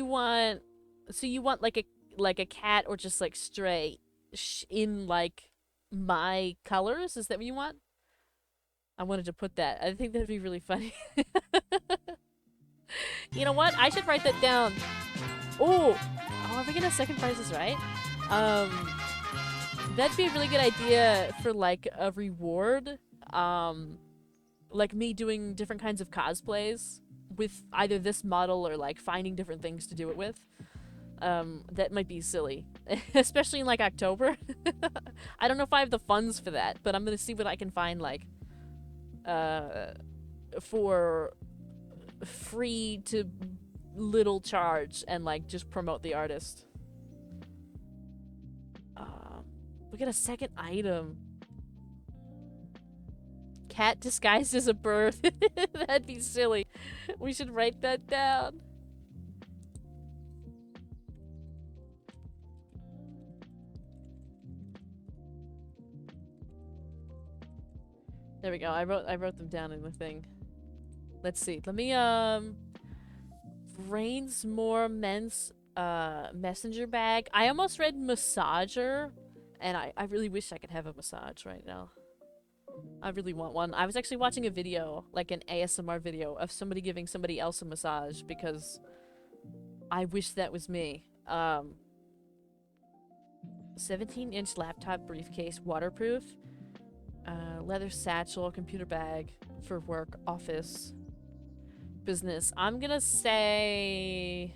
want so you want like a cat, or just like Stray in like my colors? Is that what you want? I wanted to put that. I think that'd be really funny. You know what? I should write that down. Oh, are we gonna second prizes, right? That'd be a really good idea for like a reward. Like me doing different kinds of cosplays with either this model or like finding different things to do it with. That might be silly, especially in like October. I don't know if I have the funds for that, but I'm gonna see what I can find like for free to little charge, and like just promote the artist. We get a second item. Cat disguised as a bird. That'd be silly. We should write that down. There we go. I wrote them down in the thing. Let's see. Let me Rain's more men's messenger bag. I almost read massager, and I really wish I could have a massage right now. I really want one. I was actually watching a video, like an ASMR video, of somebody giving somebody else a massage because I wish that was me. 17-inch laptop briefcase, waterproof. Leather satchel, computer bag for work, office, business. I'm gonna say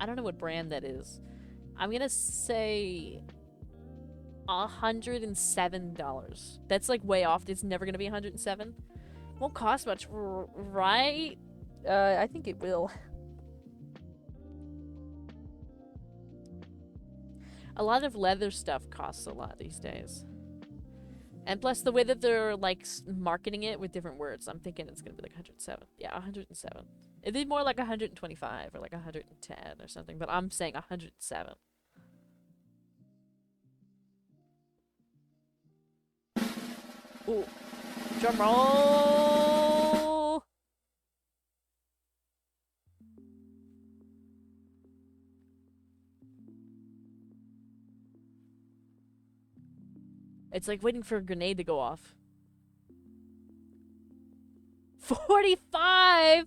I don't know what brand that is. I'm gonna say $107. That's like way off. It's never gonna be 107. Won't cost much, right? I think it will. A lot of leather stuff costs a lot these days. And plus the way that they're like marketing it with different words, I'm thinking it's gonna be like 107. Yeah, 107. It'd be more like 125 or like 110 or something, but I'm saying 107. Ooh. Drum roll! It's like waiting for a grenade to go off. 45!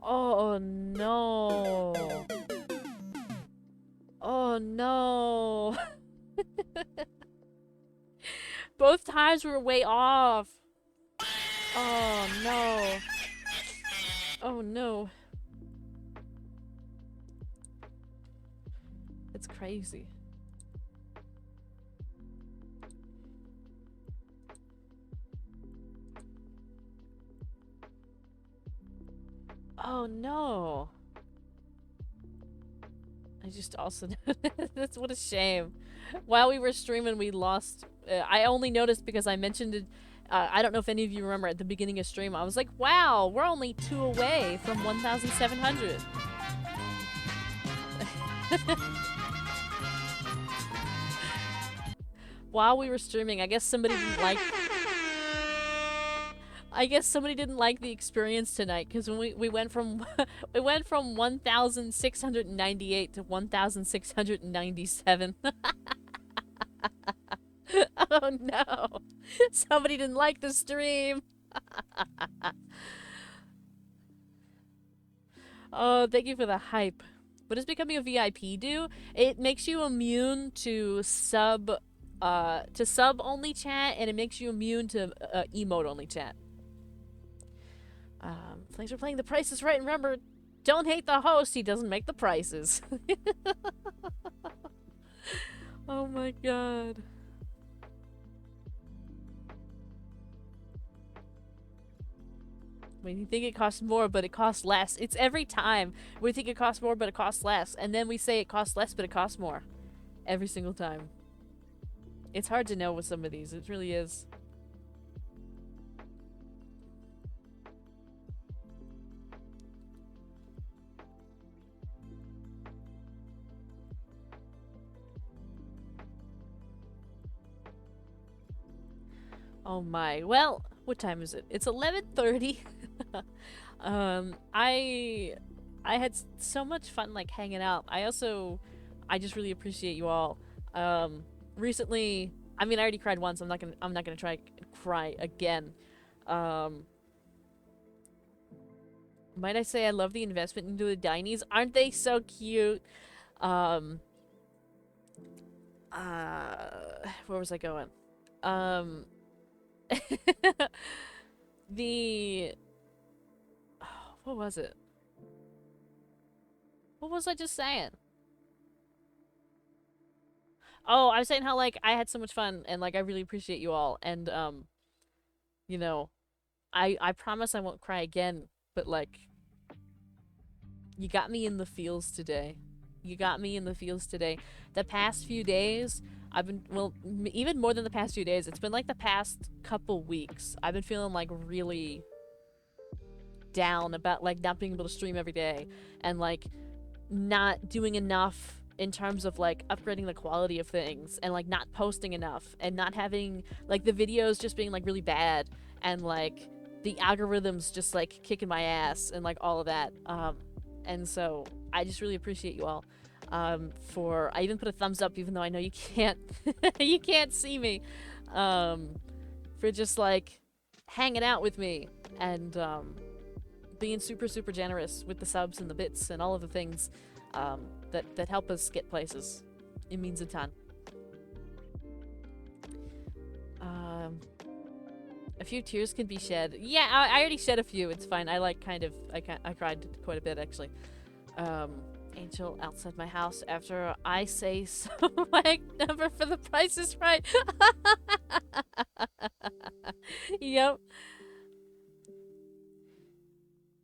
Oh no. Oh no. Both times were way off. Oh no. Oh no. It's crazy. Oh no. I just also that's what a shame. While we were streaming, we lost. I only noticed because I mentioned it. I don't know if any of you remember at the beginning of stream. I was like, "Wow, we're only 2 away from 1,700." While we were streaming, I guess somebody didn't like. I guess somebody didn't like the experience tonight because when we went from we went from 1,698 to 1,697. Oh no! Somebody didn't like the stream. Oh, thank you for the hype. What does becoming a VIP do? It makes you immune to sub only chat, and it makes you immune to emote only chat. Thanks for playing The Price is Right. And remember, don't hate the host. He doesn't make the prices. Oh my god. When you think it costs more, but it costs less. It's every time. We think it costs more, but it costs less. And then we say it costs less, but it costs more. Every single time. It's hard to know with some of these. It really is. Oh my. Well, what time is it? It's 11:30. I had so much fun like hanging out. I just really appreciate you all. Recently, I mean, I already cried once. I'm not gonna try cry again. Might I say I love the investment into the Dinies? Aren't they so cute? Where was I going? What was it? What was I just saying? Oh, I was saying how like I had so much fun and like I really appreciate you all and you know, I promise I won't cry again, but like you got me in the feels today. You got me in the feels today. The past few days I've been, well, even more than the past few days, it's been like the past couple weeks. I've been feeling like really down about like not being able to stream every day and like not doing enough in terms of like upgrading the quality of things and like not posting enough and not having like the videos just being like really bad and like the algorithms just like kicking my ass and like all of that. And so I just really appreciate you all. I even put a thumbs up even though I know you can't you can't see me, for just like hanging out with me and being super generous with the subs and the bits and all of the things that help us get places. It means a ton. A few tears can be shed. Yeah, I already shed a few. It's fine. I like I cried quite a bit actually. Angel outside my house after I say some like number for the Price is Right. Yep.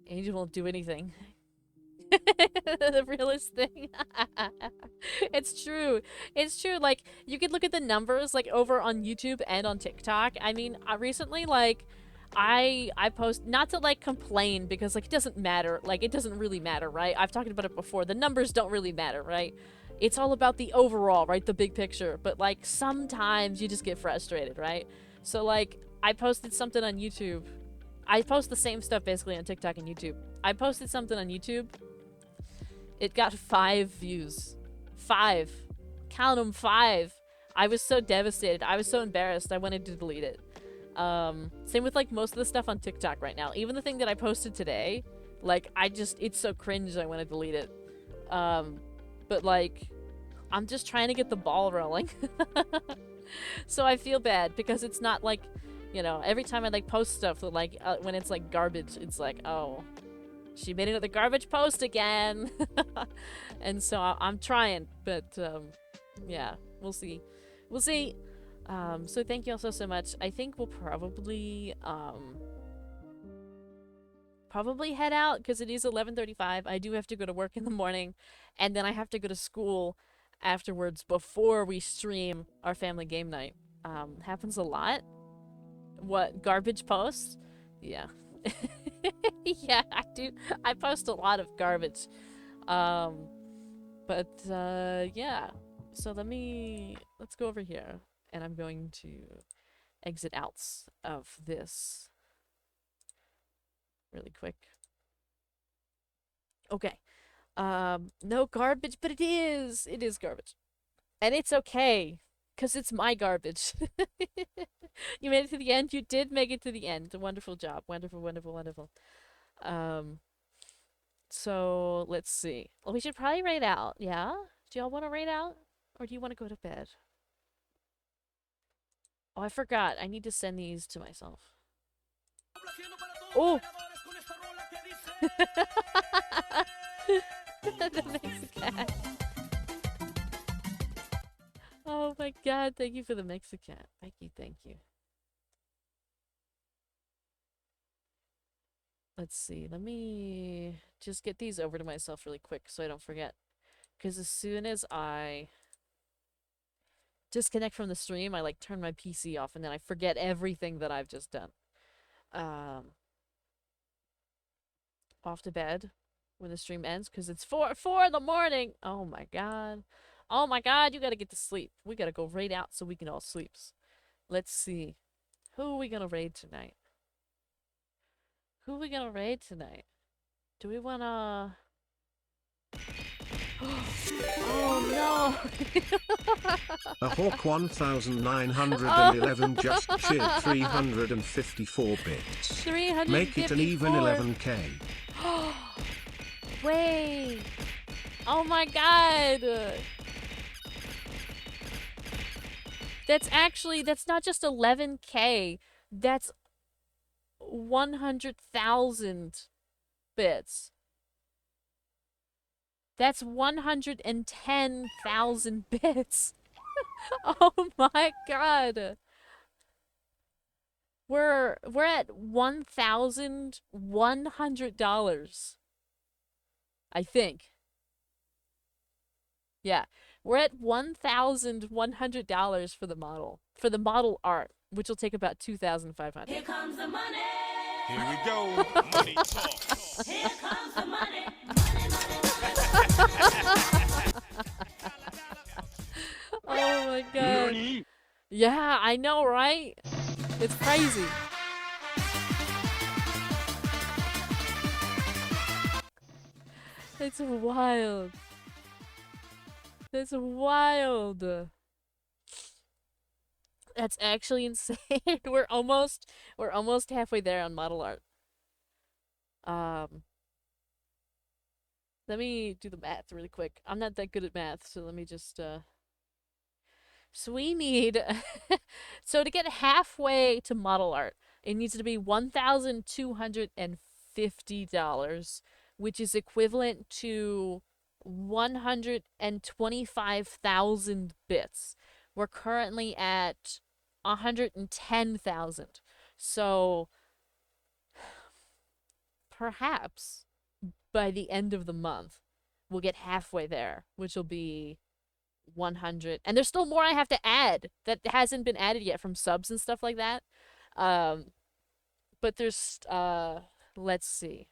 Angel won't do anything. The realest thing. It's true. It's true. Like, you could look at the numbers, like, over on YouTube and on TikTok. I mean, recently, like, I post, not to, like, complain, because, like, it doesn't matter. Like, it doesn't really matter, right? I've talked about it before. The numbers don't really matter, right? It's all about the overall, right? The big picture. But, like, sometimes you just get frustrated, right? So, like, I posted something on YouTube. I post the same stuff, basically, on TikTok and YouTube. I posted something on YouTube. It got 5 views. 5. Count them, 5. I was so devastated. I was so embarrassed. I wanted to delete it. Same with, like, most of the stuff on TikTok right now. Even the thing that I posted today, like, it's so cringe I want to delete it. But, like, I'm just trying to get the ball rolling. So I feel bad, because it's not like, you know, every time I, like, post stuff, like, when it's, like, garbage, it's like, oh, she made another garbage post again. And so I'm trying, but yeah, we'll see. We'll see. So thank you all so much. I think we'll probably head out, because it is 11:35. I do have to go to work in the morning, and then I have to go to school afterwards before we stream our family game night. Happens a lot. What, garbage posts? Yeah. Yeah, I do. I post a lot of garbage. But yeah. So let's go over here, and I'm going to exit out of this really quick. Okay. No garbage, but it is garbage. And it's okay, because it's my garbage. You made it to the end? You did make it to the end. Wonderful job. Wonderful, wonderful, wonderful. So let's see. Well, we should probably raid out, yeah? Do y'all want to raid out? Or do you want to go to bed? Oh, I forgot. I need to send these to myself. Oh! The Mexican. Oh my god, thank you for the Mexican. Thank you, thank you. Let's see, let me just get these over to myself really quick so I don't forget. Because as soon as I disconnect from the stream, I like turn my PC off and then I forget everything that I've just done. Off to bed when the stream ends, because it's 4 in the morning. Oh my god. Oh my god, you gotta get to sleep. We gotta go raid out so we can all sleep. Let's see. Who are we gonna raid tonight? Who are we gonna raid tonight? Do we wanna... Oh no! A Hawk 1911 just cheered 354 bits. 354. Make it an even 11k. Wait! Oh my god! That's not just 11k. That's 100,000 bits. That's 110,000 bits. Oh my god. We're at $1,100. I think. Yeah. We're at $1,100 for the model. For the model art, which will take about 2,500. Here comes the money. Here we go. Money talk. Here comes the money. Oh my god. Yeah, I know, right? It's crazy. It's wild. That's wild. That's actually insane. We're almost halfway there on model art. Let me do the math really quick. I'm not that good at math, so let me just so we need so to get halfway to model art, it needs to be $1,250, which is equivalent to 125,000 bits. We're currently at 110,000. So perhaps by the end of the month, we'll get halfway there, which will be 100. And there's still more I have to add that hasn't been added yet from subs and stuff like that. But there's, let's see.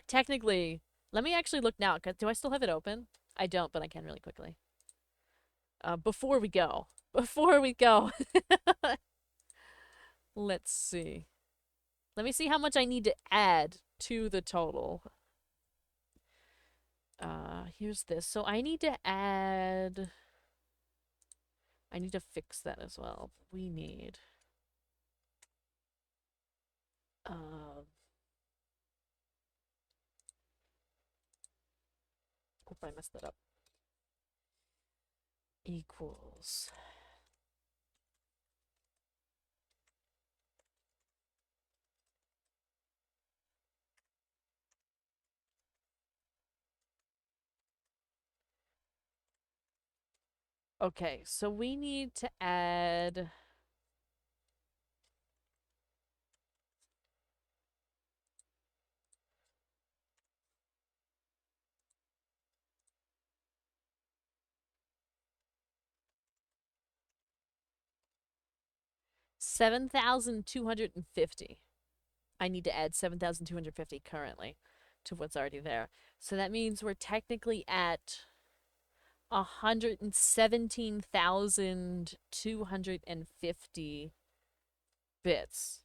Technically, let me actually look now. Do I still have it open? I don't, but I can really quickly. Before we go. Before we go. Let's see. Let me see how much I need to add to the total. Here's this. So I need to add... I need to fix that as well. We need... Hope I messed that up. Equals... Okay, so we need to add... $7,250. I need to add 7,250 currently to what's already there. So that means we're technically at 117,250 bits.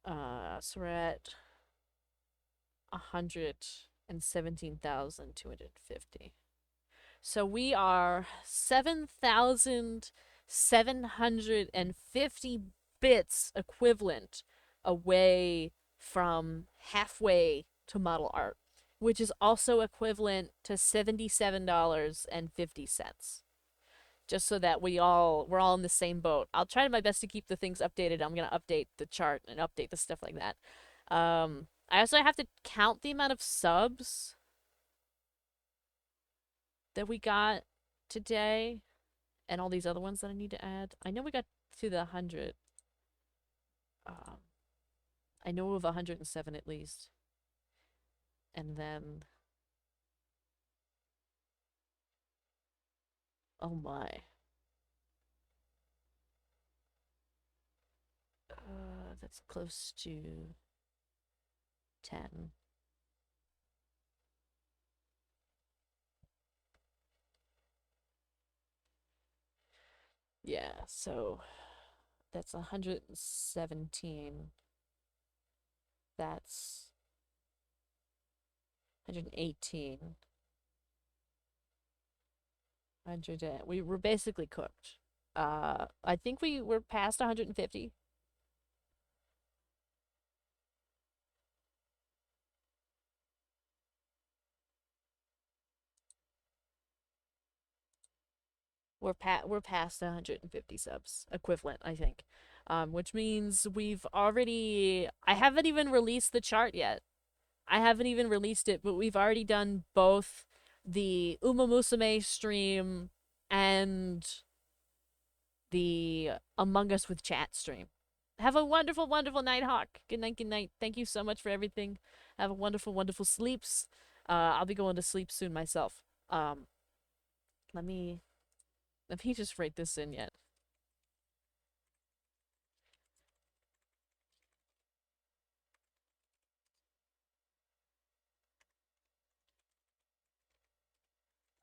So we're at 117,250. So we are 7,750 bits equivalent away from halfway to model art, which is also equivalent to $77.50. Just so that we're all in the same boat. I'll try my best to keep the things updated. I'm gonna update the chart and update the stuff like that. I also have to count the amount of subs that we got today and all these other ones that I need to add. I know we got to the 100. I know of 107 at least. And then... Oh my. That's close to 10. Yeah, so that's 117. That's 118. We were basically cooked. I think we were past 150. We're past 150 subs equivalent, I think. Which means we've already... I haven't even released the chart yet. I haven't even released it, but we've already done both the Uma Musume stream and the Among Us with Chat stream. Have a wonderful, wonderful night, Hawk. Good night, good night. Thank you so much for everything. Have a wonderful, wonderful sleeps. I'll be going to sleep soon myself. Let me just write this in yet.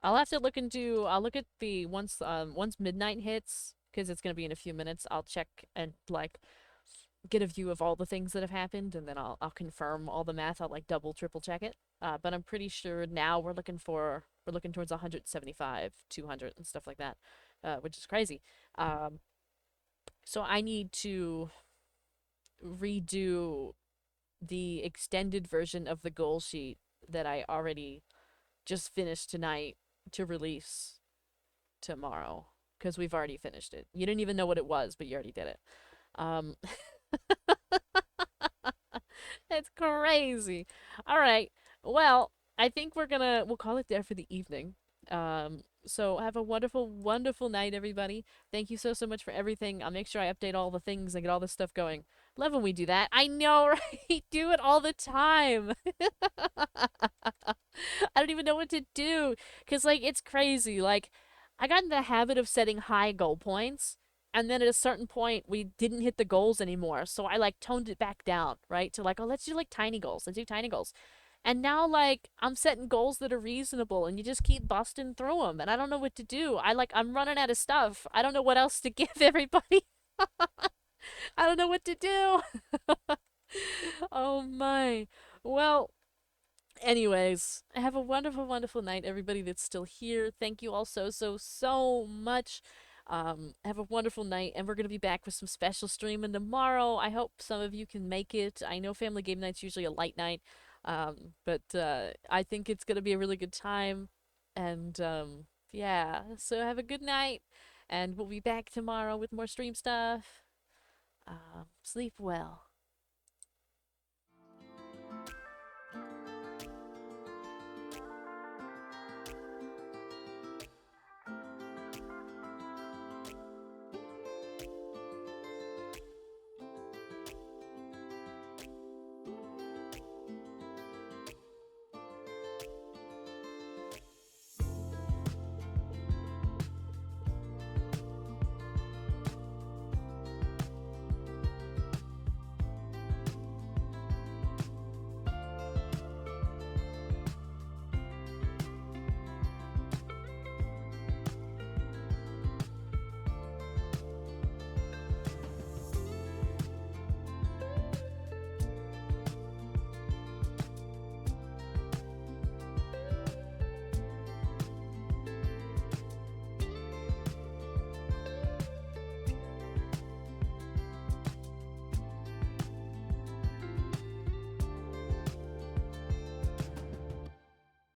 I'll have to look into... I'll look at the... Once midnight hits, because it's gonna be in a few minutes, I'll check and, like, get a view of all the things that have happened, and then I'll confirm all the math. I'll, like, double, triple check it. But I'm pretty sure now we're looking towards 175, 200, and stuff like that, which is crazy. So I need to redo the extended version of the goal sheet that I already just finished tonight to release tomorrow, because we've already finished it. You didn't even know what it was, but you already did it. It's crazy. All right. Well, I think we'll call it there for the evening. So have a wonderful, wonderful night, everybody. Thank you so much for everything. I'll make sure I update all the things and get all this stuff going. Love when we do that. I know, right? Do it all the time. I don't even know what to do. Cause like it's crazy. Like I got in the habit of setting high goal points. And then at a certain point we didn't hit the goals anymore. So I like toned it back down, right? To like, oh, let's do like tiny goals. Let's do tiny goals. And now like I'm setting goals that are reasonable and you just keep busting through them and I don't know what to do. I'm running out of stuff. I don't know what else to give everybody. I don't know what to do. Oh my. Well, anyways, have a wonderful, wonderful night, everybody that's still here. Thank you all so, so, so much. Have a wonderful night, and we're gonna be back with some special streaming tomorrow. I hope some of you can make it. I know Family Game Night's usually a light night, but I think it's gonna be a really good time. And yeah, so have a good night, and we'll be back tomorrow with more stream stuff. Sleep well.